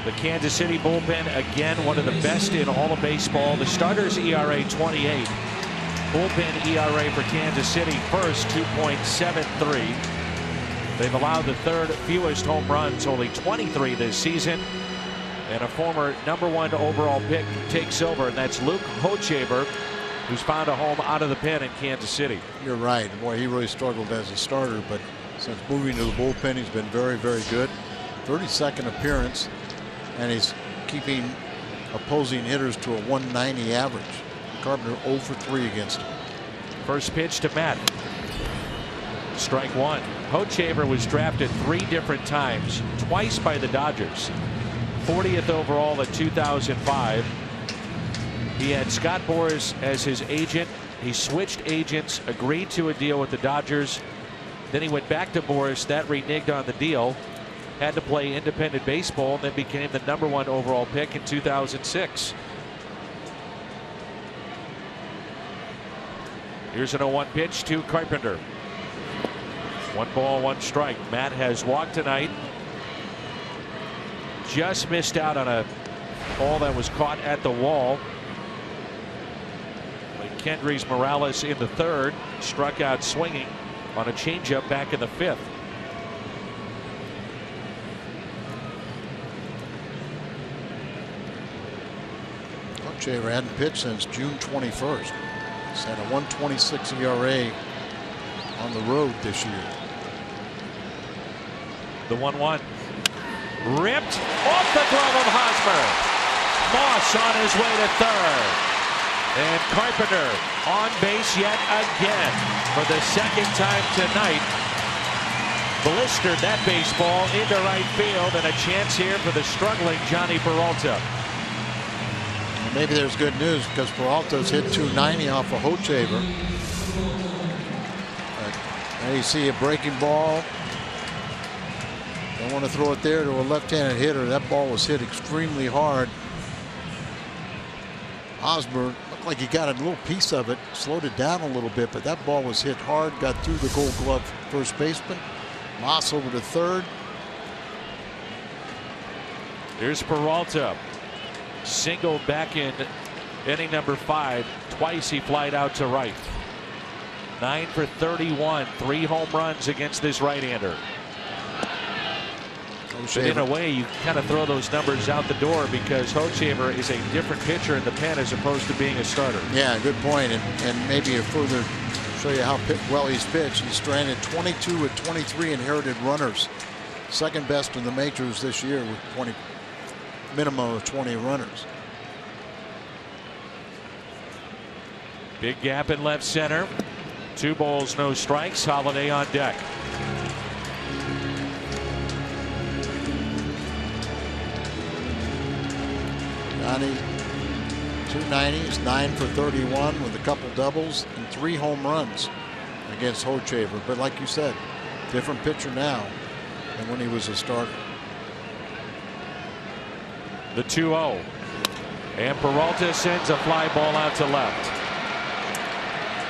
The Kansas City bullpen, again, one of the best in all of baseball. The starters ERA 28. Bullpen ERA for Kansas City first 2.73. They've allowed the 3rd fewest home runs, only 23 this season. And a former #1 overall pick takes over, and that's Luke Hochevar, who's found a home out of the pen in Kansas City. You're right. Boy, he really struggled as a starter, but since moving to the bullpen, he's been very, very good. 32nd appearance, and he's keeping opposing hitters to a 190 average. Carpenter 0 for 3 against him. First pitch to Matt. Strike one. Hochevar was drafted 3 different times, twice by the Dodgers. 40th overall in 2005. He had Scott Boras as his agent. He switched agents, agreed to a deal with the Dodgers. Then he went back to Boras. That reneged on the deal. Had to play independent baseball, and then became the #1 overall pick in 2006. Here's an 0-1 pitch to Carpenter. 1 ball, 1 strike. Matt has walked tonight. Just missed out on a ball that was caught at the wall. Kendrys Morales in the 3rd, struck out swinging on a changeup back in the 5th. Hochevar hadn't pitched since June 21st. He's had a 1.26 ERA on the road this year. The 1-1. Ripped off the glove of Hosmer. Moss on his way to 3rd. And Carpenter on base yet again for the 2nd time tonight. Blistered that baseball into right field, and a chance here for the struggling Johnny Peralta. Maybe there's good news because Peralta's hit 290 off of Hochevar. Now you see a breaking ball. Don't want to throw it there to a left-handed hitter. That ball was hit extremely hard. Hosmer looked like he got a little piece of it, slowed it down a little bit, but that ball was hit hard, got through the Gold Glove first baseman. Moss over to 3rd. Here's Peralta. Singled back in inning number 5. Twice he flied out to right. 9 for 31. 3 home runs against this right-hander. But in a way, you kind of throw those numbers out the door because Hochevar is a different pitcher in the pen as opposed to being a starter. Yeah, good point. And maybe a further show you how well he's pitched. He's stranded 22 with 23 inherited runners. 2nd best in the majors this year with minimum of 20 runners. Big gap in left center. 2 balls, no strikes. Holiday on deck. Johnny, 290s, 9 for 31 with a couple doubles and 3 home runs against Hochevar. But like you said, different pitcher now than when he was a starter. The 2-0. And Peralta sends a fly ball out to left.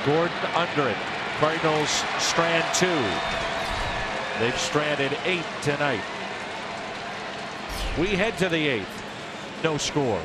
Gordon under it. Cardinals strand 2. They've stranded 8 tonight. We head to the 8th. No score.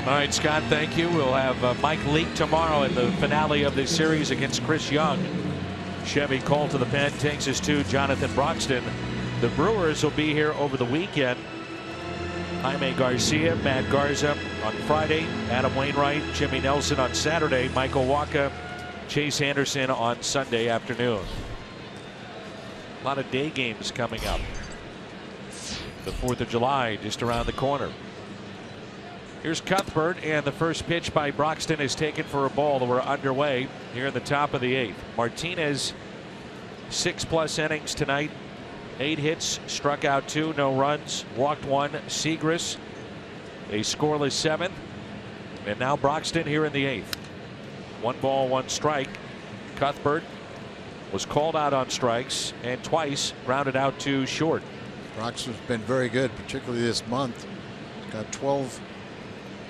All right, Scott, thank you. We'll have Mike Leake tomorrow in the finale of this series against Chris Young. Chevy Cole to the pen takes us to Jonathan Broxton. The Brewers will be here over the weekend. Jaime Garcia, Matt Garza on Friday, Adam Wainwright, Jimmy Nelson on Saturday, Michael Wacha, Chase Anderson on Sunday afternoon. A lot of day games coming up. The 4th of July just around the corner. Here's Cuthbert, and the first pitch by Broxton is taken for a ball. We're underway here in the top of the 8th. Martinez, 6+ innings tonight. 8 hits, struck out 2, no runs, walked 1. Segras, a scoreless 7th. And now Broxton here in the 8th. 1 ball, 1 strike. Cuthbert was called out on strikes and twice grounded out to short. Broxton's been very good, particularly this month. He's got 12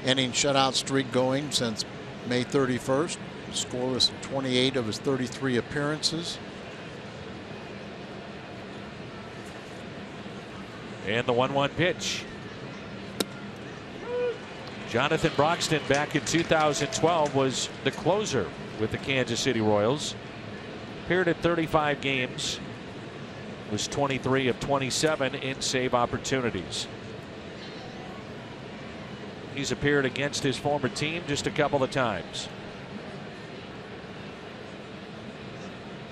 inning shutout streak going since May 31st. Scoreless in 28 of his 33 appearances. And the 1-1 pitch. Jonathan Broxton back in 2012 was the closer with the Kansas City Royals. Appeared at 35 games. Was 23 of 27 in save opportunities. He's appeared against his former team just a couple of times.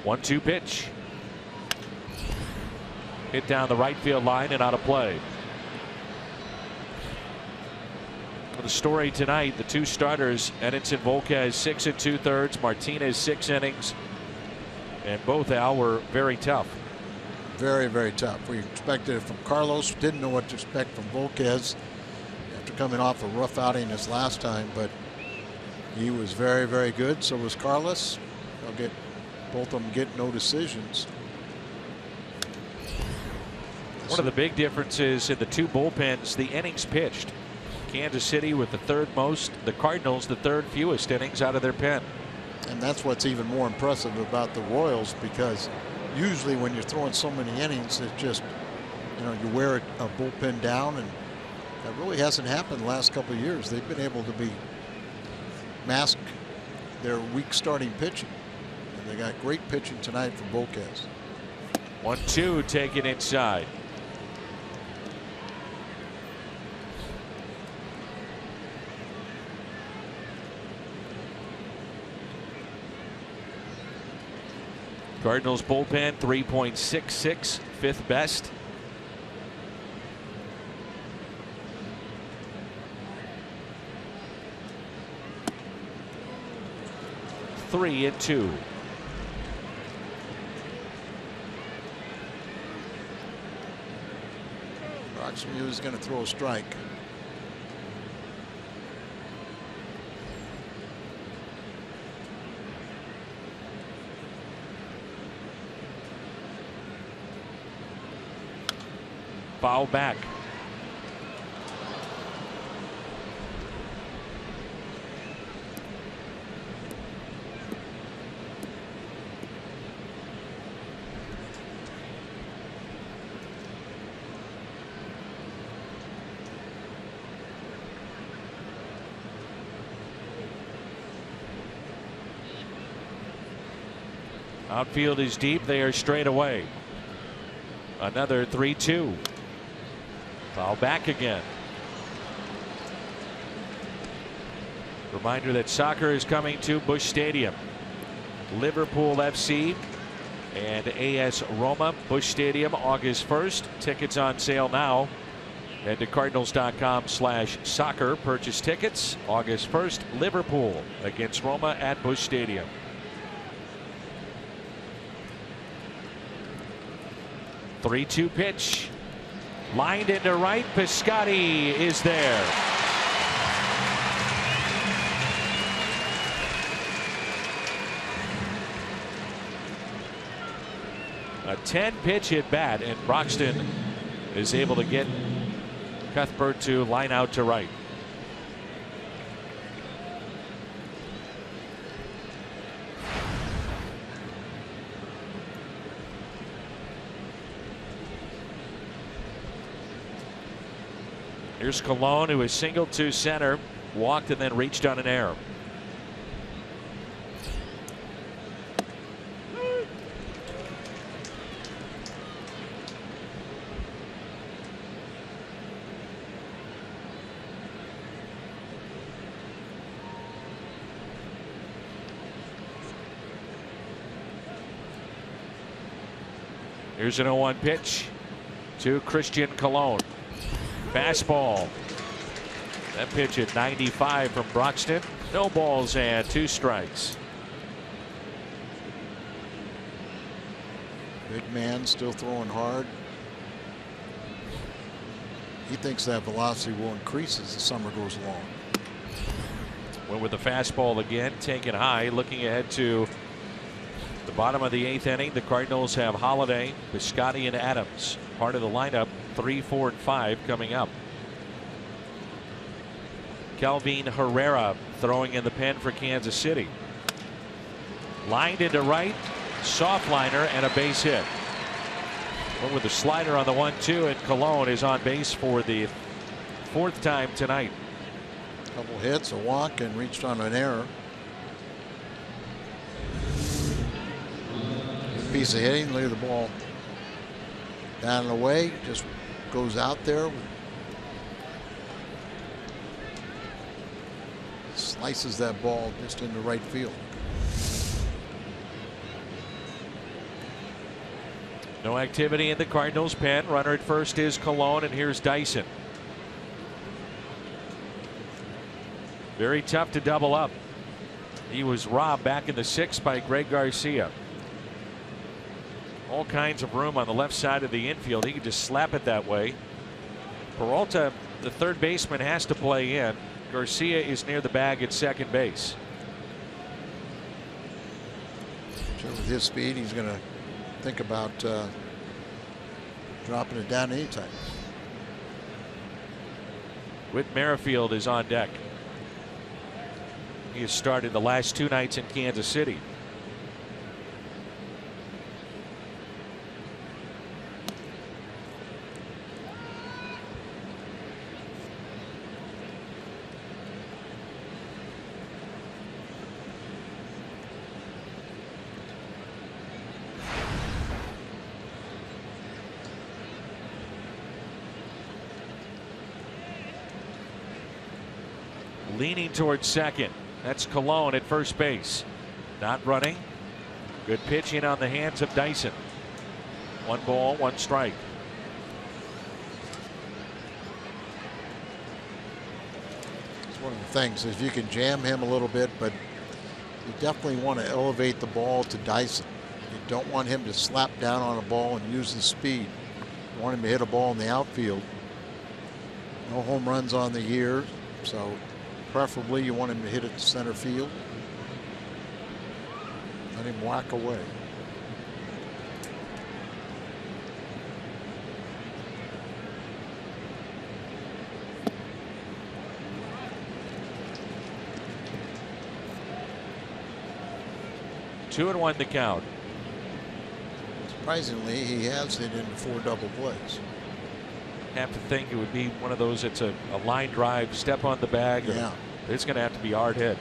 1-2 pitch. Hit down the right field line and out of play. For the story tonight, the 2 starters, Edinson Volquez 6 2/3, Martinez 6 innings, and both, Al, were very tough. Very, very tough. We expected it from Carlos. Didn't know what to expect from Volquez after coming off a rough outing his last time, but he was very, very good. So was Carlos. They'll get both of them get no decisions. One of the big differences in the 2 bullpens, the innings pitched. Kansas City with the 3rd most, the Cardinals the 3rd fewest innings out of their pen. And that's what's even more impressive about the Royals, because usually when you're throwing so many innings, it's just, you wear a bullpen down, and that really hasn't happened the last couple of years. They've been able to mask their weak starting pitching, and they got great pitching tonight from Volquez. 1-2 taken inside. Cardinals bullpen 3.66, 5th best. Three and 2. Broxton is going to throw a strike. Foul back. Outfield is deep. They are straight away. Another 3-2. Foul back again. Reminder that soccer is coming to Busch Stadium. Liverpool FC and AS Roma, Busch Stadium, August 1st. Tickets on sale now. Head to cardinals.com/soccer. Purchase tickets. August 1st, Liverpool against Roma at Busch Stadium. Three-two pitch. Lined into right. Piscotty is there. A 10-pitch at bat, and Broxton is able to get Cuthbert to line out to right. Here's Colon, who is singled to center walked and then reached on an error. Here's an 0-1 pitch to Christian Colon. Fastball. That pitch at 95 from Broxton. No balls and 2 strikes. Big man still throwing hard. He thinks that velocity will increase as the summer goes along. Went with the fastball again, taken high, looking ahead to the bottom of the 8th inning. The Cardinals have Holiday, Piscotty, and Adams part of the lineup. 3, 4, and 5 coming up. Kelvin Herrera throwing in the pen for Kansas City. Lined into right, soft liner, and a base hit. Went with the slider on the 1-2, and Colon is on base for the 4th time tonight. Couple hits, a walk, and reached on an error. Piece of hitting. Look at the ball down and away, just goes out there, slices that ball just into right field. No activity in the Cardinals pen. Runner at first is Colon, and here's Dyson. Very tough to double up. He was robbed back in the 6th by Greg Garcia. All kinds of room on the left side of the infield. He could just slap it that way. Peralta, the third baseman, has to play in. Garcia is near the bag at second base. So with his speed, he's going to think about dropping it down anytime. Whit Merrifield is on deck. He has started the last 2 nights in Kansas City. Leaning towards second. That's Colon at first base. Not running. Good pitching on the hands of Dyson. 1 ball, 1 strike. It's one of the things, if you can jam him a little bit, but you definitely want to elevate the ball to Dyson. You don't want him to slap down on a ball and use his speed. You want him to hit a ball in the outfield. No home runs on the year, so preferably you want him to hit it to center field. Let him whack away. Two and 1 the count. Surprisingly, he has hit into 4 double plays. Have to think it would be one of those. It's a line drive, step on the bag. Yeah. It's going to have to be hard hit.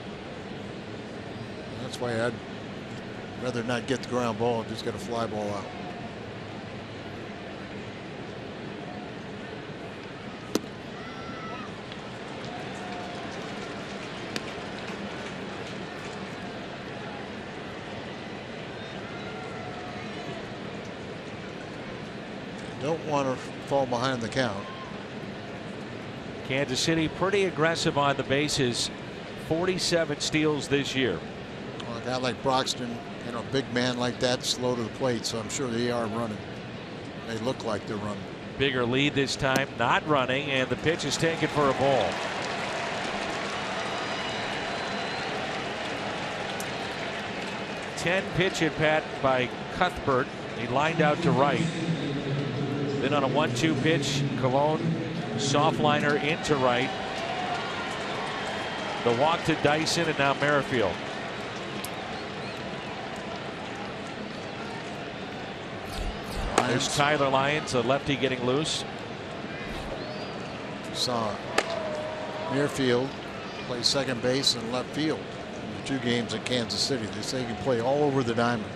That's why I'd rather not get the ground ball and just get a fly ball out. Don't want to fall behind the count. Kansas City pretty aggressive on the bases. 47 steals this year. Well, a guy like Broxton, you know, a big man like that, slow to the plate, so I'm sure they are running. They look like they're running. Bigger lead this time, not running, and the pitch is taken for a ball. Pitch at bat by Cuthbert. He lined out to right. Then on a 1-2 pitch, Colon soft liner into right. The walk to Dyson, and now Merrifield. There's Tyler Lyons, a lefty, getting loose. Saw Merrifield Plays second base and left field in the 2 games in Kansas City. They say he can play all over the diamond.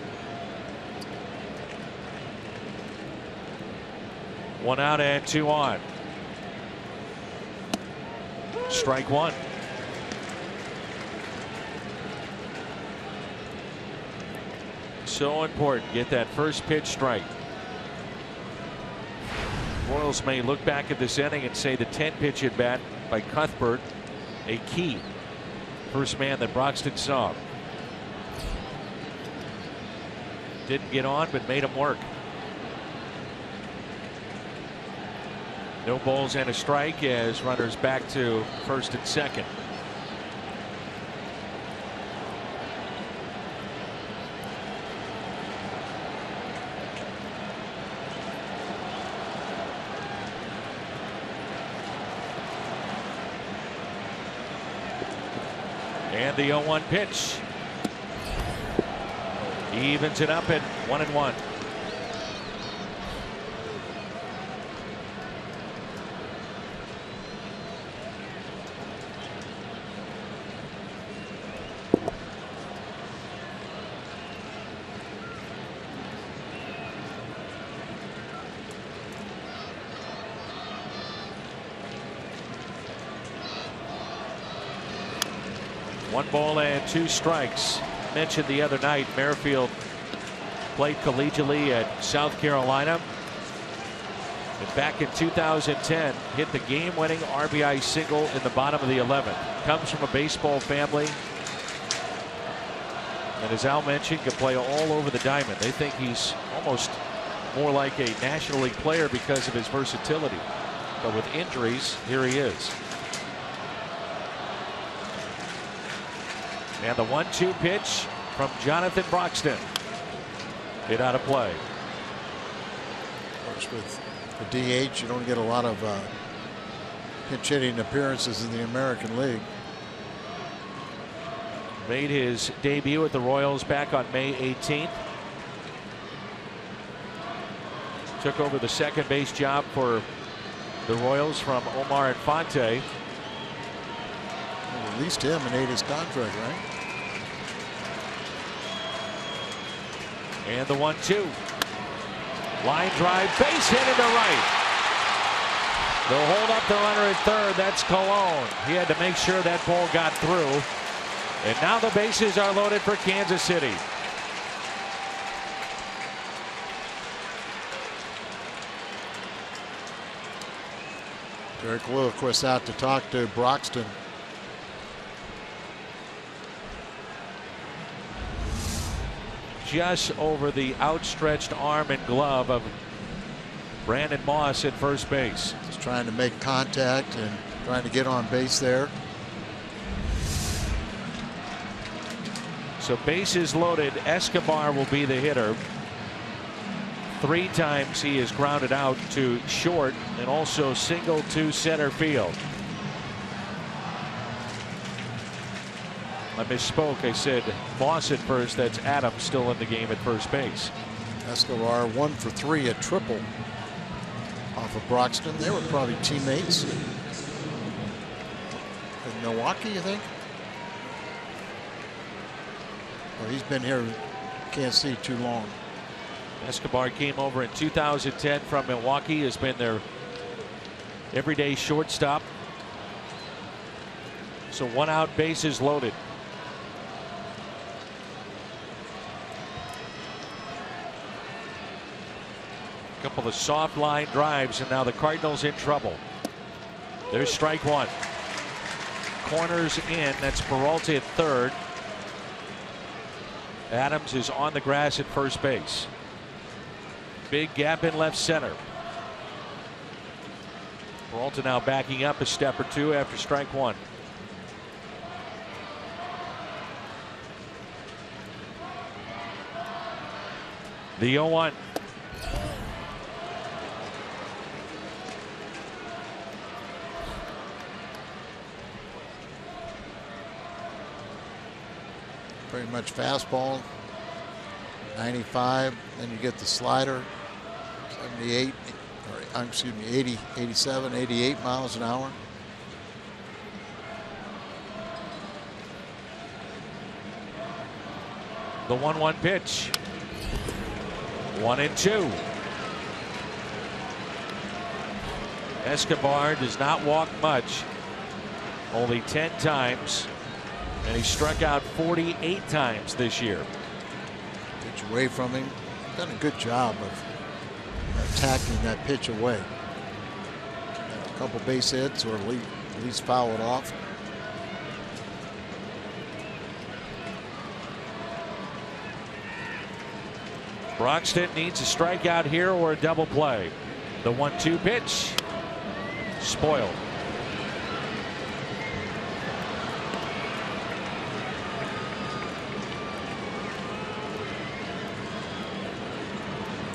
1 out and 2 on. Strike 1. So important. Get that first pitch strike. Royals may look back at this inning and say the 10 pitch at bat by Cuthbert, a key first man that Broxton saw. Didn't get on, but made him work. No balls and a strike as runners back to first and second. And the 0-1 pitch. Evens it up at 1-1. One ball and 2 strikes. Mentioned the other night, Merrifield played collegiately at South Carolina. And back in 2010, hit the game-winning RBI single in the bottom of the 11th. Comes from a baseball family. And as Al mentioned, can play all over the diamond. They think he's almost more like a National League player because of his versatility. But with injuries, here he is. And the 1-2 pitch from Jonathan Broxton. Hit out of play. Of course, with the DH, you don't get a lot of pinch hitting appearances in the American League. Made his debut at the Royals back on May 18th. Took over the second base job for the Royals from Omar Infante. Well, released him and ate his contract, right? And the 1-2. Line drive, base hit into right. They'll hold up the runner at third. That's Colon. He had to make sure that ball got through. And now the bases are loaded for Kansas City. Derek Lilliquist out to talk to Broxton. Just over the outstretched arm and glove of Brandon Moss at first base. Just trying to make contact and trying to get on base there. So bases loaded. Escobar will be the hitter. 3 times he is grounded out to short and also single to center field. I misspoke. I said Moss at first. That's Adams still in the game at first base. Escobar 1 for 3, a triple off of Broxton. They were probably teammates in Milwaukee, you think? Well, he's been here, can't see too long. Escobar came over in 2010 from Milwaukee, has been their everyday shortstop. So 1 out, bases loaded. A couple of soft line drives, and now the Cardinals in trouble. There's strike 1. Corners in. That's Peralta at third. Adams is on the grass at first base. Big gap in left center. Peralta now backing up a step or 2 after strike 1. The 0-1. Pretty much fastball, 95. Then you get the slider, 78, or excuse me, 80, 87, 88 miles an hour. The 1-1 pitch. 1-2. Escobar does not walk much. Only 10 times. And he struck out 48 times this year. Pitch away from him. Done a good job of attacking that pitch away. A couple base hits, or at least foul it off. Broxton needs a strikeout here or a double play. The 1-2 pitch. Spoiled.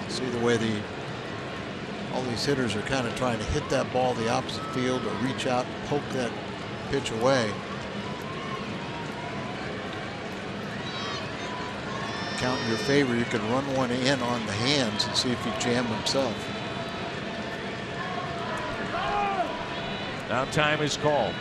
See the way all these hitters are kind of trying to hit that ball the opposite field or reach out and poke that pitch away. Count in your favor, you can run one in on the hands and see if he jammed himself. Now time is called.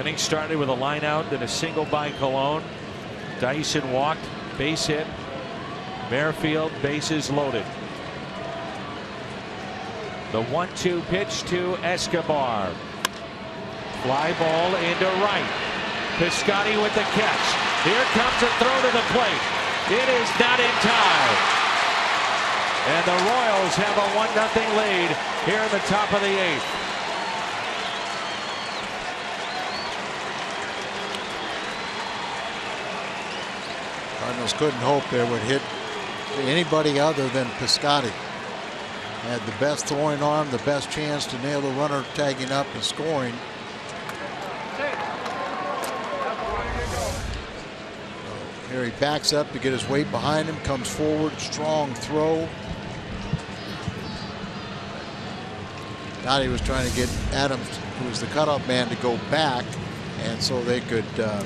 Inning started with a line out, then a single by Colon. Dyson walked, base hit. Merrifield, bases loaded. The 1-2 pitch to Escobar. Fly ball into right. Piscotty with the catch. Here comes a throw to the plate. It is not in time. And the Royals have a 1-0 lead here in the top of the 8th. Cardinals couldn't hope they would hit anybody other than Piscotty. Had the best throwing arm, the best chance to nail the runner tagging up and scoring. Here he backs up to get his weight behind him, comes forward, strong throw. Now he was trying to get Adams, who was the cutoff man, to go back, and so they could at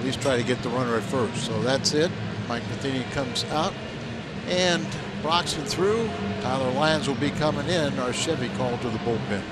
least try to get the runner at first. So that's it. Mike Matheny comes out, and Broxton through. Tyler Lyons will be coming in. Our Chevy called to the bullpen.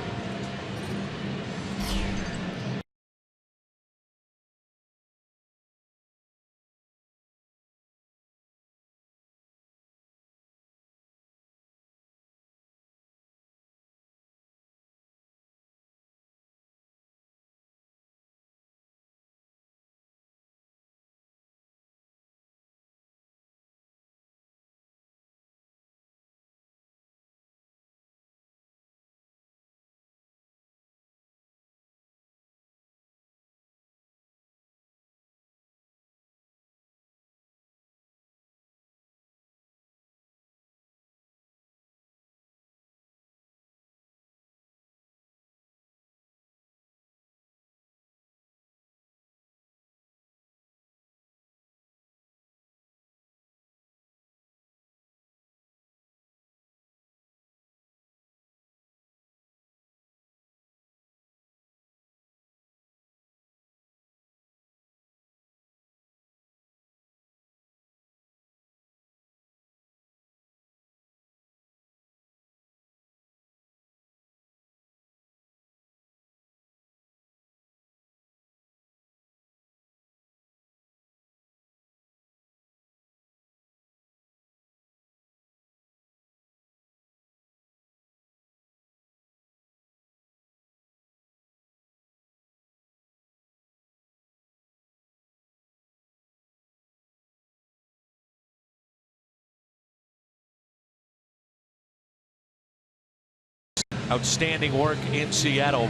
Outstanding work in Seattle.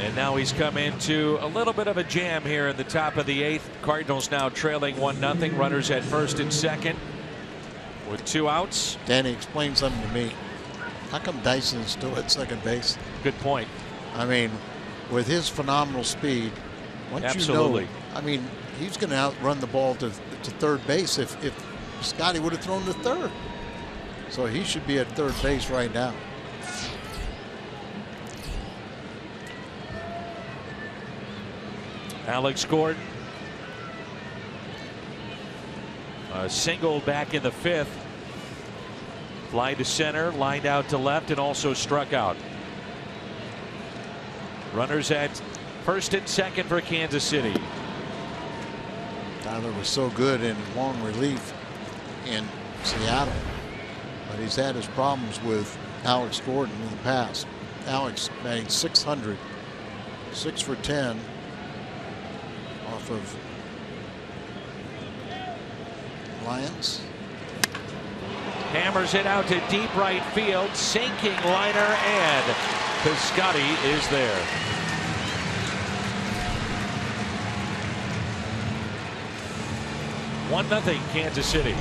And now he's come into a little bit of a jam here in the top of the 8th. Cardinals now trailing 1-0. Runners at first and second with 2 outs. Danny, explain something to me. How come Dyson's still at second base? Good point. I mean, with his phenomenal speed, once Absolutely. you know, I mean, he's going to outrun the ball to third base if Scotty would have thrown to third. So he should be at third base right now. Alex Gordon. A single back in the 5th. Fly to center, lined out to left, and also struck out. Runners at first and second for Kansas City. Tyler was so good in long relief in Seattle, but he's had his problems with Alex Gordon in the past. Alex batting .600, 6 for 10 off of Lions. Hammers it out to deep right field, sinking liner, and Piscotty is there. One nothing Kansas City.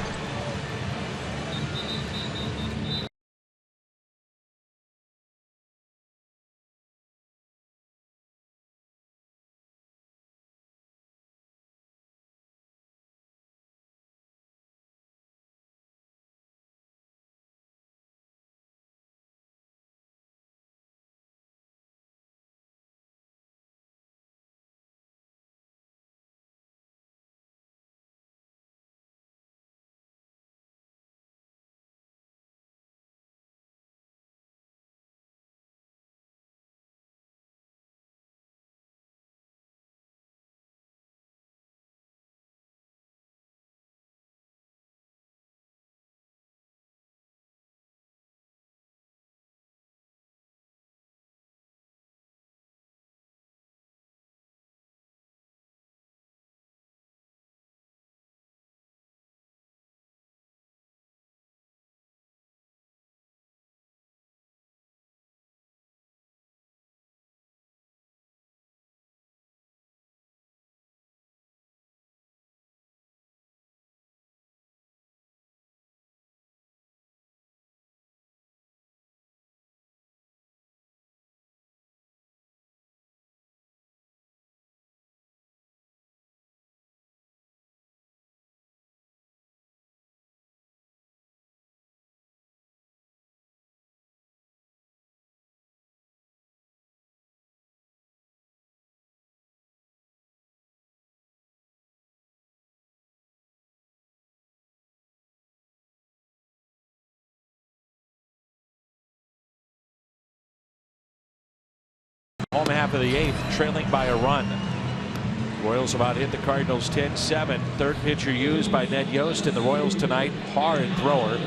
Home half of the 8th, trailing by a run. Royals about hit the Cardinals 10-7. Third pitcher used by Ned Yost, and the Royals tonight, hard thrower.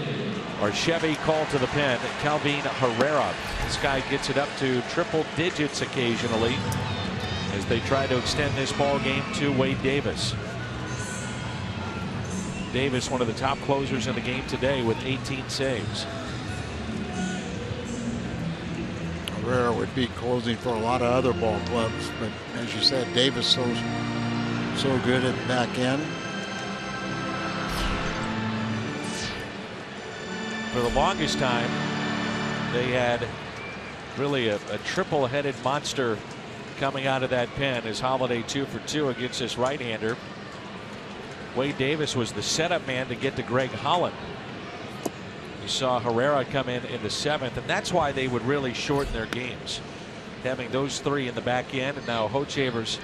Or Chevy called to the pen, Calvin Herrera. This guy gets it up to triple digits occasionally as they try to extend this ball game to Wade Davis. Davis, one of the top closers in the game today with 18 saves. Herrera would be closing for a lot of other ball clubs, but as you said, Davis so good at the back end. For the longest time, they had really a triple-headed monster coming out of that pen as Holiday 2 for 2 against this right-hander. Wade Davis was the setup man to get to Greg Holland. You saw Herrera come in the 7th, and that's why they would really shorten their games, having those 3 in the back end, and now Hochevar's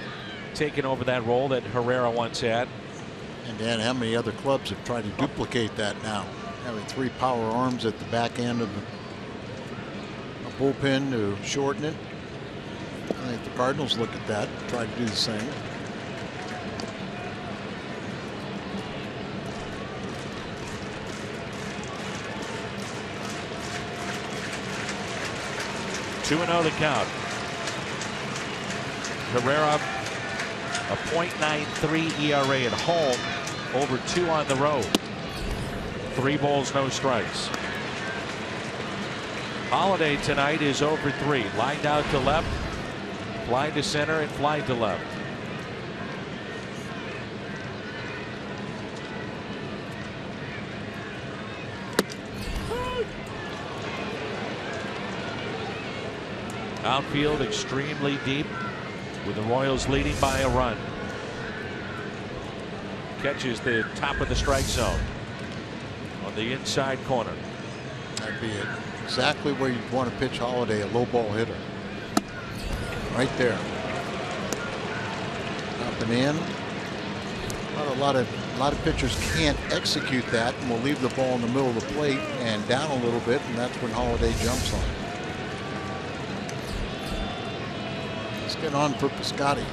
taken over that role that Herrera once had. And Dan, how many other clubs have tried to duplicate that now? Having 3 power arms at the back end of a bullpen to shorten it. I think the Cardinals look at that, try to do the same. Two 2-0 the count. Herrera, a .93 ERA at home, over 2 on the road. 3 balls, no strikes. Holiday tonight is over 3, lined out to left. Fly to center and fly to left. Outfield extremely deep, with the Royals leading by a run. Catches the top of the strike zone on the inside corner. That'd be it. Exactly where you'd want to pitch Holiday, a low ball hitter. Right there. Up and in. A lot of pitchers can't execute that and will leave the ball in the middle of the plate and down a little bit, and that's when Holiday jumps on it. Let's get on for Piscotty.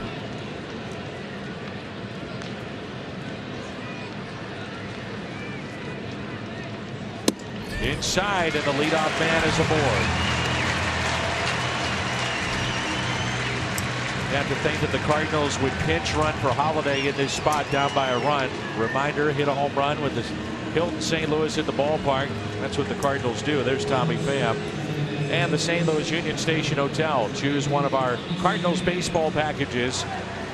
Inside, and the leadoff man is aboard. You have to think that the Cardinals would pinch run for Holiday in this spot down by a run. Reminder, hit a home run with the Hilton St. Louis at the ballpark. That's what the Cardinals do. There's Tommy Pham. And the St. Louis Union Station Hotel. Choose one of our Cardinals baseball packages.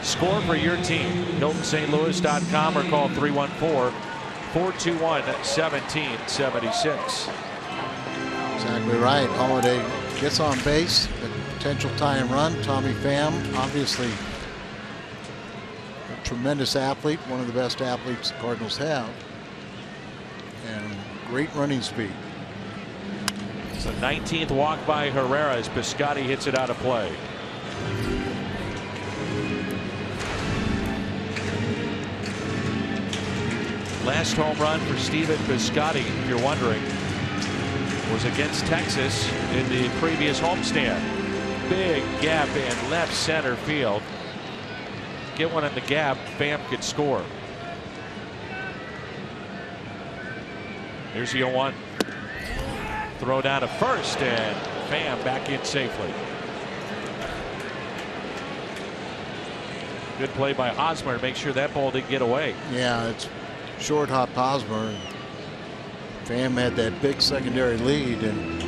Score for your team. HiltonStLouis.com or call 314-421-1776. Exactly right. Holiday gets on base. Potential tie and run. Tommy Pham, obviously a tremendous athlete, one of the best athletes the Cardinals have, and great running speed. It's the 19th walk by Herrera as Piscotty hits it out of play. Last home run for Stephen Piscotty, if you're wondering, was against Texas in the previous homestand. Big gap in left center field. Get one in the gap, Pham could score. Here's the 0-1. Throw down to first, and Pham back in safely. Good play by Hosmer to make sure that ball didn't get away. Yeah, it's short hop Hosmer. Pham had that big secondary lead, and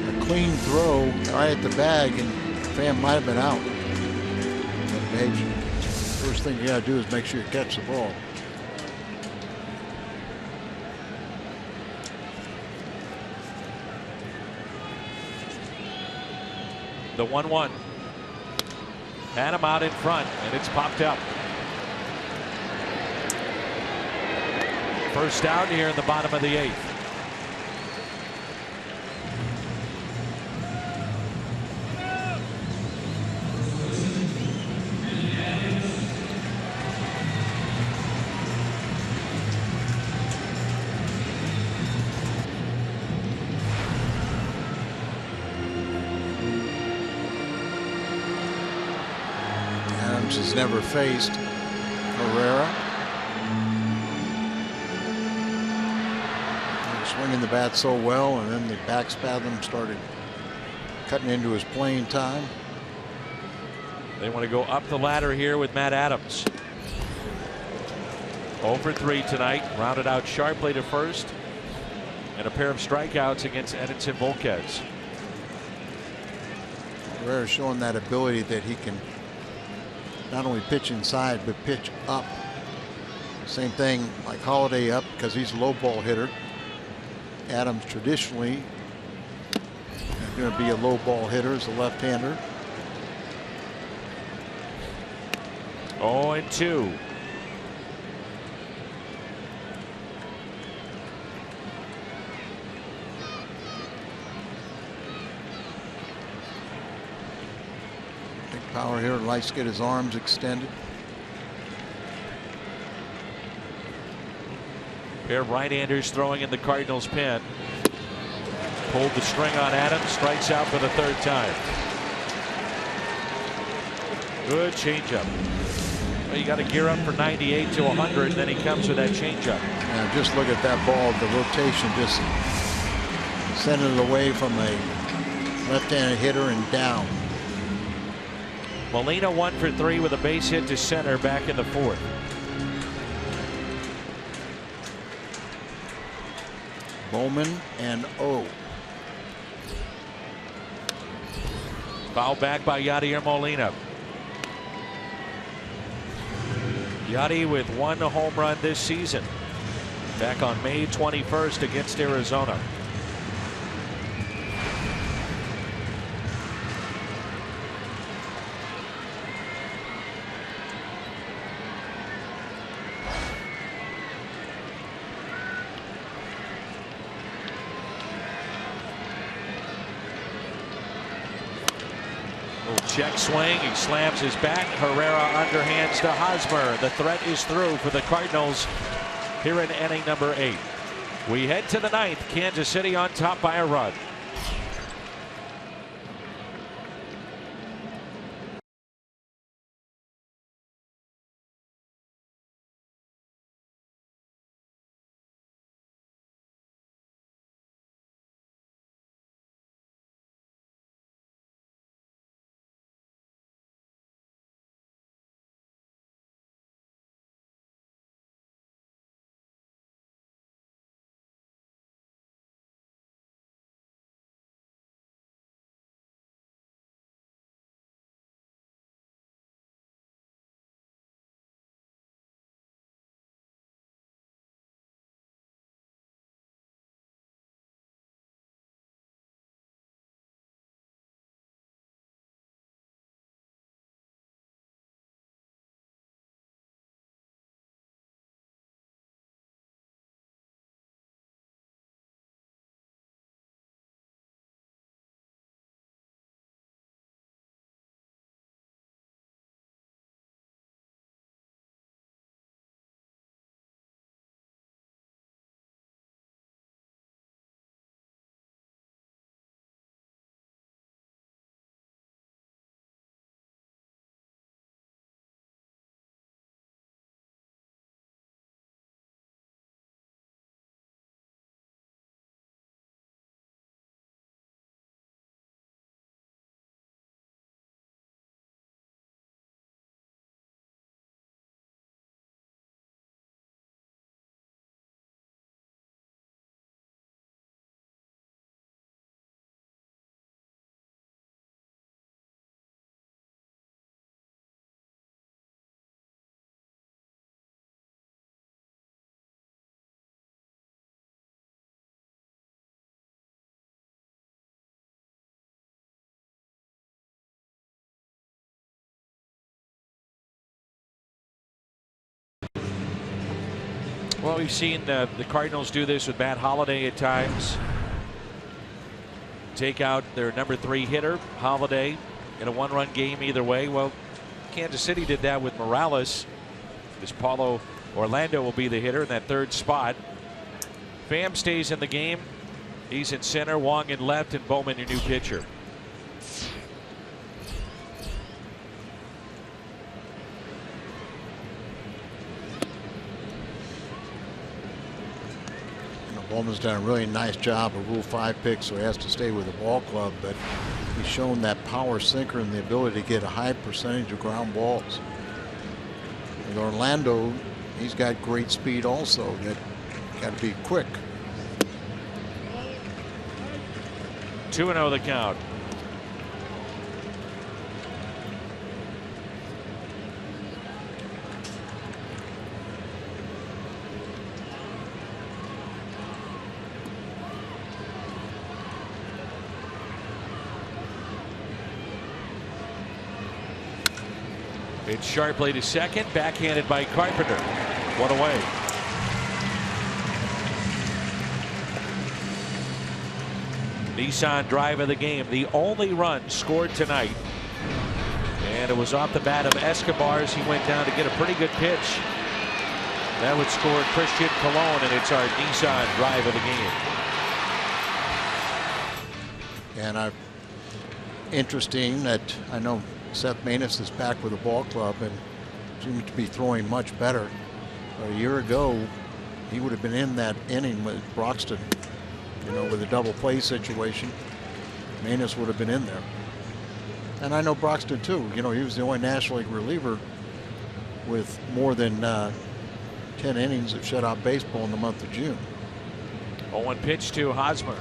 a clean throw right at the bag, and Pham might have been out. But first thing you got to do is make sure you catch the ball. The 1-1. Had him out in front, and it's popped up. First down here in the bottom of the 8th. Adams has never faced Herrera. Swinging the bat so well, and then the back spasm started cutting into his playing time. They want to go up the ladder here with Matt Adams. 0 for 3 tonight, rounded out sharply to first, and a pair of strikeouts against Edinson Volquez. Herrera showing that ability that he can not only pitch inside but pitch up. Same thing like Holiday up, because he's a low ball hitter. Adams traditionally is going to be a low ball hitter as a left-hander. 0-2. Big power here. Likes to get his arms extended. Pair of right-handers throwing in the Cardinals' pen. Pulled the string on Adams. Strikes out for the 3rd time. Good changeup. Well, you got to gear up for 98 to 100. Then he comes with that changeup. Now just look at that ball. The rotation just sending it away from a left-handed hitter and down. Molina 1 for 3 with a base hit to center back in the 4th. Bowman and O. Foul back by Yadier Molina. Yadi with 1 home run this season. Back on May 21st against Arizona. Check swing. He slams his bat. Herrera underhands to Hosmer. The threat is through for the Cardinals here in inning number 8. We head to the 9th. Kansas City on top by a run. Well, we've seen the Cardinals do this with Matt Holliday at times. Take out their number 3 hitter, Holliday, in a 1-run game either way. Well, Kansas City did that with Morales. This Paulo Orlando will be the hitter in that 3rd spot. Pham stays in the game. He's in center, Wong in left, and Bowman your new pitcher. Bowman's done a really nice job of Rule 5 picks, so he has to stay with the ball club, but he's shown that power sinker and the ability to get a high percentage of ground balls. With Orlando, he's got great speed also. That got to be quick. 2-0 the count. It's sharply to second, backhanded by Carpenter. 1 away. Nissan drive of the game, the only run scored tonight. And it was off the bat of Escobar's. He went down to get a pretty good pitch. That would score Christian Colon, and it's our Nissan drive of the game. And interesting that I know Seth Maness is back with the ball club and seems to be throwing much better. A year ago, he would have been in that inning with Broxton, you know, with a double play situation. Maness would have been in there. And I know Broxton too. You know, he was the only National League reliever with more than 10 innings of shutout baseball in the month of June. 0-1 pitch to Hosmer.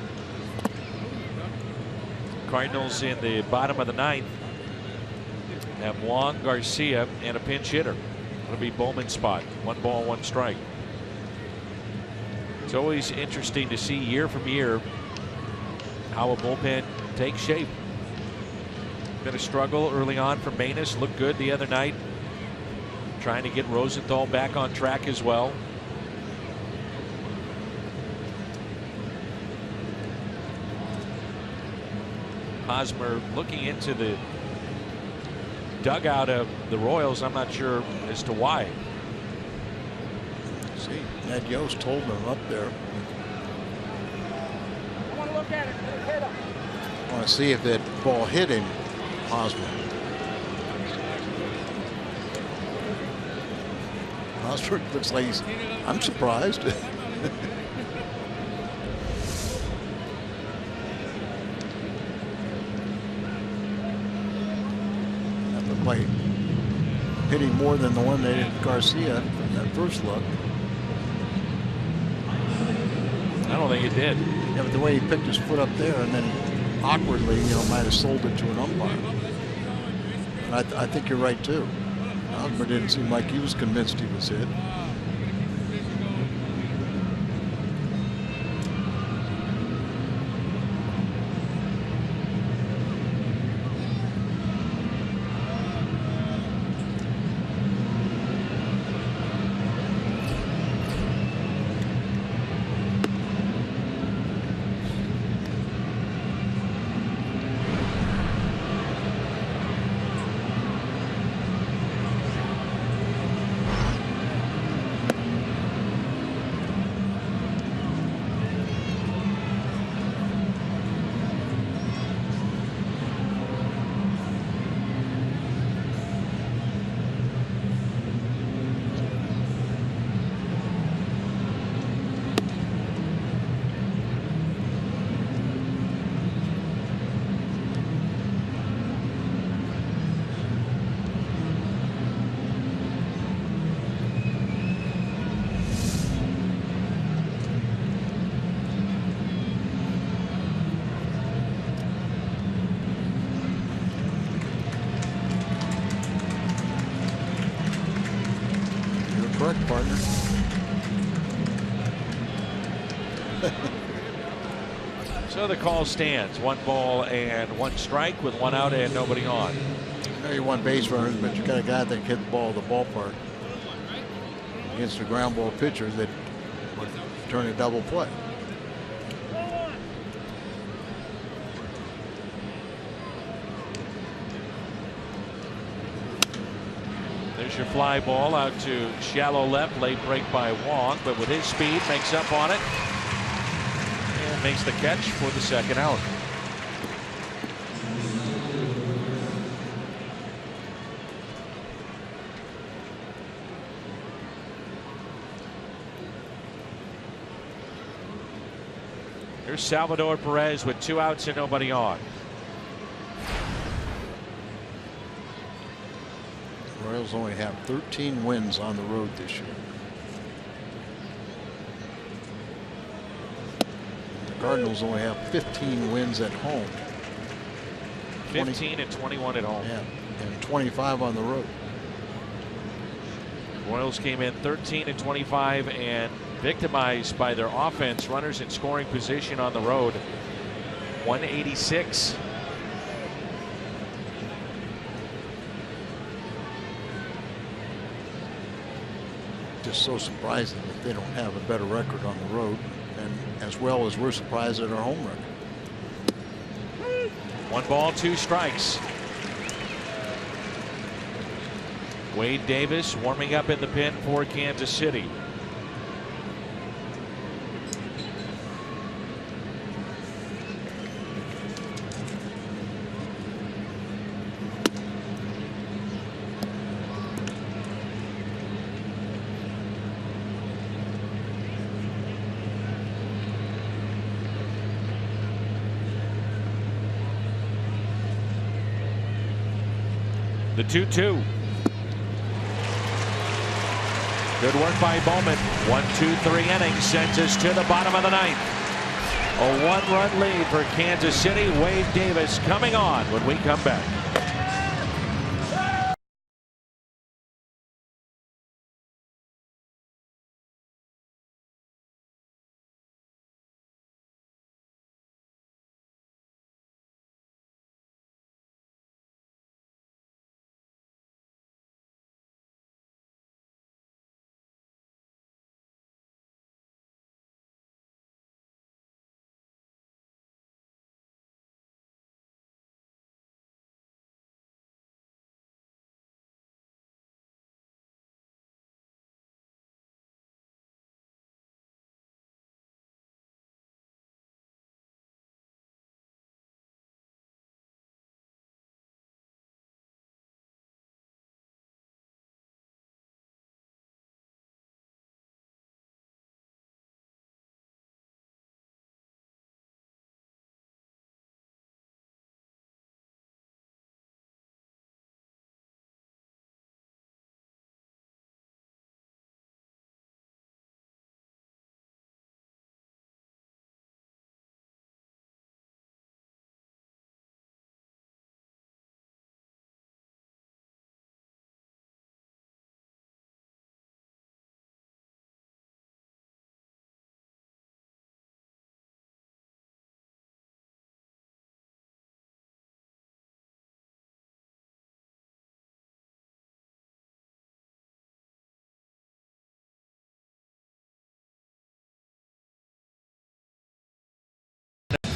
Cardinals in the bottom of the ninth have Wong, Garcia, and a pinch hitter. It'll be Bowman's spot. 1 ball, 1 strike. It's always interesting to see year from year how a bullpen takes shape. Been a struggle early on for Manus. Looked good the other night. Trying to get Rosenthal back on track as well. Hosmer looking into the dugout of the Royals. I'm not sure as to why. See, Ned Yost told him up there. I want to look at it. Hit him. I want to see if that ball hit him, Hosmer. Hosmer looks like he's, I'm surprised. Like hitting more than the one they did Garcia from that first look. I don't think it did. Yeah, but the way he picked his foot up there and then awkwardly, might have sold it to an umpire. And I think you're right too. Hosmer didn't seem like he was convinced he was hit. Partner. So the call stands. 1 ball and 1 strike with 1 out and nobody on. You want base runners, but you got a guy that can hit the ball at the ballpark against a ground ball pitcher that would turn a double play. There's your fly ball out to shallow left. Late break by Wong, but with his speed makes up on it and makes the catch for the 2nd out. Here's Salvador Perez with 2 outs and nobody on. Royals only have 13 wins on the road this year. The Cardinals only have 15 wins at home. 15 and 21 at home. Yeah, and 25 on the road. Royals came in 13 and 25 and victimized by their offense. Runners in scoring position on the road. 186. Just so surprising that they don't have a better record on the road, and as well as we're surprised at our home record. 1 ball, 2 strikes. Wade Davis warming up in the pen for Kansas City. The 2-2. Good work by Bowman. 1, 2, 3 innings sends us to the bottom of the 9th. A one-run lead for Kansas City. Wade Davis coming on when we come back.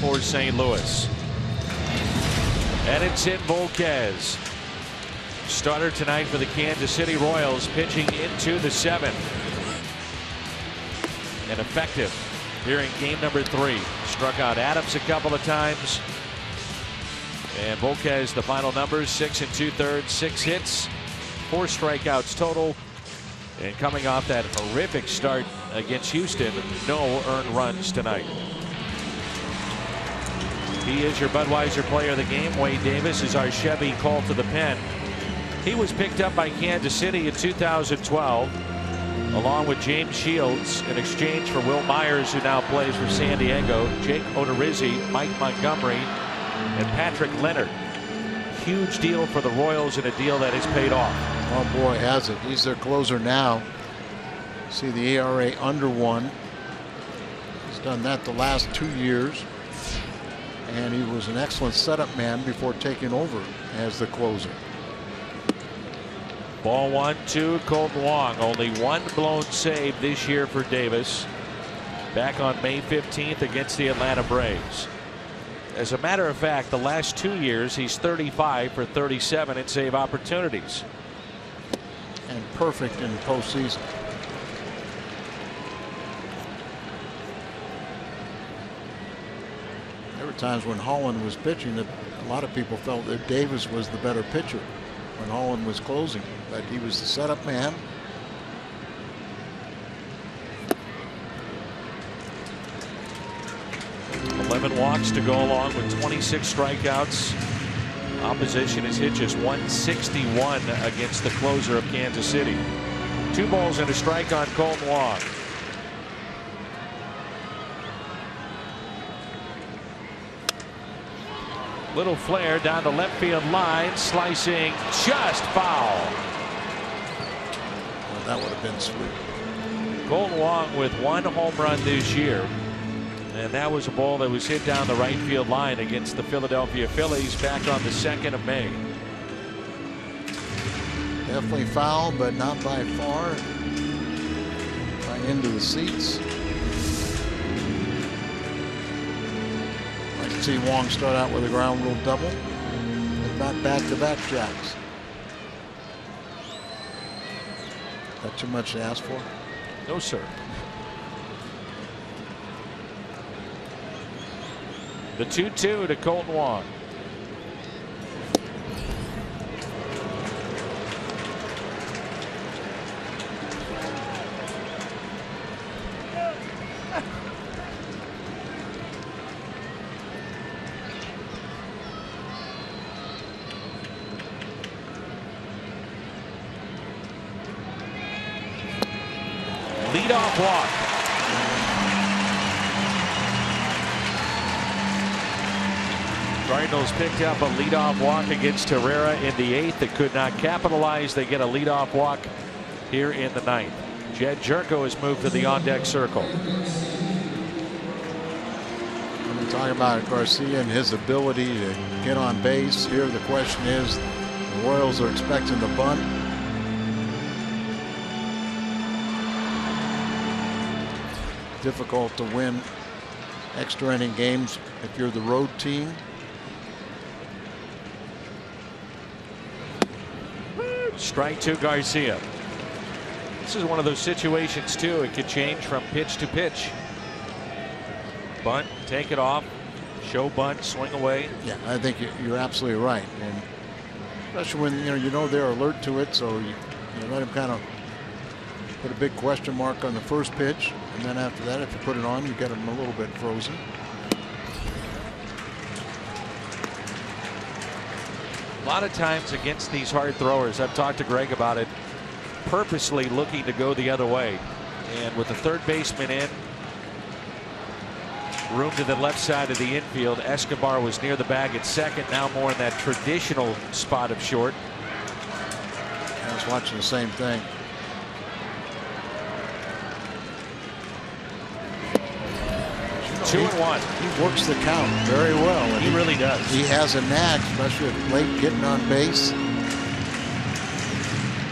For St. Louis. Edinson Volquez, starter tonight for the Kansas City Royals, pitching into the 7th. And effective here in game number 3. Struck out Adams a couple of times. And Volquez, the final numbers, 6 2/3, 6 hits, 4 strikeouts total. And coming off that horrific start against Houston, no earned runs tonight. He is your Budweiser player of the game. Wade Davis is our Chevy call to the pen. He was picked up by Kansas City in 2012, along with James Shields, in exchange for Will Myers, who now plays for San Diego, Jake Odorizzi, Mike Montgomery, and Patrick Leonard. Huge deal for the Royals and a deal that has paid off. Oh boy, has it. He's their closer now. See the ERA under 1. He's done that the last 2 years. And he was an excellent setup man before taking over as the closer. Ball 1-2, Colton Wong. Only one blown save this year for Davis. Back on May 15th against the Atlanta Braves. As a matter of fact, the last 2 years, he's 35 for 37 in save opportunities. And perfect in the postseason. There were times when Holland was pitching that a lot of people felt that Davis was the better pitcher when Holland was closing, but he was the setup man. Walks to go along with 26 strikeouts. Opposition has hit just 161 against the closer of Kansas City. 2 balls and a strike on Colton Wong. Little flare down the left field line, slicing, just foul. Well, that would have been sweet. Colton Wong with 1 home run this year. And that was a ball that was hit down the right field line against the Philadelphia Phillies back on the 2nd of May. Definitely foul, but not by far. Right into the seats. I can see Wong start out with a ground rule double, but not back-to-back jacks. That too much to ask for? No, sir. The 2-2 to Colton Wong. Leadoff walk. Cardinals picked up a leadoff walk against Herrera in the 8th. They could not capitalize. They get a leadoff walk here in the 9th. Jed Jerko has moved to the on-deck circle. We're talking about Garcia and his ability to get on base. Here the question is, the Royals are expecting the bunt. Difficult to win extra inning games if you're the road team. Strike 2, Garcia. This is one of those situations too. It could change from pitch to pitch. Bunt, take it off, show bunt, swing away. Yeah, I think you're absolutely right, and especially when you know they're alert to it, so you let him kind of put a big question mark on the first pitch, and then after that, if you put it on, you get him a little bit frozen. A lot of times against these hard throwers, I've talked to Greg about it, purposely looking to go the other way, and with the third baseman in, room to the left side of the infield, Escobar was near the bag at second, now more in that traditional spot of short. I was watching the same thing. Two and one. He works the count very well. And he really does. He has a knack, especially at late getting on base.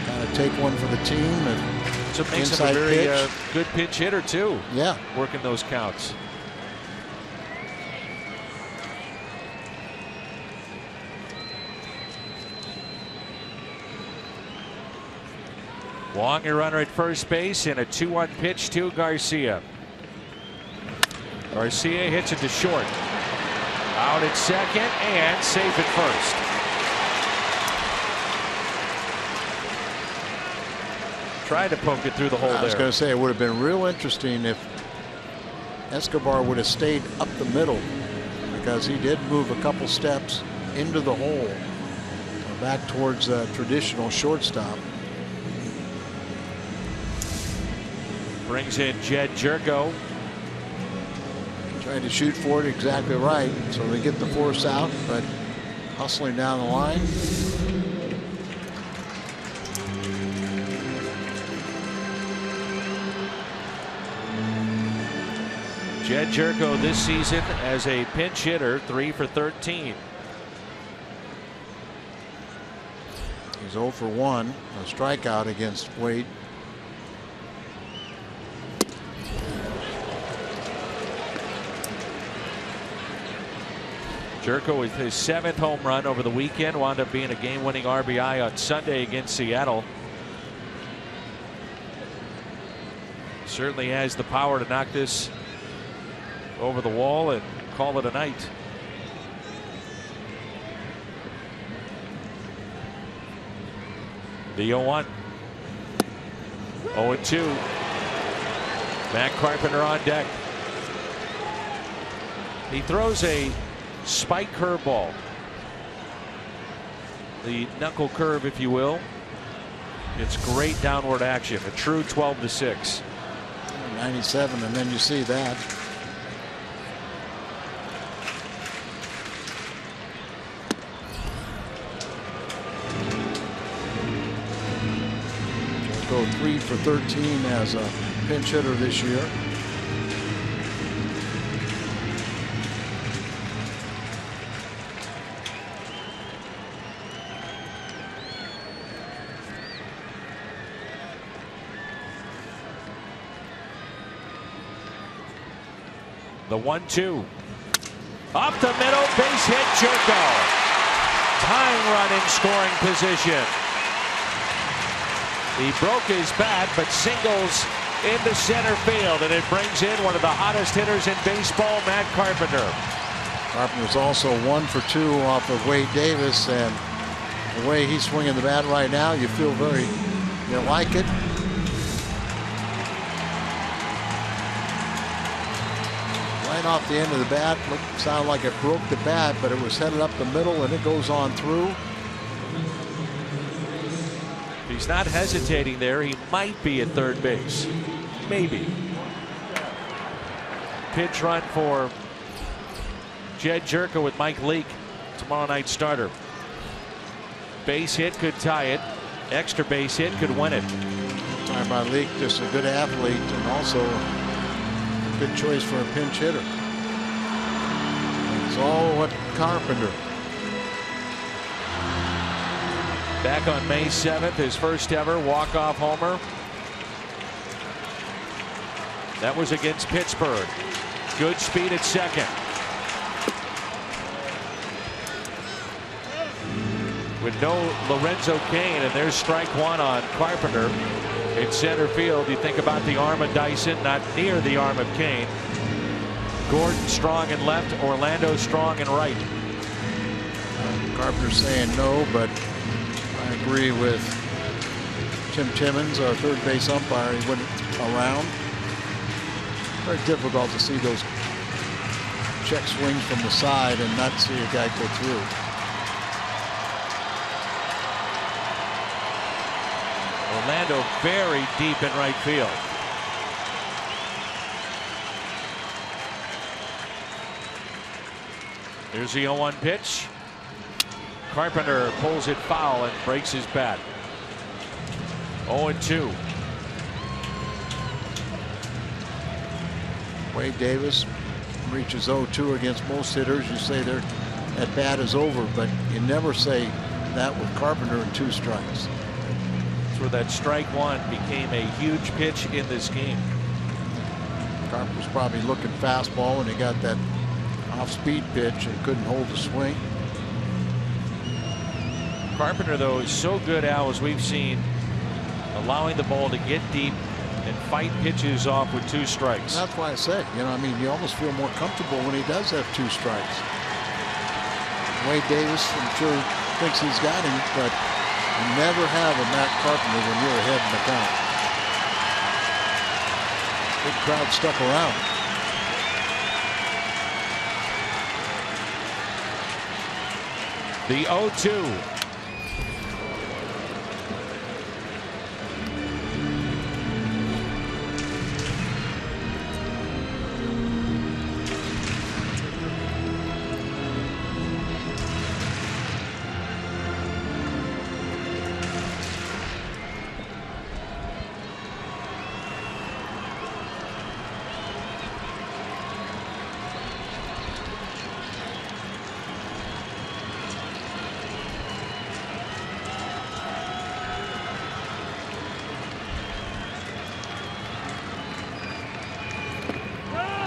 Kind of take one for the team. And so it makes him a very good pitch hitter too. Yeah. Working those counts. Wong, a runner at first base, and a 2-1 pitch to Garcia. Garcia hits it to short. Out at second and safe at first. Tried to poke it through the hole there. I was going to say it would have been real interesting if Escobar would have stayed up the middle, because he did move a couple steps into the hole back towards traditional shortstop. Brings in Jed Jerko. Trying to shoot for it exactly right, so they get the force out, but hustling down the line. Jed Jerko this season as a pinch hitter, 3 for 13. He's 0 for 1, a strikeout against Wade. Jerko with his 7th home run over the weekend, wound up being a game-winning RBI on Sunday against Seattle. Certainly has the power to knock this over the wall and call it a night. The 0-1. 0-2. Matt Carpenter on deck. He throws a spike curveball, the knuckle curve, if you will. It's great downward action, a true 12-6. 97, and then you see that. Go 3 for 13 as a pinch hitter this year. The 1-2. Up the middle, base hit, Jerko. Tying run in scoring position. He broke his bat, but singles into center field, and it brings in one of the hottest hitters in baseball, Matt Carpenter. Carpenter's also 1 for 2 off of Wade Davis, and the way he's swinging the bat right now, you feel very, you like it. Right off the end of the bat, sounded like it broke the bat, but it was headed up the middle, and it goes on through. If he's not hesitating there, he might be at third base. Maybe. Pitch run for Jed Jerko with Mike Leake tomorrow night's starter. Base hit could tie it. Extra base hit could win it. Talking about Leake, just a good athlete and also a good choice for a pinch hitter. It's all what Carpenter. Back on May 7th, his first ever walk-off homer. That was against Pittsburgh. Good speed at second. With no Lorenzo Cain, and there's strike one on Carpenter. In center field, you think about the arm of Dyson, not near the arm of Cain. Gordon strong in left, Orlando strong in right. Carpenter's saying no, but I agree with Tim Timmons, our third base umpire. He went around. Very difficult to see those check swings from the side and not see a guy go through. Orlando very deep in right field. Here's the 0-1 pitch. Carpenter pulls it foul and breaks his bat. 0-2. Wade Davis reaches 0-2 against most hitters. You say their at bat is over, but you never say that with Carpenter and 2 strikes. Where that strike one became a huge pitch in this game. Carpenter's probably looking fastball and he got that off-speed pitch and couldn't hold the swing. Carpenter, though, is so good, Al, as we've seen, allowing the ball to get deep and fight pitches off with 2 strikes. That's why I say, I mean, you almost feel more comfortable when he does have 2 strikes. Wade Davis, I'm sure, thinks he's got him, but you never have a Matt Carpenter when you're ahead in the count. Big crowd stuck around. The 0-2.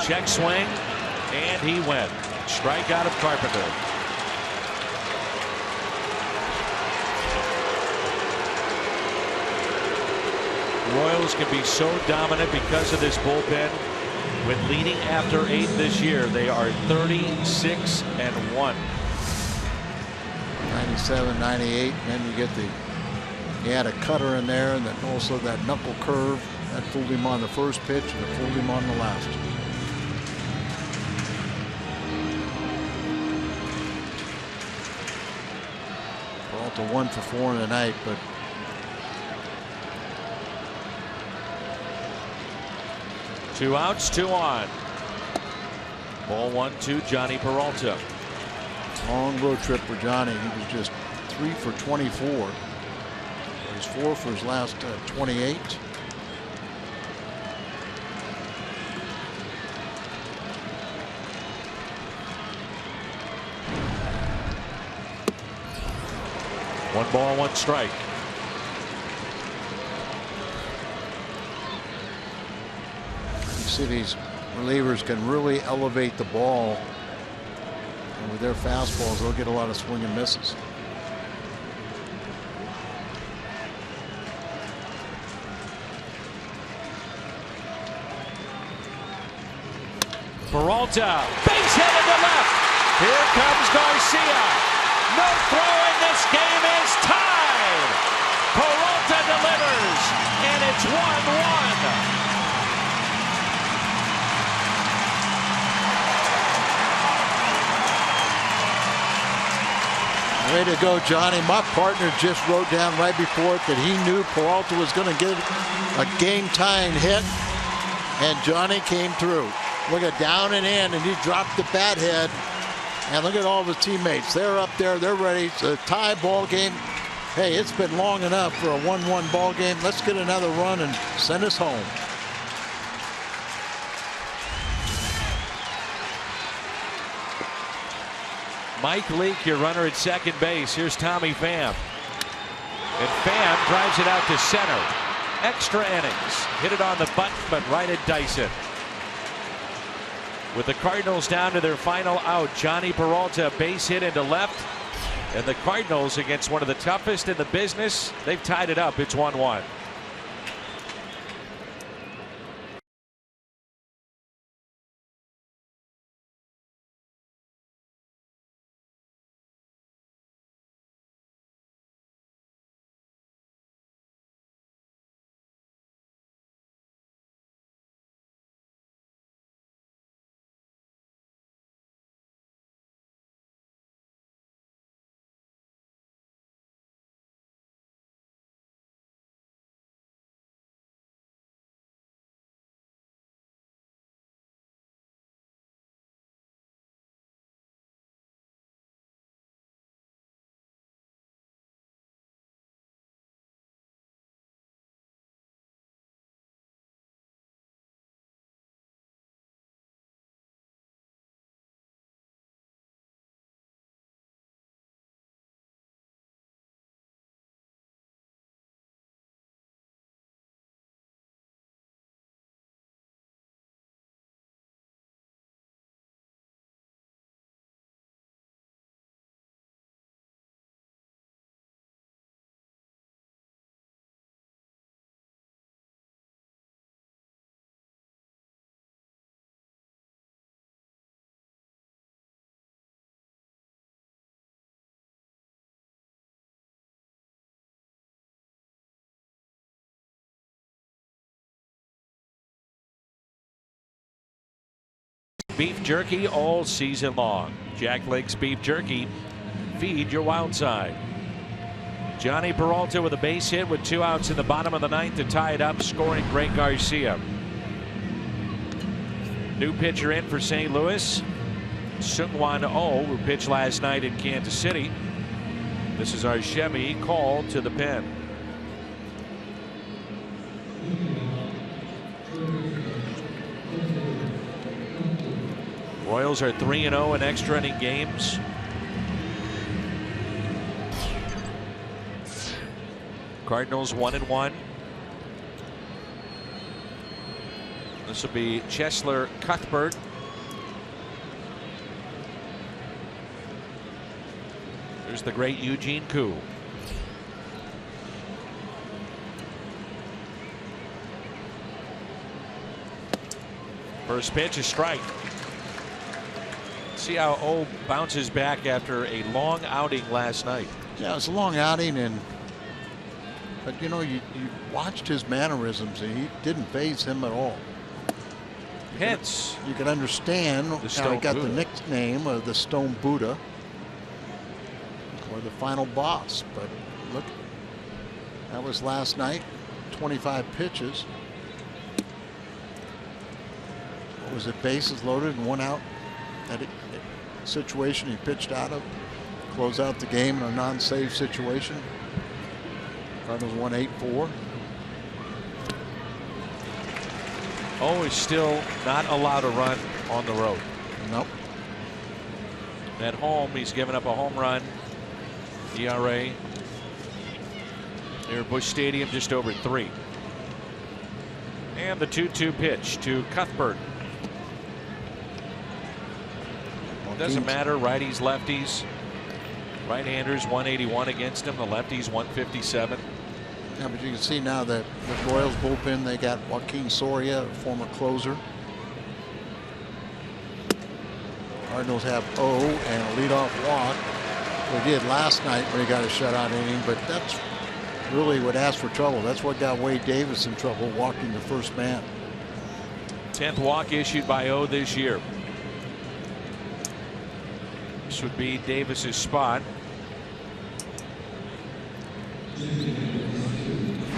Check swing, and he went. Strikeout of Carpenter. Royals can be so dominant because of this bullpen. With leading after 8 this year, they are 36-1. 97, 98, and then you get he had a cutter in there, and then also that knuckle curve that fooled him on the first pitch and it fooled him on the last. To 1 for 4 in the night, but two outs, 2 on. Ball 1-2, Johnny Peralta. Long road trip for Johnny. He was just 3 for 24. He's 4 for his last 28. One ball, 1 strike. You see these relievers can really elevate the ball, and with their fastballs they'll get a lot of swing and misses. Peralta, base hit to the left. Here comes Garcia. No throw, and this game is tied. Peralta delivers, and it's 1-1. Way to go, Johnny. My partner just wrote down right before it that he knew Peralta was going to get a game-tying hit, and Johnny came through. Look at down and in, and he dropped the bat head And look at all the teammates. They're up there. They're ready. It's a tie ball game. Hey, it's been long enough for a 1-1 ball game. Let's get another run and send us home. Mike Leake, your runner at second base. Here's Tommy Pham. And Pham drives it out to center. Extra innings. Hit it on the button, but right at Dyson. With the Cardinals down to their final out, Johnny Peralta base hit into left. And the Cardinals, against one of the toughest in the business, they've tied it up. It's 1-1. Beef jerky all season long. Jack Lake's beef jerky. Feed your wild side. Johnny Peralta with a base hit with 2 outs in the bottom of the ninth to tie it up, scoring Greg Garcia. New pitcher in for St. Louis, Seung-Hwan Oh, who pitched last night in Kansas City. This is our Chevy call to the pen. Royals are 3-0 in extra inning games. Cardinals 1-1. This will be Chesler Cuthbert. There's the great Eugene Koo. First pitch, a strike. See how O bounces back after a long outing last night. Yeah, it was a long outing, but you know, you watched his mannerisms and he didn't faze him at all. Hence, you can understand how he got the nickname of the Stone Buddha or the final boss. But look, that was last night, 25 pitches. What was it, bases loaded and 1 out? That situation he pitched out of, close out the game in a non-save situation. Cardinals won 8-4. O is still not allowed to run on the road. Nope. At home, he's given up a home run. ERA near Busch Stadium, just over 3. And the 2-2 pitch to Cuthbert. Doesn't matter, righties, lefties. Right-handers 181 against him, the lefties 157. Yeah, but you can see now that the Royals bullpen, they got Joaquin Soria, a former closer. Cardinals have O and a leadoff walk. They did last night when he got a shutout inning, but that's really what asked for trouble. That's what got Wade Davis in trouble, walking the first man. 10th walk issued by O this year. This would be Davis's spot.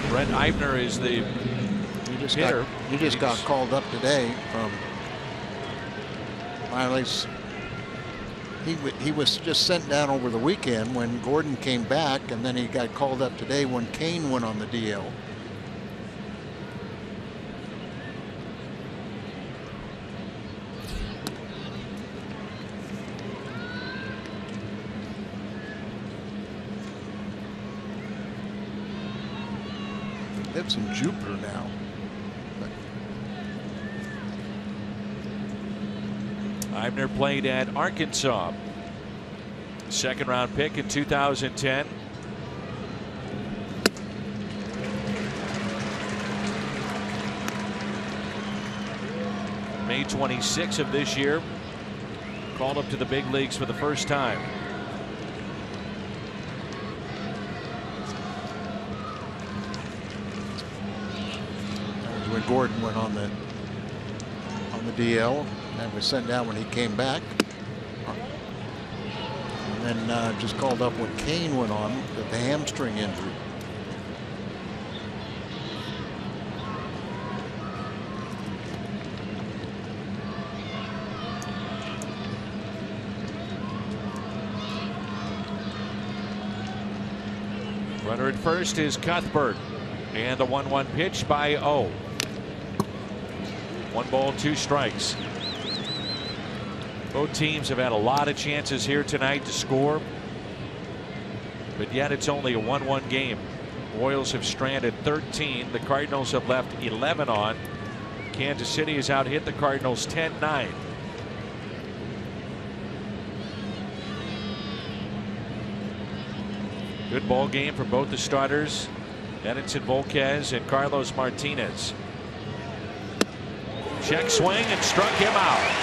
Brent Eibner is the hitter. He just got called up today from finally He was just sent down over the weekend when Gordon came back, and then he got called up today when Kane went on the DL. Lives in Jupiter now. Eibner played at Arkansas. Second round pick in 2010. May 26 of this year. Called up to the big leagues for the first time. That was when Gordon went on the DL. And was sent down when he came back. And then just called up when Kane went on with the hamstring injury. Runner at first is Cuthbert. And the 1-1 pitch by O. 1 ball, 2 strikes. Both teams have had a lot of chances here tonight to score, but yet it's only a 1-1 game. Royals have stranded 13. The Cardinals have left 11 on. Kansas City has out hit the Cardinals 10-9. Good ball game for both the starters, Edinson Volquez and Carlos Martinez. Check swing and struck him out.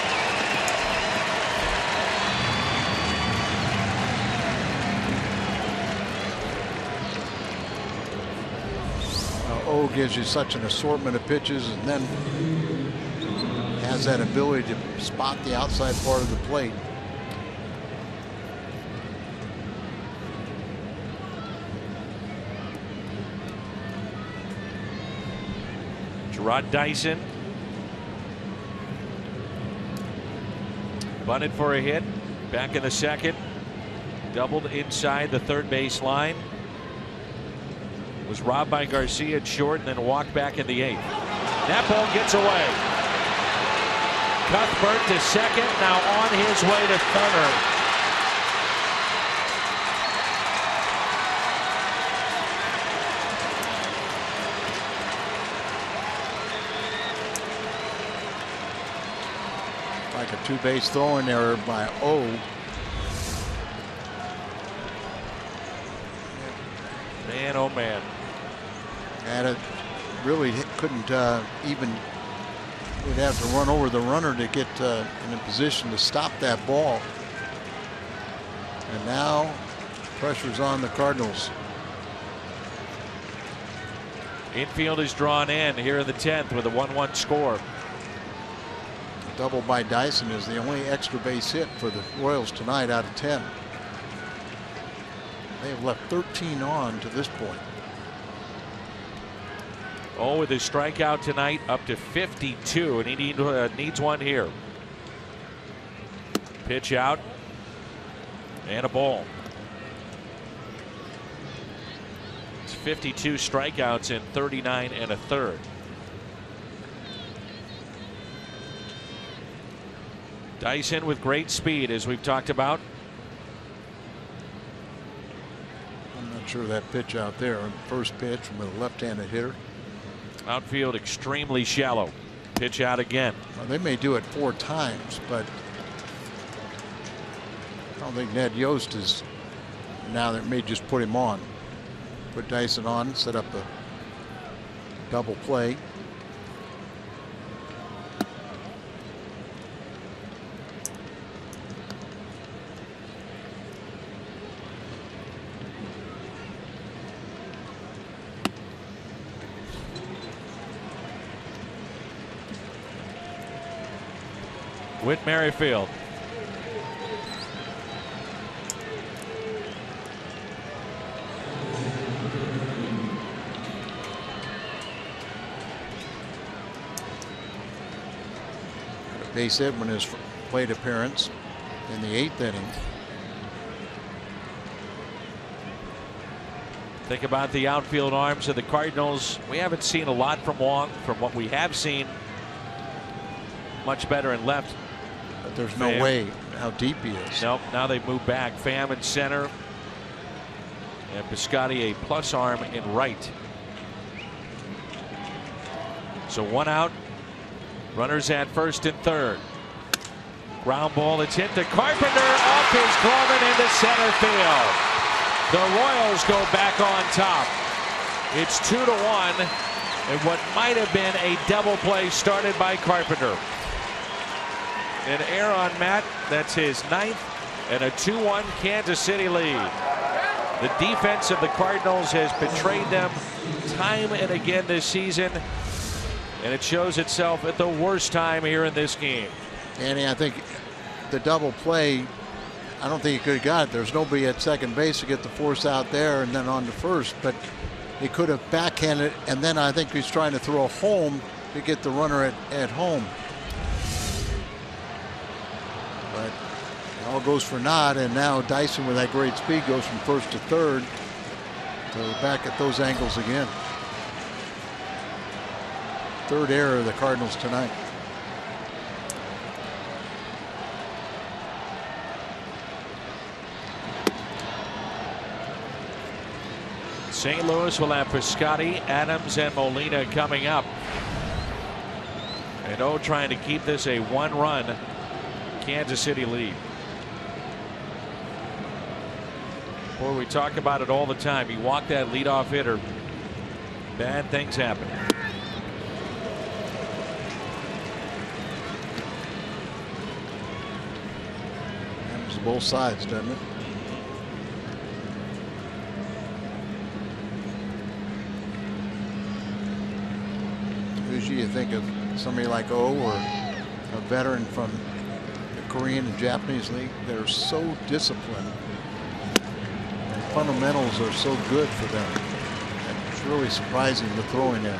O gives you such an assortment of pitches, and then has that ability to spot the outside part of the plate. Gerard Dyson bunted for a hit. Back in the second. Doubled inside the third base line. Was robbed by Garcia at short and then walked back in the 8th. That ball gets away. Cuthbert to second, now on his way to third. Like a 2-base throwing error by O. Man, oh man. And it really couldn't even, would have to run over the runner to get in a position to stop that ball. And now pressure's on the Cardinals. Infield is drawn in here in the 10th with a 1-1 score. A double by Dyson is the only extra base hit for the Royals tonight out of 10. They have left 13 on to this point. Oh, with his strikeout tonight up to 52, and he needs one here. Pitch out and a ball. It's 52 strikeouts in 39 1/3. Dyson with great speed, as we've talked about. I'm not sure that pitch out there, first pitch from a left-handed hitter. Outfield extremely shallow. Pitch out again. Well, they may do it 4 times, but I don't think Ned Yost is, now that may just put him on. Put Dyson on, set up a double play. Whit Merrifield. Base hit when his plate appearance. in the 8th inning. Think about the outfield arms of the Cardinals. We haven't seen a lot from Wong. From what we have seen, much better in left. But there's no way how deep he is. Nope. Now they move back. Pham in center. And Piscotty a plus arm in right. So 1 out. Runners at first and third. Ground ball. It's hit to Carpenter off his glove and into center field. The Royals go back on top. It's 2-1 and what might have been a double play started by Carpenter. An error on Matt. That's his 9th and a 2-1 Kansas City lead. The defense of the Cardinals has betrayed them time and again this season, and it shows itself at the worst time here in this game. Danny, I think the double play, I don't think he could have got it. There's nobody at second base to get the force out there and then on to first, but he could have backhanded, and then I think he's trying to throw home to get the runner at home. But it all goes for naught, and now Dyson with that great speed goes from first to third. So back at those angles again. Third error of the Cardinals tonight. St. Louis will have Piscotty, Adams, and Molina coming up. And trying to keep this a 1-run Kansas City lead. Boy, we talk about it all the time. You walk that leadoff hitter, bad things happen. Happens both sides, doesn't it? Usually you think of somebody like O or a veteran from the Korean and Japanese league. They're so disciplined. And fundamentals are so good for them. It's really surprising the throwing there.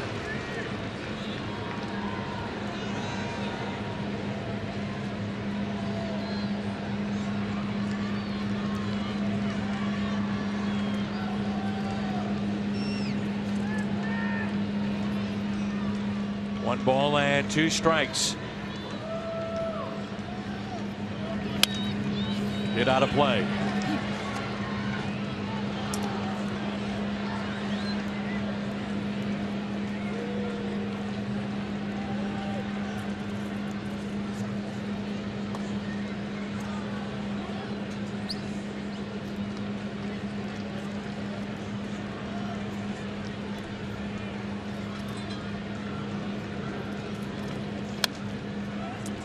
One ball and 2 strikes. Hit out of play.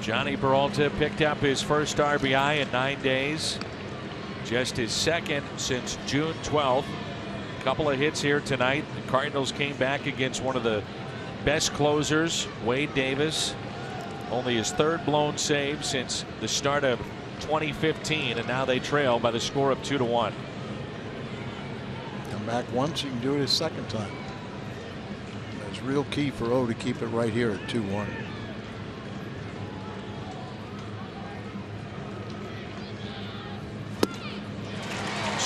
Johnny Peralta picked up his first RBI in 9 days. Just his second since June 12th. Couple of hits here tonight. The Cardinals came back against one of the best closers, Wade Davis. Only his 3rd blown save since the start of 2015, and now they trail by the score of 2-1. Come back once, you can do it a second time. That's real key for O to keep it right here at 2-1.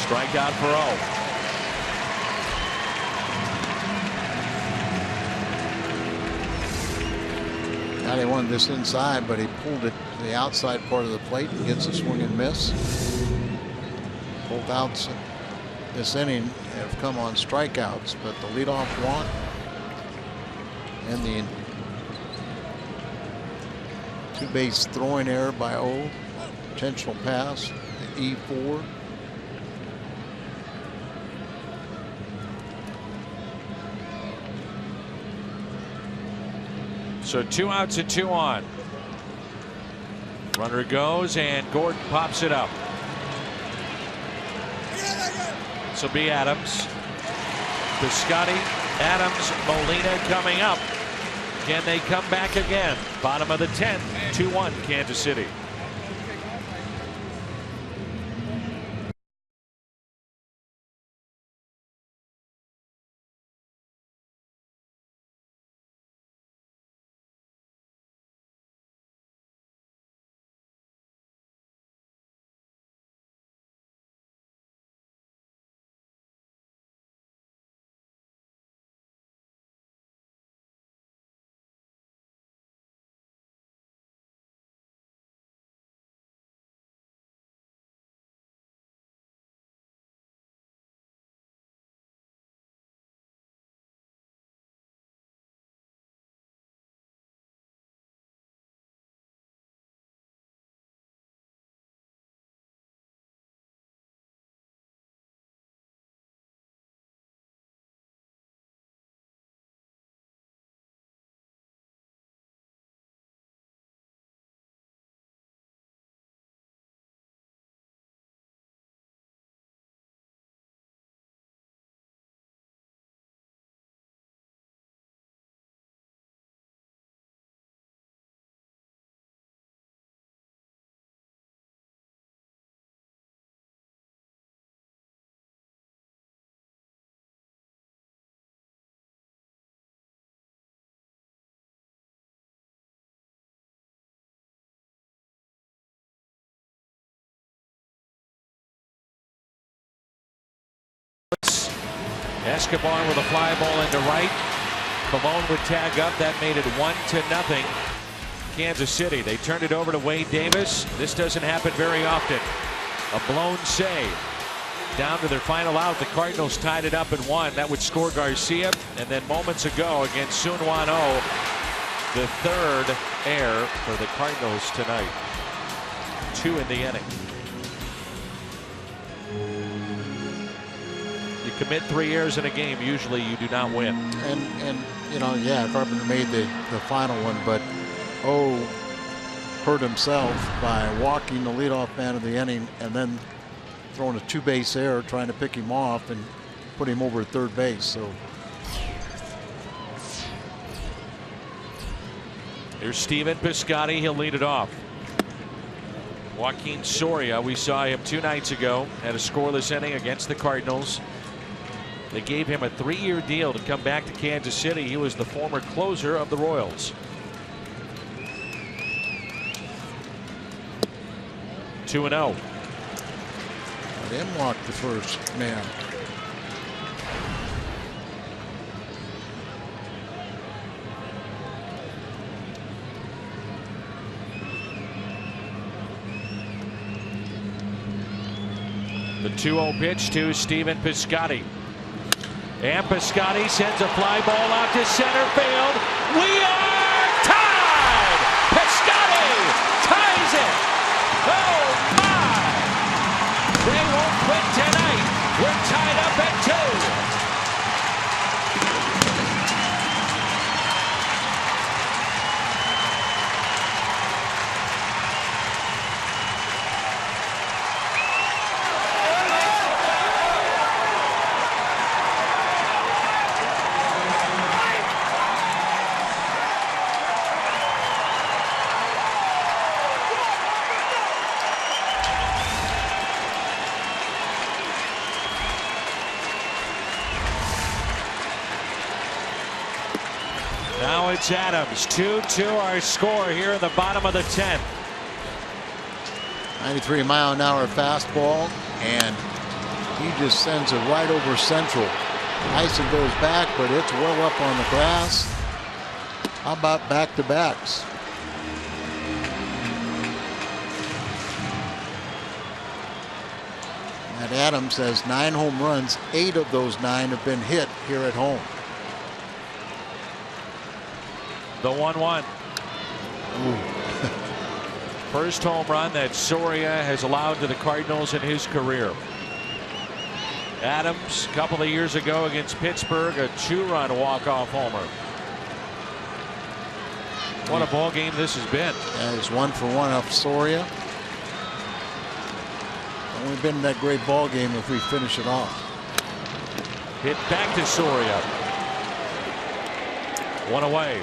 Strikeout for O. Now they wanted this inside, but he pulled it to the outside part of the plate and gets a swing and miss. Both outs this inning have come on strikeouts, but the leadoff walk and the 2-base throwing error by O, intentional pass, the E4. So 2 outs and 2 on. Runner goes and Gordon pops it up. This will be Adams. Piscotty, Adams, Molina coming up. Can they come back again? Bottom of the 10th, 2-1 Kansas City. Escobar with a fly ball into right. Pavone would tag up. That made it 1-0. Kansas City. They turned it over to Wade Davis. This doesn't happen very often. A blown save. Down to their final out. The Cardinals tied it up at 1. That would score Garcia. And then moments ago against Sun Wan Oh, the third error for the Cardinals tonight. 2 in the inning. You commit 3 errors in a game, usually you do not win. And you know, yeah, Carpenter made the final one, but hurt himself by walking the leadoff man of the inning and then throwing a 2-base error, trying to pick him off and put him over at third base. So here's Steven Piscotty. He'll lead it off. Joaquin Soria, we saw him 2 nights ago, had a scoreless inning against the Cardinals. They gave him a 3-year deal to come back to Kansas City. He was the former closer of the Royals. 2-0. Let him walk the first man. The 2-0 pitch to Steven Piscotty. And Piscotty sends a fly ball out to center field. We are tied! Piscotty ties it! Oh my! They won't quit tonight. We're tied up at 2. Now it's Adams. 2-2 our score here in the bottom of the 10th. 93-mile-an-hour fastball, and he just sends it right over central. Tyson goes back, but it's well up on the grass. How about back-to-backs? And Adams has 9 home runs. 8 of those 9 have been hit here at home. The 1-1. First home run that Soria has allowed to the Cardinals in his career. Adams, a couple of years ago against Pittsburgh, a 2-run walk-off homer. What a ball game this has been. That is 1 for 1 off Soria. Only been that great ball game if we finish it off. Hit back to Soria. 1 away.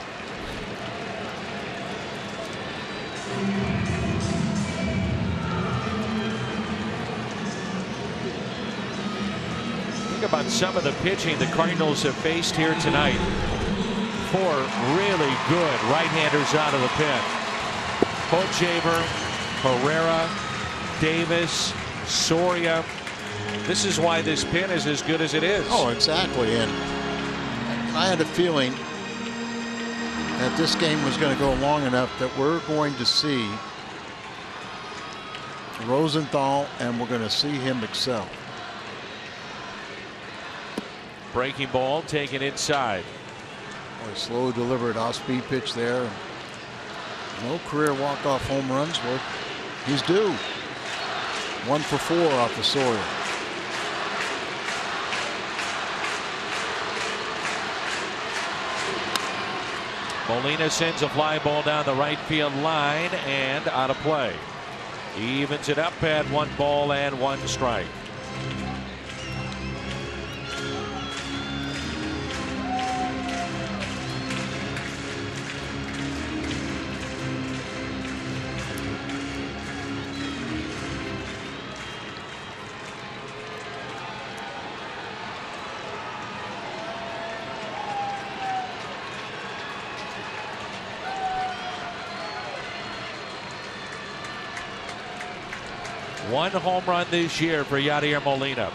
Think about some of the pitching the Cardinals have faced here tonight. 4 really good right-handers out of the pen. Hochevar, Herrera, Davis, Soria. This is why this pen is as good as it is. Oh, exactly. And I had a feeling that this game was going to go long enough that we're going to see Rosenthal and we're going to see him excel. Breaking ball taken inside. Boy, slow delivered off-speed pitch there. No career walk-off home runs. Well, he's due. 1 for 4 off the Soria. Molina sends a fly ball down the right field line and out of play. He evens it up at 1 ball and 1 strike. One home run this year for Yadier Molina.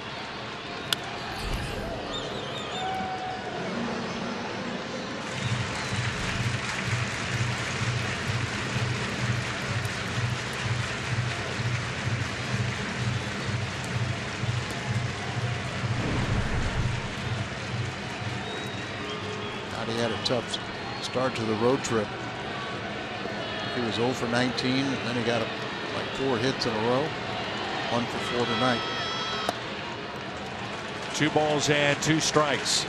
He had a tough start to the road trip. He was 0 for 19, and then he got like 4 hits in a row. 1 for 4 tonight. 2 balls and 2 strikes.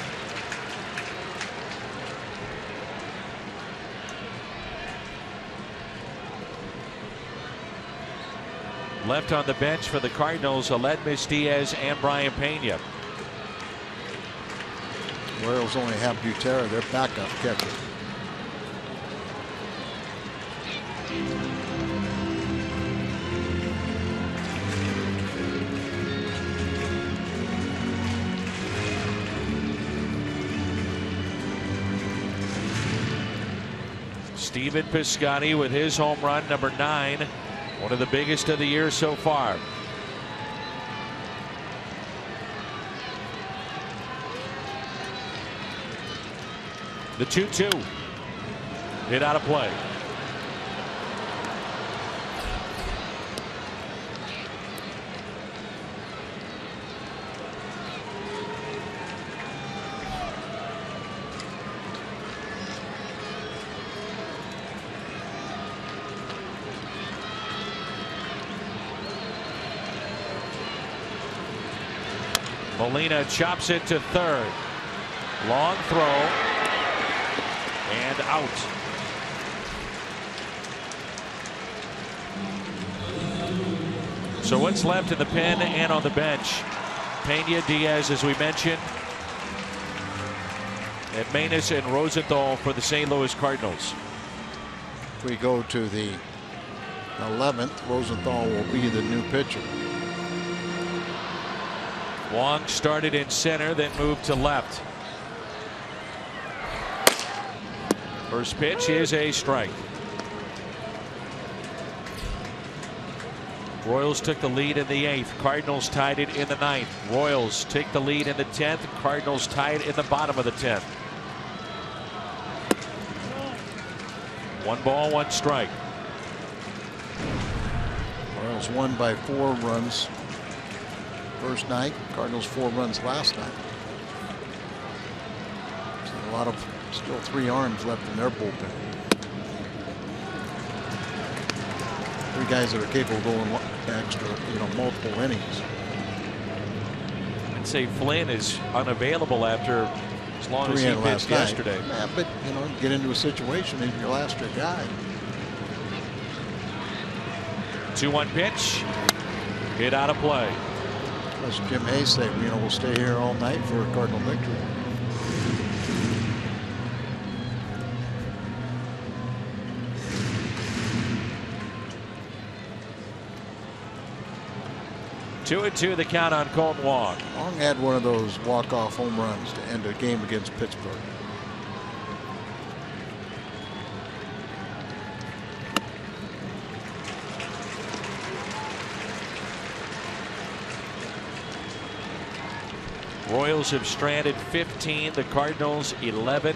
Left on the bench for the Cardinals, Aledmys Diaz and Brian Pena. Royals only have Butera, their backup catcher. Steven Piscotty with his home run, number 9. One of the biggest of the year so far. The 2-2. Hit out of play. Molina chops it to third. Long throw and out. So what's left in the pen and on the bench? Pena, Diaz, as we mentioned, and Manus and Rosenthal for the St. Louis Cardinals. If we go to the 11th, Rosenthal will be the new pitcher. Wong started in center, then moved to left. First pitch is a strike. Royals took the lead in the 8th. Cardinals tied it in the 9th. Royals take the lead in the 10th. Cardinals tied in the bottom of the 10th. 1 ball, 1 strike. Royals won by 4 runs first night. Cardinals 4 runs last night. So a lot of still 3 arms left in their bullpen. 3 guys that are capable of going extra, multiple innings. I'd say Flynn is unavailable after as long as he pitched yesterday. Yeah, but get into a situation and your last year guy. 2-1 pitch. Hit out of play. As Jim Hayes said, we'll stay here all night for a Cardinal victory. Two and 2 the count on Colton Wong. Wong had one of those walk-off home runs to end a game against Pittsburgh. Royals have stranded 15, the Cardinals 11.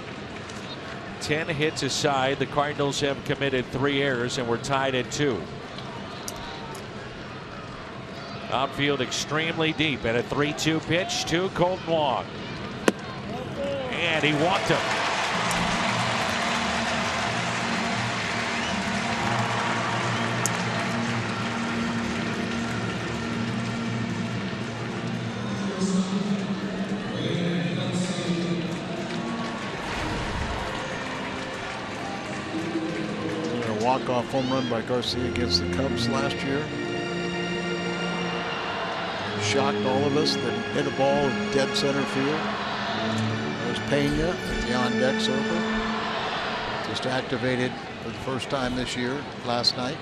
10 hits aside, the Cardinals have committed 3 errors and we're tied at 2. Outfield extremely deep, and a 3-2 pitch to Colton Wong. And he walked him. Walk-off home run by Garcia against the Cubs last year. Shocked all of us that hit a ball in dead center field. There's Pena at the on-deck circle. Just activated for the first time this year last night.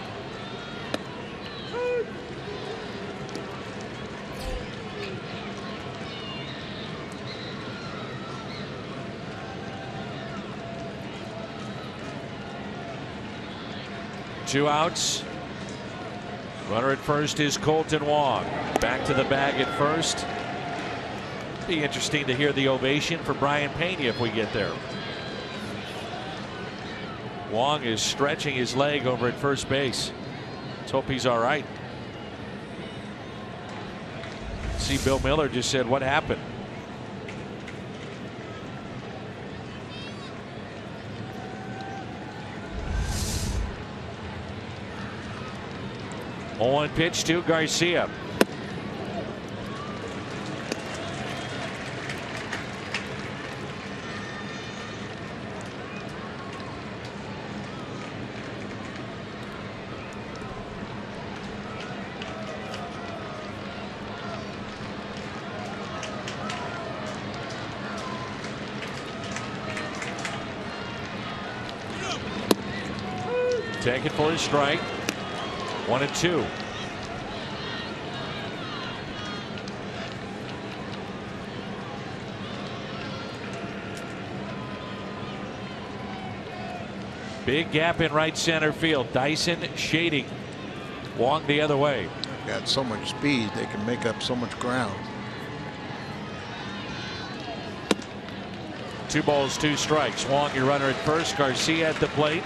Two outs. Runner at first is Colton Wong. Back to the bag at first. Be interesting to hear the ovation for Brian Pena if we get there. Wong is stretching his leg over at first base. Let's hope he's all right. See, Bill Miller just said, what happened? 0-1 pitch to Garcia. Taken for a strike. 1-2. Big gap in right center field. Dyson shading. Wong the other way. They've got so much speed, they can make up so much ground. 2 balls, 2 strikes. Wong, your runner at first. Garcia at the plate.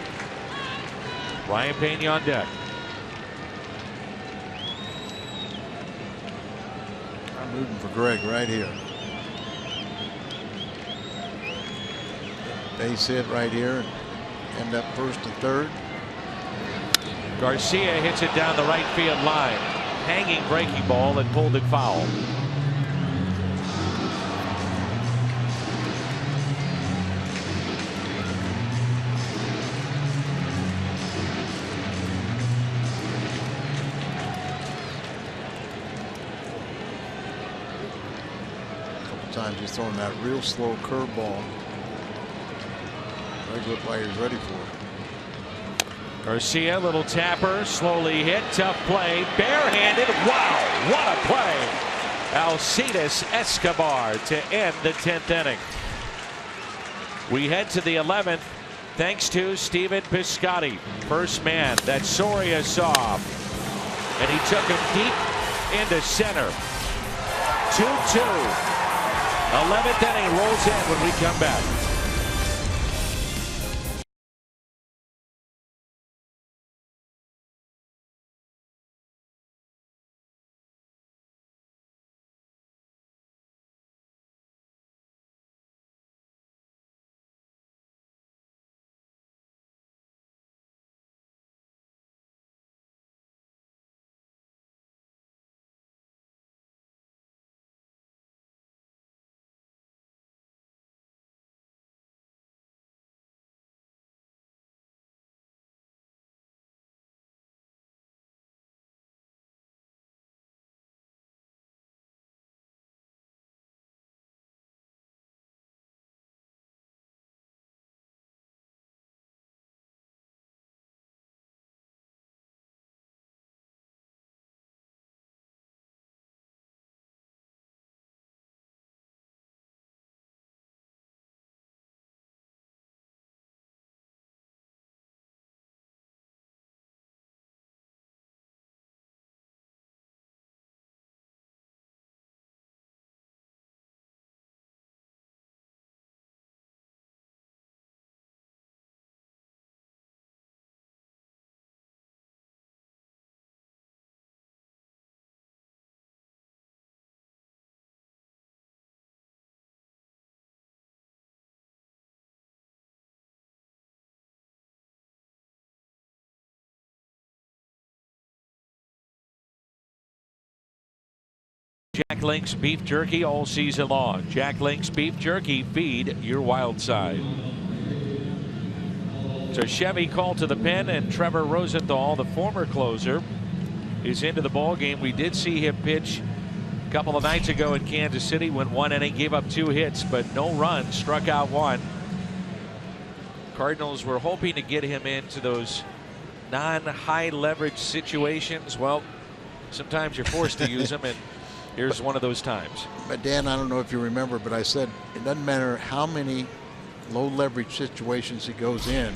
Ryan Pena on deck. I'm rooting for Greg right here. Base hit right here. End up first and third. Garcia hits it down the right field line. Hanging breaking ball and pulled it foul. Times he's throwing that real slow curveball. Greg looked like he was ready for it. Garcia, little tapper, slowly hit, tough play, barehanded. Wow, what a play! Alcides Escobar to end the 10th inning. We head to the 11th thanks to Steven Piscotty. First man that Soria saw, and he took him deep into center. 2-2. 11th inning rolls in when we come back. Jack Link's beef jerky all season long. Jack Link's beef jerky, feed your wild side. So Chevy called to the pen, and Trevor Rosenthal, the former closer, is into the ball game. We did see him pitch a couple of nights ago in Kansas City. Went 1 inning, gave up 2 hits, but no runs, struck out 1. Cardinals were hoping to get him into those non-high leverage situations. Well, sometimes you're forced to use them, and here's one of those times. But Dan, I don't know if you remember, but I said it doesn't matter how many low leverage situations he goes in,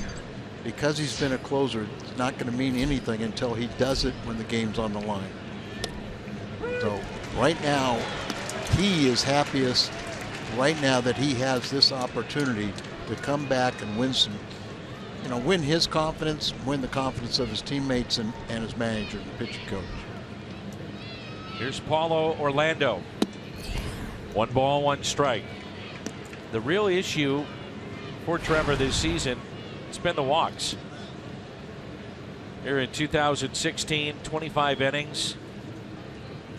because he's been a closer, it's not going to mean anything until he does it when the game's on the line. So right now, he is happiest right now that he has this opportunity to come back and win some, win his confidence, win the confidence of his teammates and his manager, the pitching coach. Here's Paulo Orlando. 1 ball, 1 strike. The real issue for Trevor this season, it's been the walks. Here in 2016, 25 innings,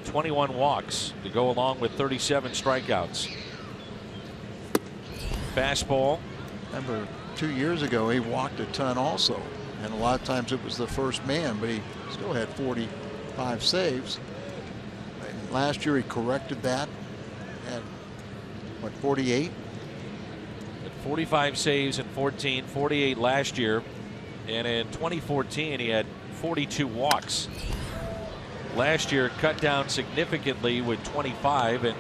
21 walks to go along with 37 strikeouts. Fastball. Remember 2 years ago he walked a ton also, and a lot of times it was the first man, but he still had 45 saves. And last year he corrected that at what, 48? At 45 saves in 14, 48 last year, and in 2014 he had 42 walks. Last year cut down significantly with 25, and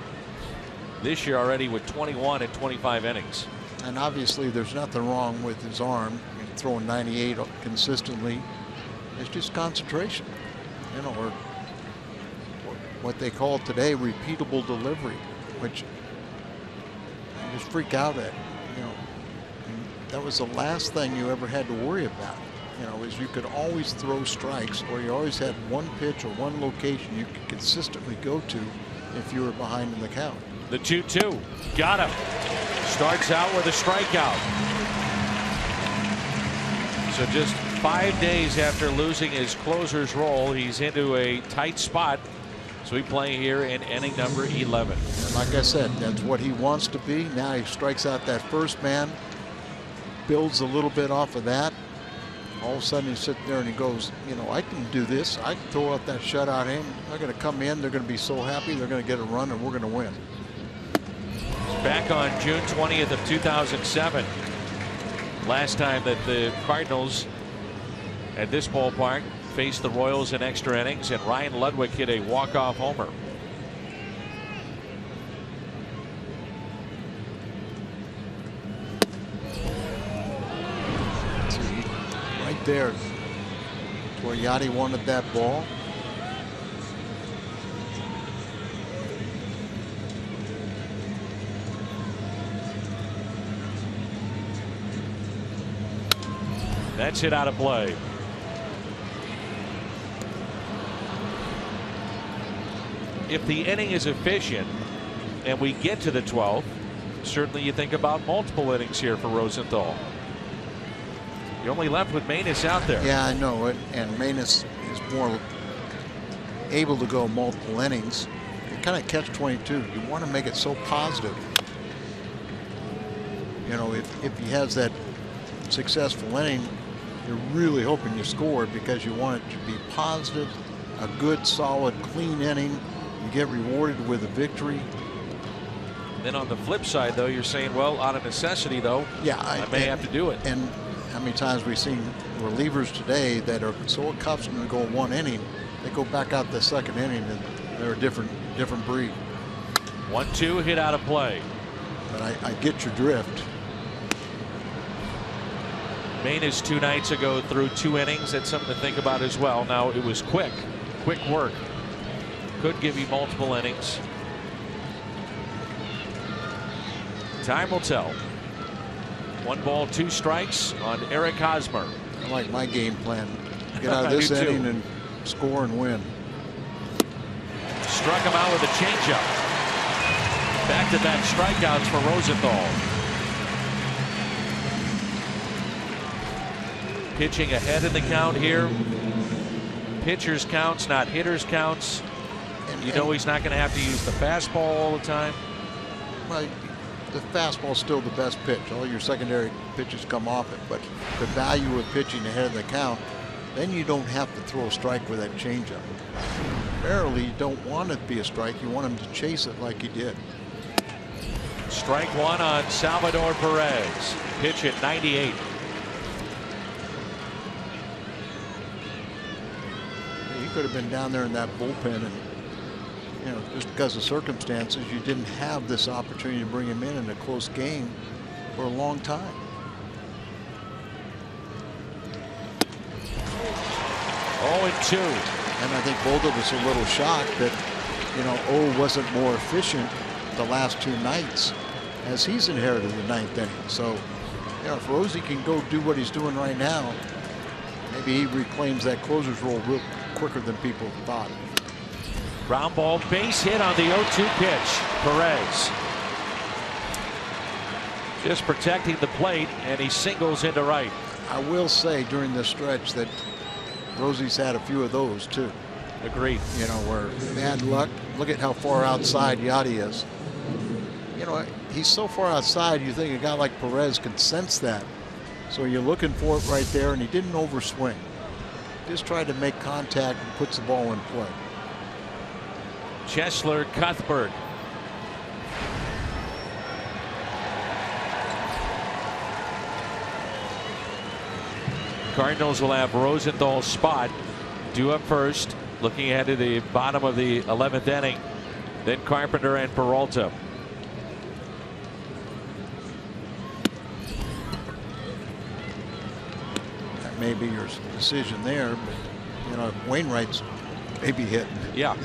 this year already with 21 and 25 innings. And obviously there's nothing wrong with his arm. Throwing 98 consistently. It's just concentration, you know, or what they call today repeatable delivery, which I just freak out at. You know, and that was the last thing you ever had to worry about. You know, is you could always throw strikes, or you always had one pitch or one location you could consistently go to if you were behind in the count. The 2-2. Got him. Starts out with a strikeout. So just 5 days after losing his closer's role, he's into a tight spot. So we play here in inning number 11. And like I said, that's what he wants to be. Now he strikes out that first man, builds a little bit off of that. All of a sudden he's sitting there and he goes, you know, I can do this. I can throw out that shutout aim. They're going to come in. They're going to be so happy. They're going to get a run, and we're going to win. Back on June 20th of 2007. Last time that the Cardinals at this ballpark faced the Royals in extra innings, and Ryan Ludwig hit a walk-off homer. See, right there, where Yachty wanted that ball. That's hit out of play. If the inning is efficient and we get to the 12th, certainly you think about multiple innings here for Rosenthal. You're only left with Manus out there. Yeah, I know it. And Manus is more able to go multiple innings. You kind of catch-22. You want to make it so positive. You know, if he has that successful inning, you're really hoping you score, because you want it to be positive, a good, solid, clean inning. You get rewarded with a victory. Then on the flip side, though, you're saying, well, out of necessity, though, yeah, I may have to do it. And how many times we've seen relievers today that are so accustomed to go one inning, they go back out the second inning and they're a different breed. 1-2 hit out of play. But I get your drift. Manus 2 nights ago threw 2 innings. That's something to think about as well. Now it was quick work. Could give you multiple innings. Time will tell. 1 ball, 2 strikes on Eric Hosmer. I like my game plan. Get out of this inning and score and win. Struck him out with a changeup. Back-to-back strikeouts for Rosenthal. Pitching ahead in the count here. Pitchers counts, not hitters counts. You know he's not going to have to use the fastball all the time. Well, the fastball's still the best pitch. All your secondary pitches come off it, but the value of pitching ahead of the count, then you don't have to throw a strike with that changeup. Rarely you don't want it to be a strike. You want him to chase it like he did. Strike 1 on Salvador Perez. Pitch at 98. He could have been down there in that bullpen, and you know, just because of circumstances, you didn't have this opportunity to bring him in a close game for a long time. Oh, 2. And I think both of us are a little shocked that, you know, O wasn't more efficient the last 2 nights, as he's inherited the 9th inning. So, you know, if Rosie can go do what he's doing right now, maybe he reclaims that closer's role real quicker than people thought. Ground ball, base hit on the 0-2 pitch. Perez just protecting the plate, and he singles into right. I will say during this stretch that Rosie's had a few of those too. Agreed. You know, where bad luck. Look at how far outside Yachty is. You know, he's so far outside, you think a guy like Perez can sense that. So you're looking for it right there, and he didn't overswing. Just tried to make contact and puts the ball in play. Chesler, Cuthbert. Cardinals will have Rosenthal's spot due up first, looking ahead to the bottom of the 11th inning. Then Carpenter and Peralta. That may be your decision there, but you know, Wainwright's maybe hitting. Yeah.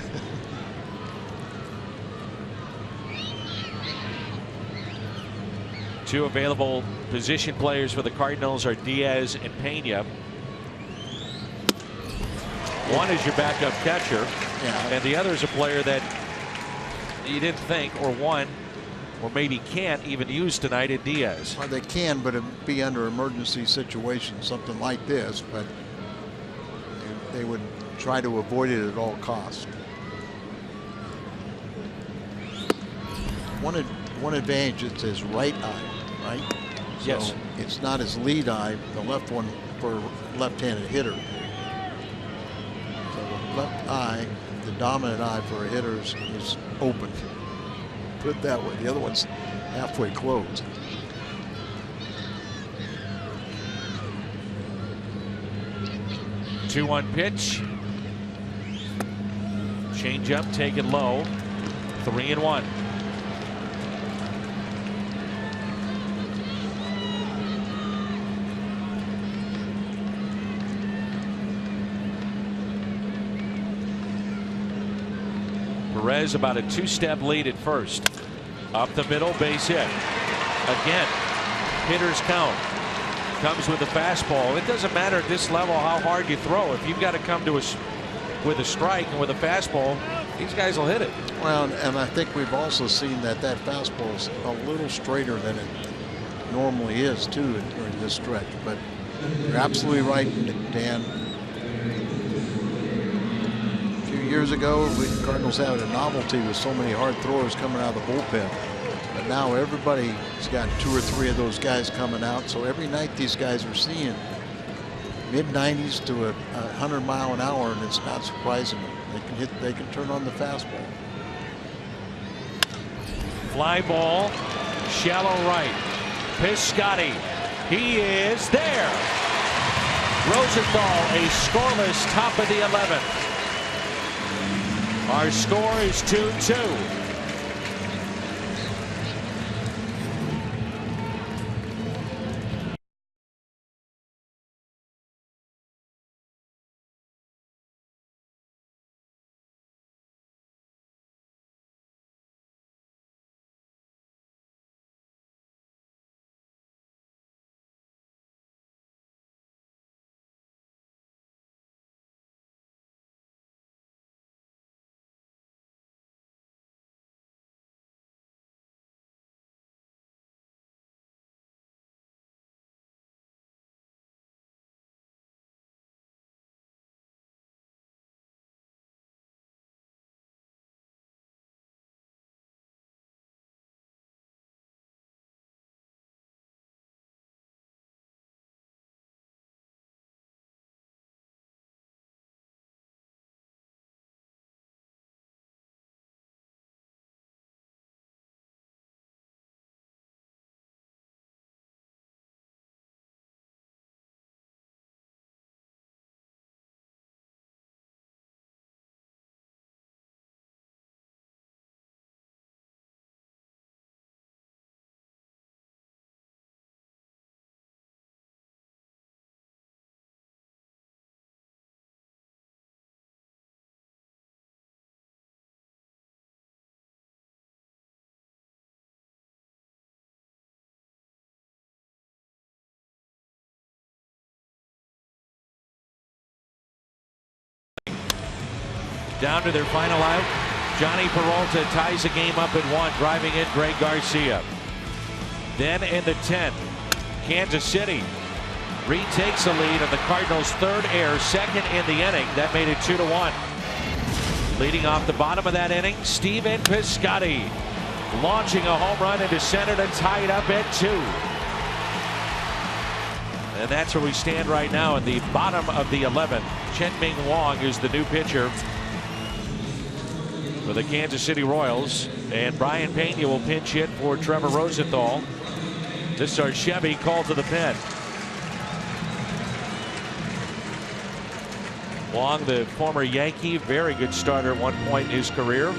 Two available position players for the Cardinals are Diaz and Pena. One is your backup catcher, and the other is a player that you didn't think or one or maybe can't even use tonight in Diaz. Well, they can, but it'd be under emergency situations, something like this, but they would try to avoid it at all costs. One advantage, it's his right eye, right? Yes. So it's not his lead eye, the left one for left-handed hitter. So the left eye, the dominant eye for a hitter is open. Put it that way. The other one's halfway closed. Two-one pitch. Change up, taken low. 3-1. Perez about a two-step lead at first. Up the middle, base hit. Again, hitter's count. Comes with a fastball. It doesn't matter at this level how hard you throw. If you've got to come to us with a strike and with a fastball, these guys will hit it. Well, and I think we've also seen that fastball is a little straighter than it normally is too during this stretch. But you're absolutely right, Dan. A few years ago, the Cardinals had a novelty with so many hard throwers coming out of the bullpen. But now everybody's got 2 or 3 of those guys coming out. So every night these guys are seeing mid-90s to 100 mile an hour, and it's not surprising. They can turn on the fastball. Fly ball, shallow right. Piscotty, he is there. Rosenthal, a scoreless top of the 11th. Our score is 2-2. Down to their final out. Johnny Peralta ties the game up at 1, driving in Greg Garcia. Then in the 10th, Kansas City retakes the lead of the Cardinals' third error, second in the inning. That made it 2-1. Leading off the bottom of that inning, Steven Piscotty launching a home run into center to tie it up at 2. And that's where we stand right now in the bottom of the 11th. Chien-Ming Wang is the new pitcher for the Kansas City Royals, and Brian Pena will pinch hit for Trevor Rosenthal. This is our Chevy called to the pen. Wang, the former Yankee, very good starter at one point in his career.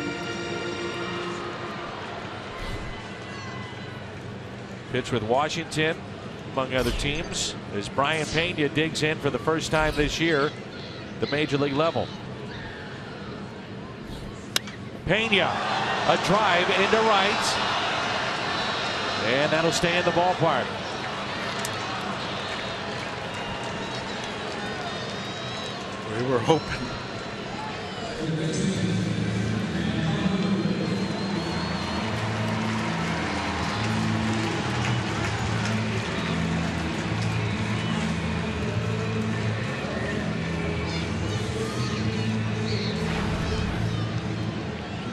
Pitched with Washington, among other teams, as Brian Pena digs in for the first time this year, the major league level. Pena, a drive into right, and that'll stay in the ballpark. We were hoping.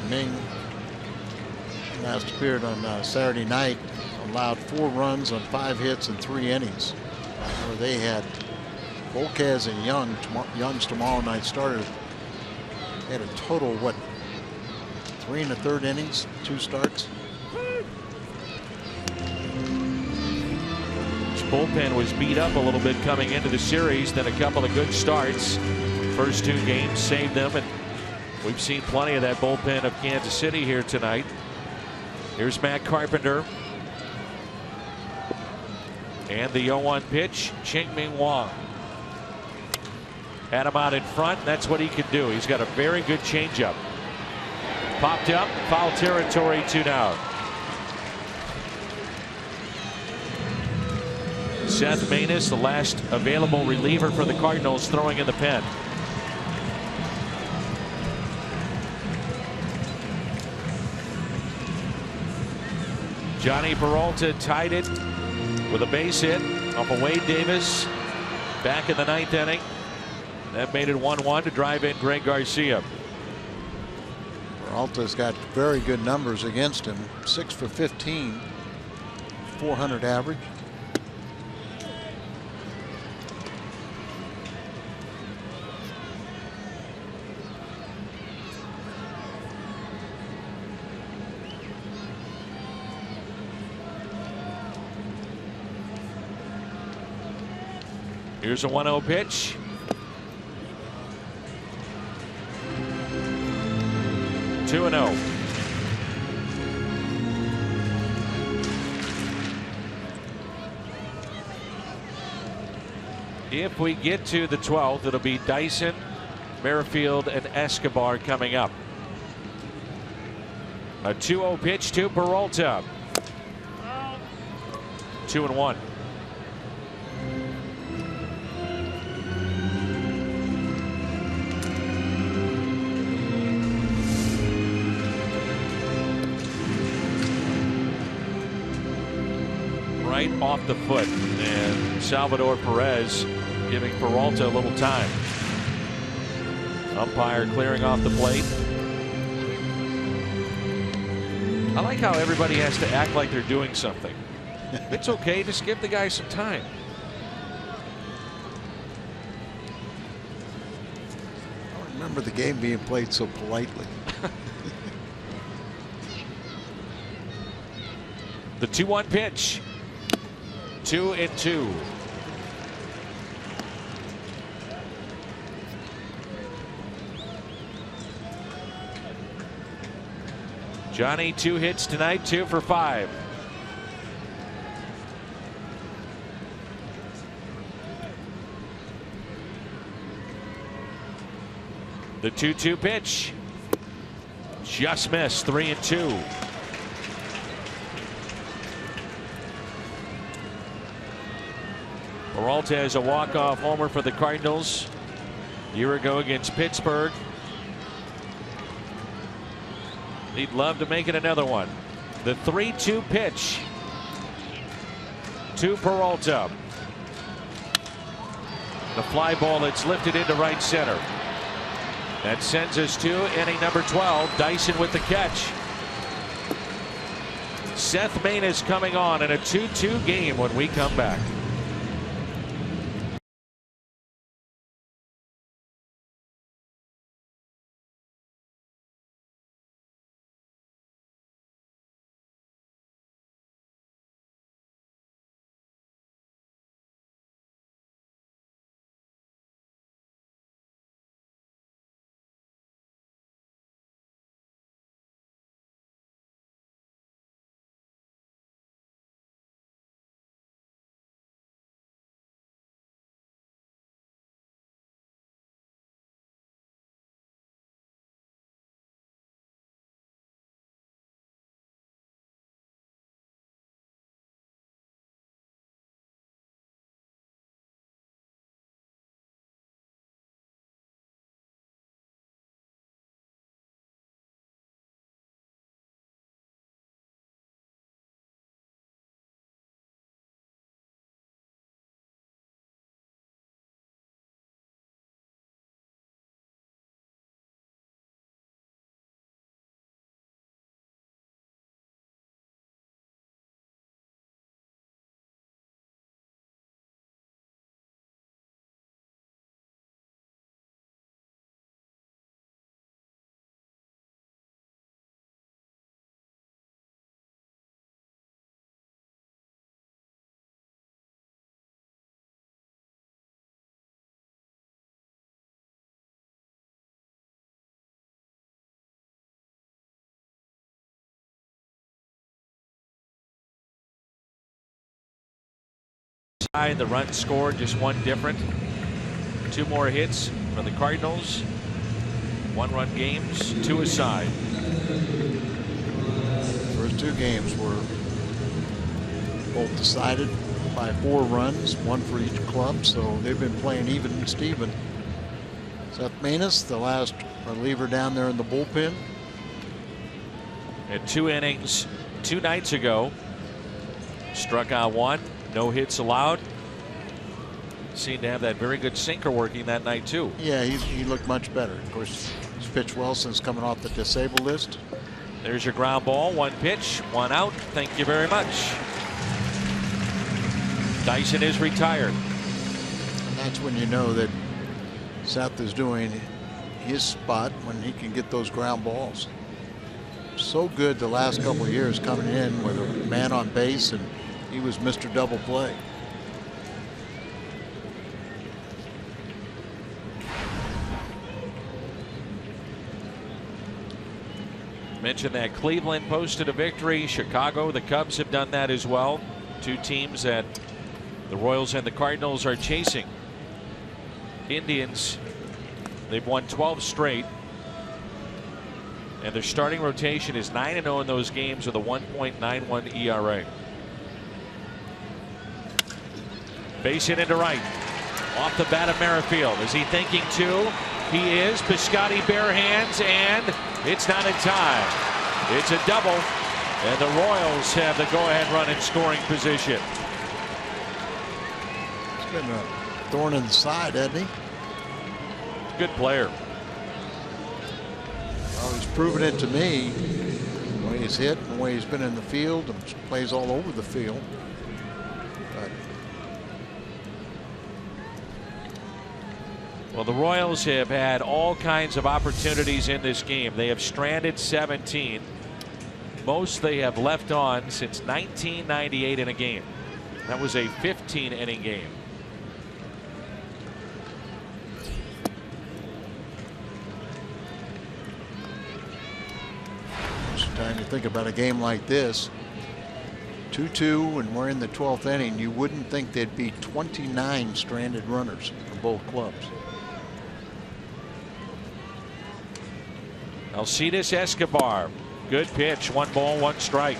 Ming last appeared on Saturday night, allowed 4 runs on 5 hits and 3 innings. Where they had Volquez and Young's tomorrow night started. Had a total of what, 3 1/3 innings, 2 starts. His bullpen was beat up a little bit coming into the series, then a couple of good starts. First 2 games saved them, and we've seen plenty of that bullpen of Kansas City here tonight. Here's Matt Carpenter. And the 0-1 pitch, Chien-Ming Wang. Had him out in front. That's what he can do. He's got a very good changeup. Popped up, foul territory, 2 down. Seth Maness, the last available reliever for the Cardinals, throwing in the pen. Johnny Peralta tied it with a base hit off of Wade Davis back in the 9th inning. That made it 1-1 to drive in Greg Garcia. Peralta's got very good numbers against him. 6 for 15, 400 average. Here's a 1-0 pitch. Two and 0. If we get to the 12th, it'll be Dyson, Merrifield, and Escobar coming up. A 2-0 pitch to Peralta. 2-1. Right off the foot, and Salvador Perez giving Peralta a little time. Umpire clearing off the plate. I like how everybody has to act like they're doing something. It's okay, just give the guy some time. I don't remember the game being played so politely. The 2-1 pitch. 2-2. Johnny, 2 hits tonight, 2 for 5. The 2-2 pitch. Just missed. 3-2. Peralta has a walk-off homer for the Cardinals a year ago against Pittsburgh. He'd love to make it another one. The 3-2 pitch to Peralta. The fly ball that's lifted into right center. That sends us to inning number 12. Dyson with the catch. Seth Maness coming on in a 2-2 game when we come back. The run scored, just one different. 2 more hits for the Cardinals. 1-run games, 2 aside. First 2 games were both decided by 4 runs, 1 for each club, so they've been playing even and Steven. Seth Maness, the last reliever down there in the bullpen. At 2 innings 2 nights ago. Struck out 1. No hits allowed. Seemed to have that very good sinker working that night too. Yeah, he looked much better. Of course, he's pitched well since coming off the disabled list. There's your ground ball. 1 pitch, 1 out. Thank you very much. Dyson is retired. And that's when you know that Seth is doing his spot when he can get those ground balls. So good the last couple of years coming in with a man on base, and he was Mr. Double Play. Mentioned that Cleveland posted a victory. Chicago, the Cubs have done that as well. 2 teams that the Royals and the Cardinals are chasing. Indians, they've won 12 straight. And their starting rotation is 9-0 in those games with a 1.91 ERA. Base hit into right. Off the bat of Merrifield. Is he thinking 2? He is. Piscotty bare hands, and it's not in time. It's a double, and the Royals have the go-ahead run in scoring position. It's been a thorn in the side, hasn't he? Good player. Well, he's proven it to me. The way he's hit, and the way he's been in the field, and plays all over the field. But well, the Royals have had all kinds of opportunities in this game. They have stranded 17. Most they have left on since 1998 in a game. That was a 15-inning game. most of the time you think about a game like this, 2-2, and we're in the 12th inning, you wouldn't think there'd be 29 stranded runners for both clubs. Alcides Escobar, good pitch, 1 ball, 1 strike.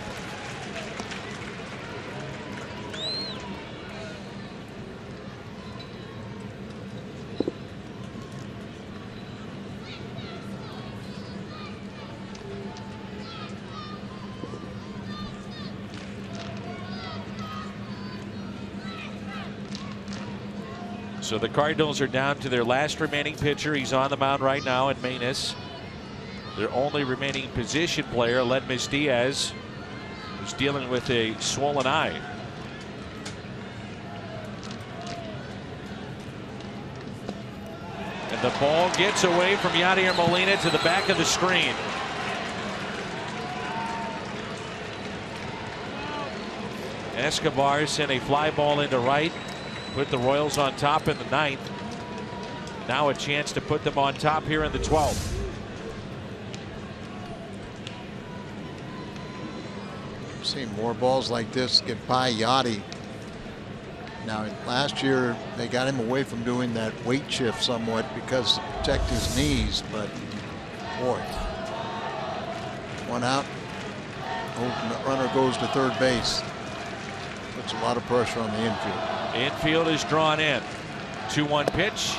So the Cardinals are down to their last remaining pitcher. He's on the mound right now in Manus. Their only remaining position player, Ledmus Diaz, who's dealing with a swollen eye. And the ball gets away from Yadier Molina to the back of the screen. Escobar sent a fly ball into right, put the Royals on top in the 9th. Now a chance to put them on top here in the 12th. Seen more balls like this get by Yachty. Now last year they got him away from doing that weight shift somewhat because to protect his knees, but boy, one out. The runner goes to third base. Puts a lot of pressure on the infield. Infield is drawn in. 2-1 pitch.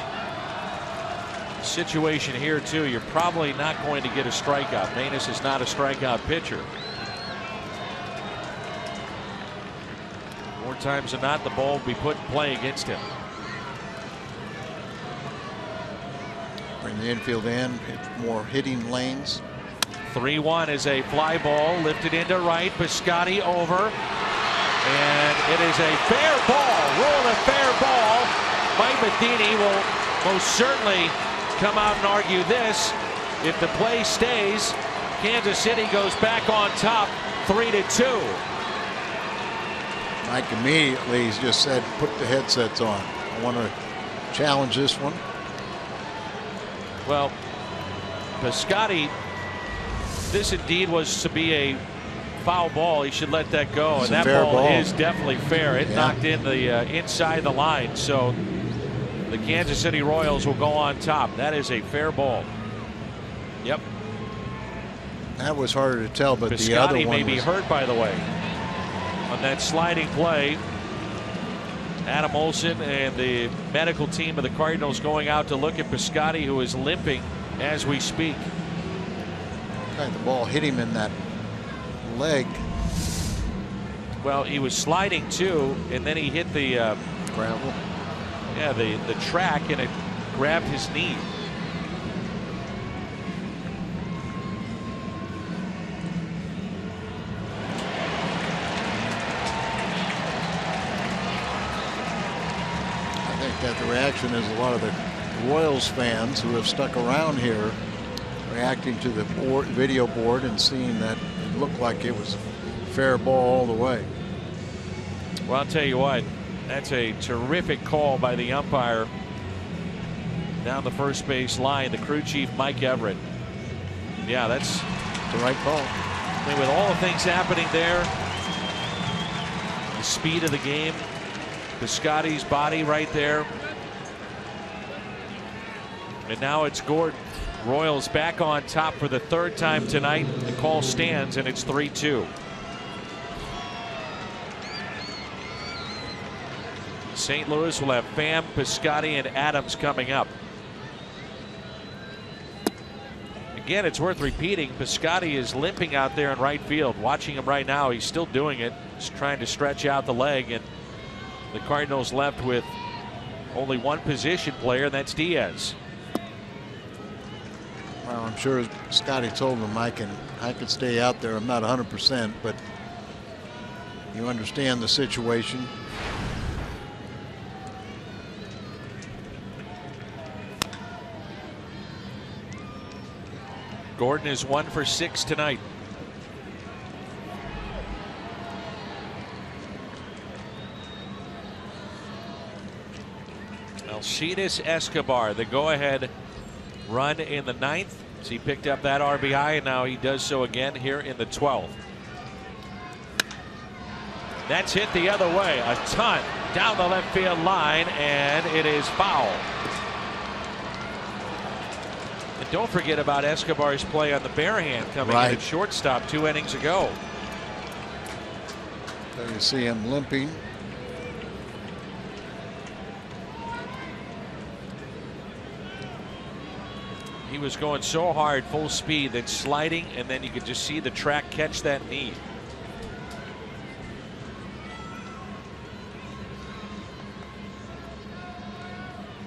Situation here too, you're probably not going to get a strikeout. Manus is not a strikeout pitcher. More times than not, the ball will be put in play against him. Bring the infield in, hit more hitting lanes. 3-1 is a fly ball lifted into right. Piscotty over. And it is a fair ball. Ruled a fair ball. Mike Matheny will most certainly come out and argue this. If the play stays, Kansas City goes back on top 3-2. Mike immediately has just said, put the headsets on. I want to challenge this one. Well, Piscotty, this indeed was to be a foul ball. He should let that go. It's and that ball is definitely fair. It Yeah. knocked in the inside the line. So the Kansas City Royals will go on top. That is a fair ball. Yep. That was harder to tell, but the other Piscotty one may be hurt, by the way, on that sliding play. Adam Olsen and the medical team of the Cardinals going out to look at Piscotty, who is limping as we speak. The ball hit him in that leg. Well, he was sliding too, and then he hit the gravel. Yeah, the track, and it grabbed his knee. I think that the reaction is a lot of the Royals fans who have stuck around here reacting to the video board and seeing that it looked like it was a fair ball all the way. Well, I'll tell you what, that's a terrific call by the umpire down the first base line, the crew chief Mike Everett. Yeah, that's the right call. I mean, with all the things happening there, the speed of the game, Piscotty's body right there, and now it's Gordon. Royals back on top for the third time tonight. The call stands, and it's 3-2. St. Louis will have Pham, Piscotty, and Adams coming up. Again, it's worth repeating, Piscotty is limping out there in right field. Watching him right now, he's still doing it. He's trying to stretch out the leg, and the Cardinals left with only one position player, and that's Diaz. Well, I'm sure Scotty told him I can stay out there. I'm not 100%, but you understand the situation. Gordon is 1 for 6 tonight. Alcides Escobar, the go-ahead run in the 9th. So he picked up that RBI, and now he does so again here in the 12th. That's hit the other way a ton down the left field line, and it is foul. And don't forget about Escobar's play on the bare hand coming in at shortstop 2 innings ago. There you see him limping. He was going so hard, full speed, then sliding, and then you could just see the track catch that knee.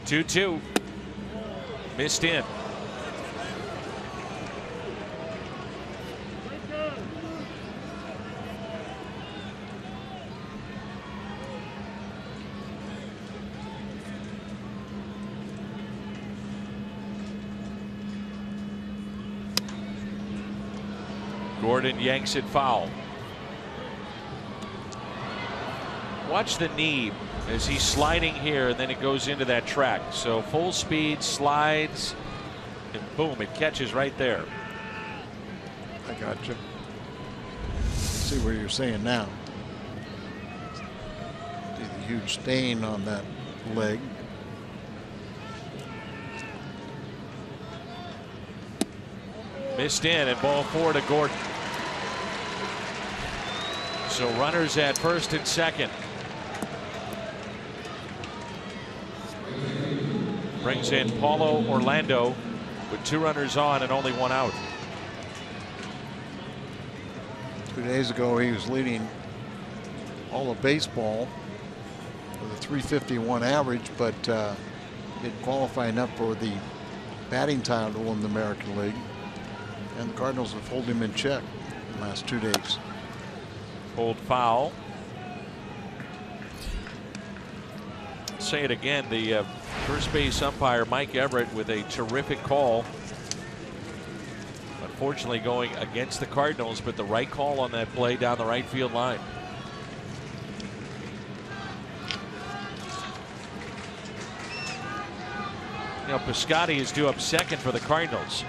2-2. Missed in. Gordon yanks it foul. Watch the knee as he's sliding here, and then it goes into that track. So full speed, slides, and boom, it catches right there. I got you. See what you're saying now. See the huge stain on that leg. Missed in, and ball 4 to Gordon. So runners at first and second. Brings in Paulo Orlando with 2 runners on and only 1 out. 2 days ago, he was leading all of baseball with a .351 average, but didn't qualify enough for the batting title in the American League. And the Cardinals have held him in check the last 2 days. Hold foul. Say it again, the first base umpire Mike Everett with a terrific call. Unfortunately going against the Cardinals, but the right call on that play down the right field line. You know, Piscotty is due up second for the Cardinals.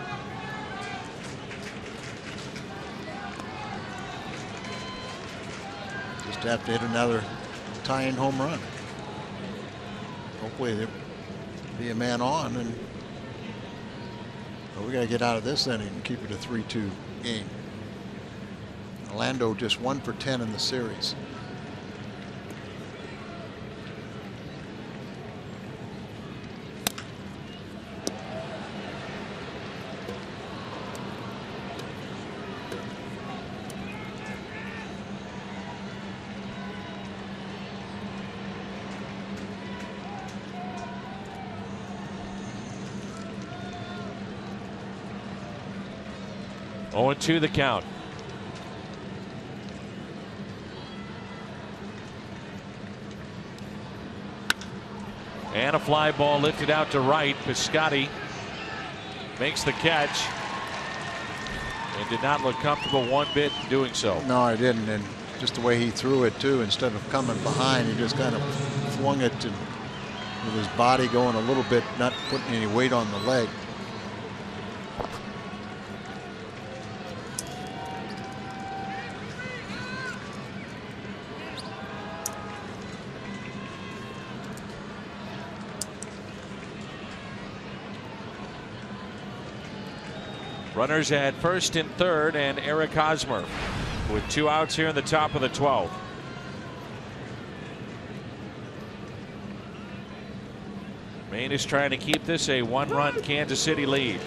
Just have to hit another tying home run. Hopefully there'll be a man on, and we got to get out of this inning and keep it a 3-2 game. Orlando just 1 for 10 in the series. To the count. And a fly ball lifted out to right. Piscotty makes the catch and did not look comfortable one bit in doing so. No, I didn't. And just the way he threw it too, instead of coming behind, he just kind of flung it to, with his body going a little bit, not putting any weight on the leg. Runners at first and third, and Eric Hosmer with 2 outs here in the top of the 12th. Maine is trying to keep this a 1-run Kansas City lead.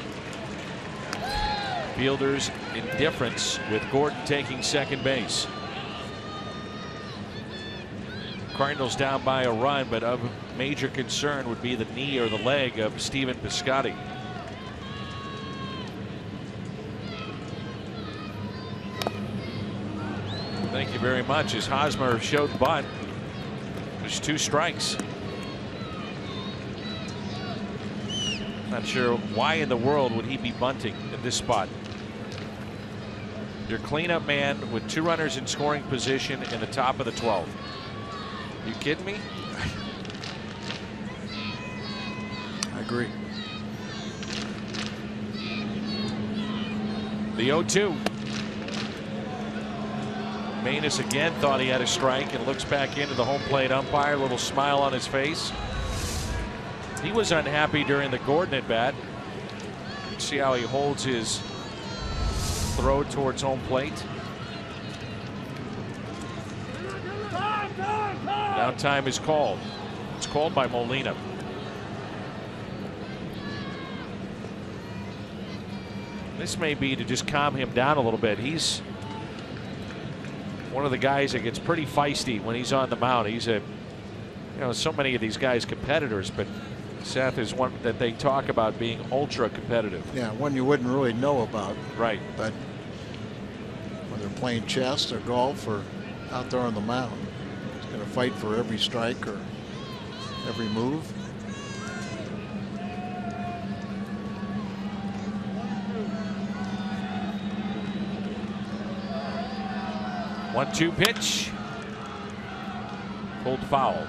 Fielders indifference with Gordon taking second base. Cardinals down by a run, but of major concern would be the knee or the leg of Stephen Piscotty. Thank you very much. As Hosmer showed bunt, there's 2 strikes. Not sure why in the world would he be bunting at this spot. Your cleanup man with 2 runners in scoring position in the top of the 12th. You kidding me? I agree. The 0-2. Manus again thought he had a strike and looks back into the home plate umpire, a little smile on his face. He was unhappy during the Gordon at bat. See how he holds his throw towards home plate. Now time is called. It's called by Molina. This may be to just calm him down a little bit. He's one of the guys that gets pretty feisty when he's on the mound. He's a, you know, so many of these guys competitors, but Seth, is one that they talk about being ultra competitive. Yeah, one you wouldn't really know about. Right. But when they're playing chess or golf or out there on the mound, it's going to fight for every strike or every move. One-two pitch. Pulled foul.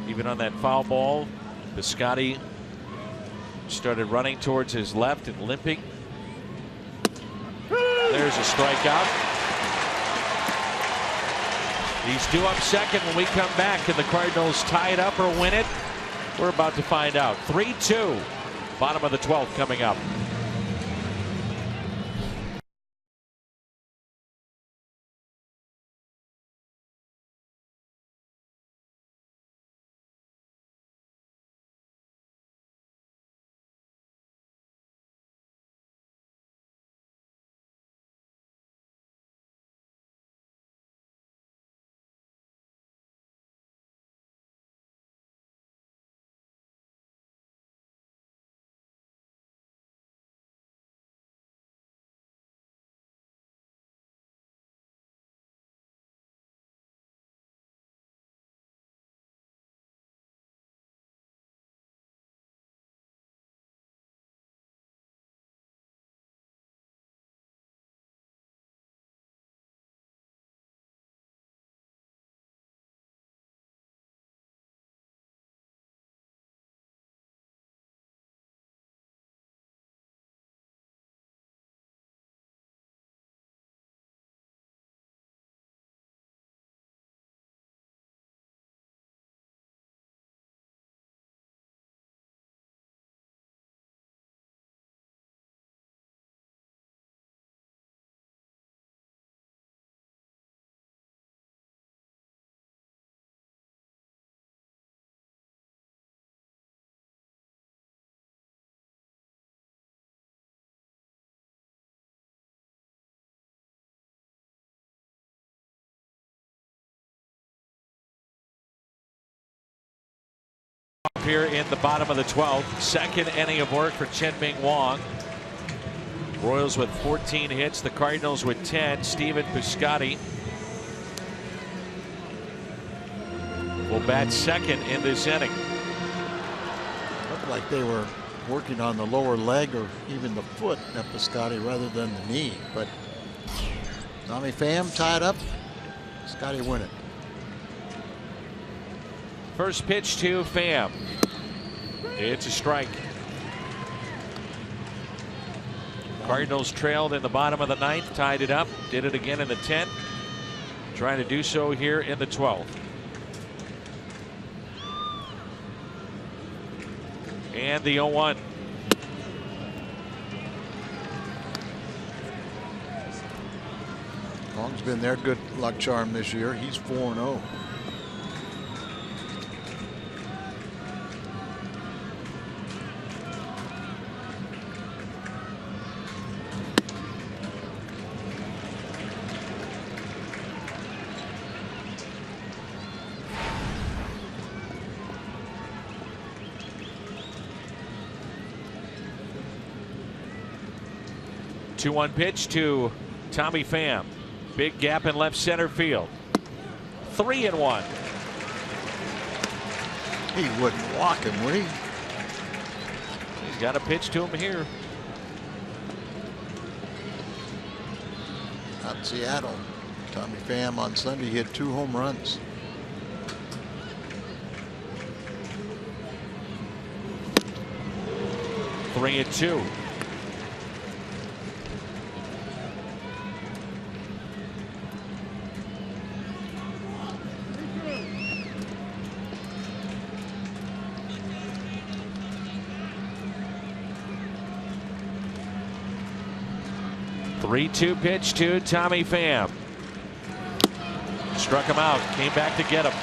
Even on that foul ball, Piscotty started running towards his left and limping. There's a strikeout. He's due up second when we come back. Can the Cardinals tie it up or win it? We're about to find out. 3-2. Bottom of the 12th coming up. Here in the bottom of the 12th. Second inning of work for Chen-Ming Wong. Royals with 14 hits. The Cardinals with 10. Steven Piscotty will bat second in this inning. Looked like they were working on the lower leg or even the foot at Piscotty rather than the knee. But Tommy Pham tied up. Piscotty win it. First pitch to Pham. It's a strike. Cardinals trailed in the bottom of the 9th, tied it up, did it again in the 10th, trying to do so here in the 12th. And the 0-1. Long's been their good luck charm this year. He's 4-0. Two-one pitch to Tommy Pham. Big gap in left center field. 3-1. He wouldn't walk him, would he? He's got a pitch to him here. Out Seattle. Tommy Pham on Sunday hit 2 home runs. Three and 2. Three-two pitch to Tommy Pham. Struck him out, came back to get him.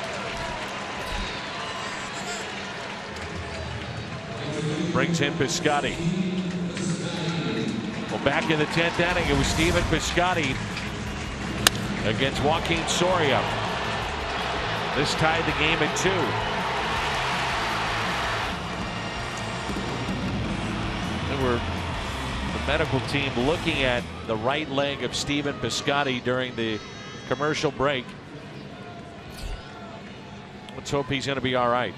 brings in Piscotty. Well, back in the 10th inning, it was Stephen Piscotty against Joaquin Soria. This tied the game at 2. There were the medical team looking at the right leg of Stephen Piscotty during the commercial break. Let's hope he's going to be all right.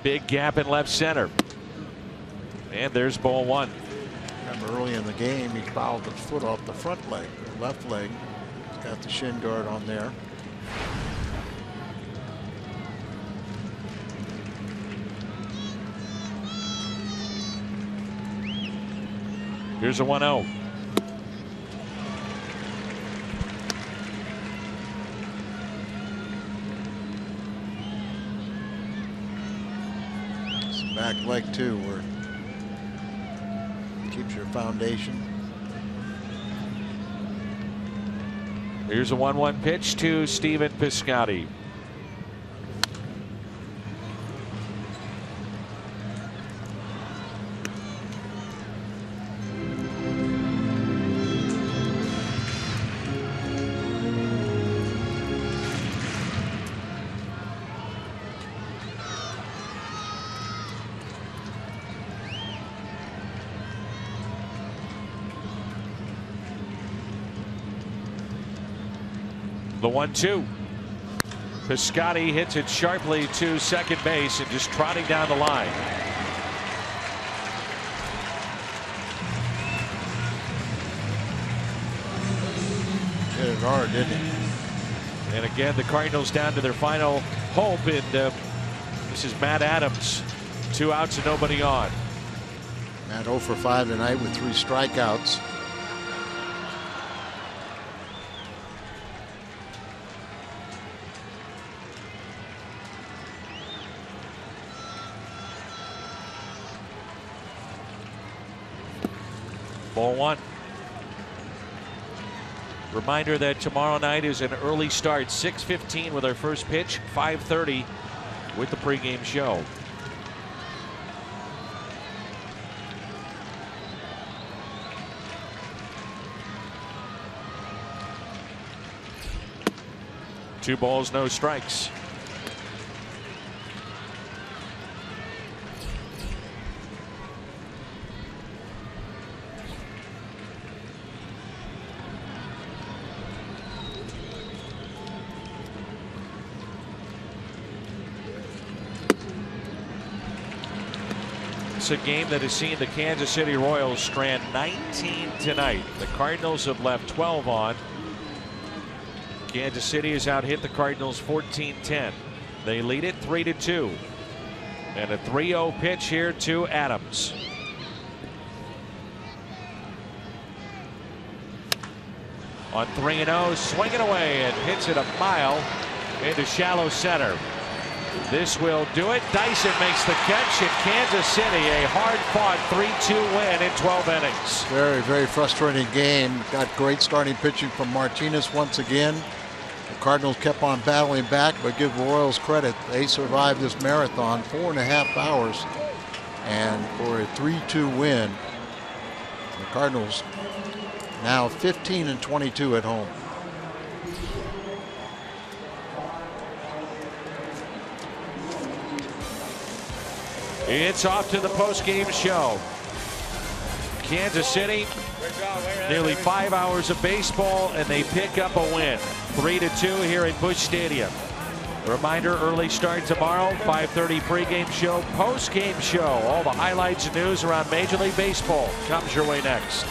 Big gap in left center. And there's ball 1. Remember early in the game, he fouled his foot off the front leg, the left leg. He's got the shin guard on there. Here's a 1-0. Back leg too, where it keeps your foundation. Here's a 1-1 pitch to Stephen Piscotty. The 1-2. Piscotty hits it sharply to second base and just trotting down the line. Hit it hard, didn't he? And again, the Cardinals down to their final hope. And this is Matt Adams. 2 outs and nobody on. Matt 0 for 5 tonight with 3 strikeouts. Ball 1. Reminder that tomorrow night is an early start, 6:15 with our first pitch, 5:30 with the pregame show. Two balls, no strikes. It's a game that has seen the Kansas City Royals strand 19 tonight. The Cardinals have left 12 on. Kansas City has out hit the Cardinals 14-10. They lead it 3-2. And a 3-0 pitch here to Adams. On 3-0, swinging away and hits it a mile into shallow center. This will do it. Dyson makes the catch in Kansas City. A hard-fought 3-2 win in 12 innings. Very, very frustrating game. Got great starting pitching from Martinez once again. The Cardinals kept on battling back, but give the Royals credit. They survived this marathon 4.5 hours. And for a 3-2 win, the Cardinals now 15-22 at home. It's off to the post-game show. Kansas City, nearly 5 hours of baseball, and they pick up a win. 3-2 here at Busch Stadium. A reminder, early start tomorrow, 5:30 pregame show, post-game show. All the highlights and news around Major League Baseball comes your way next.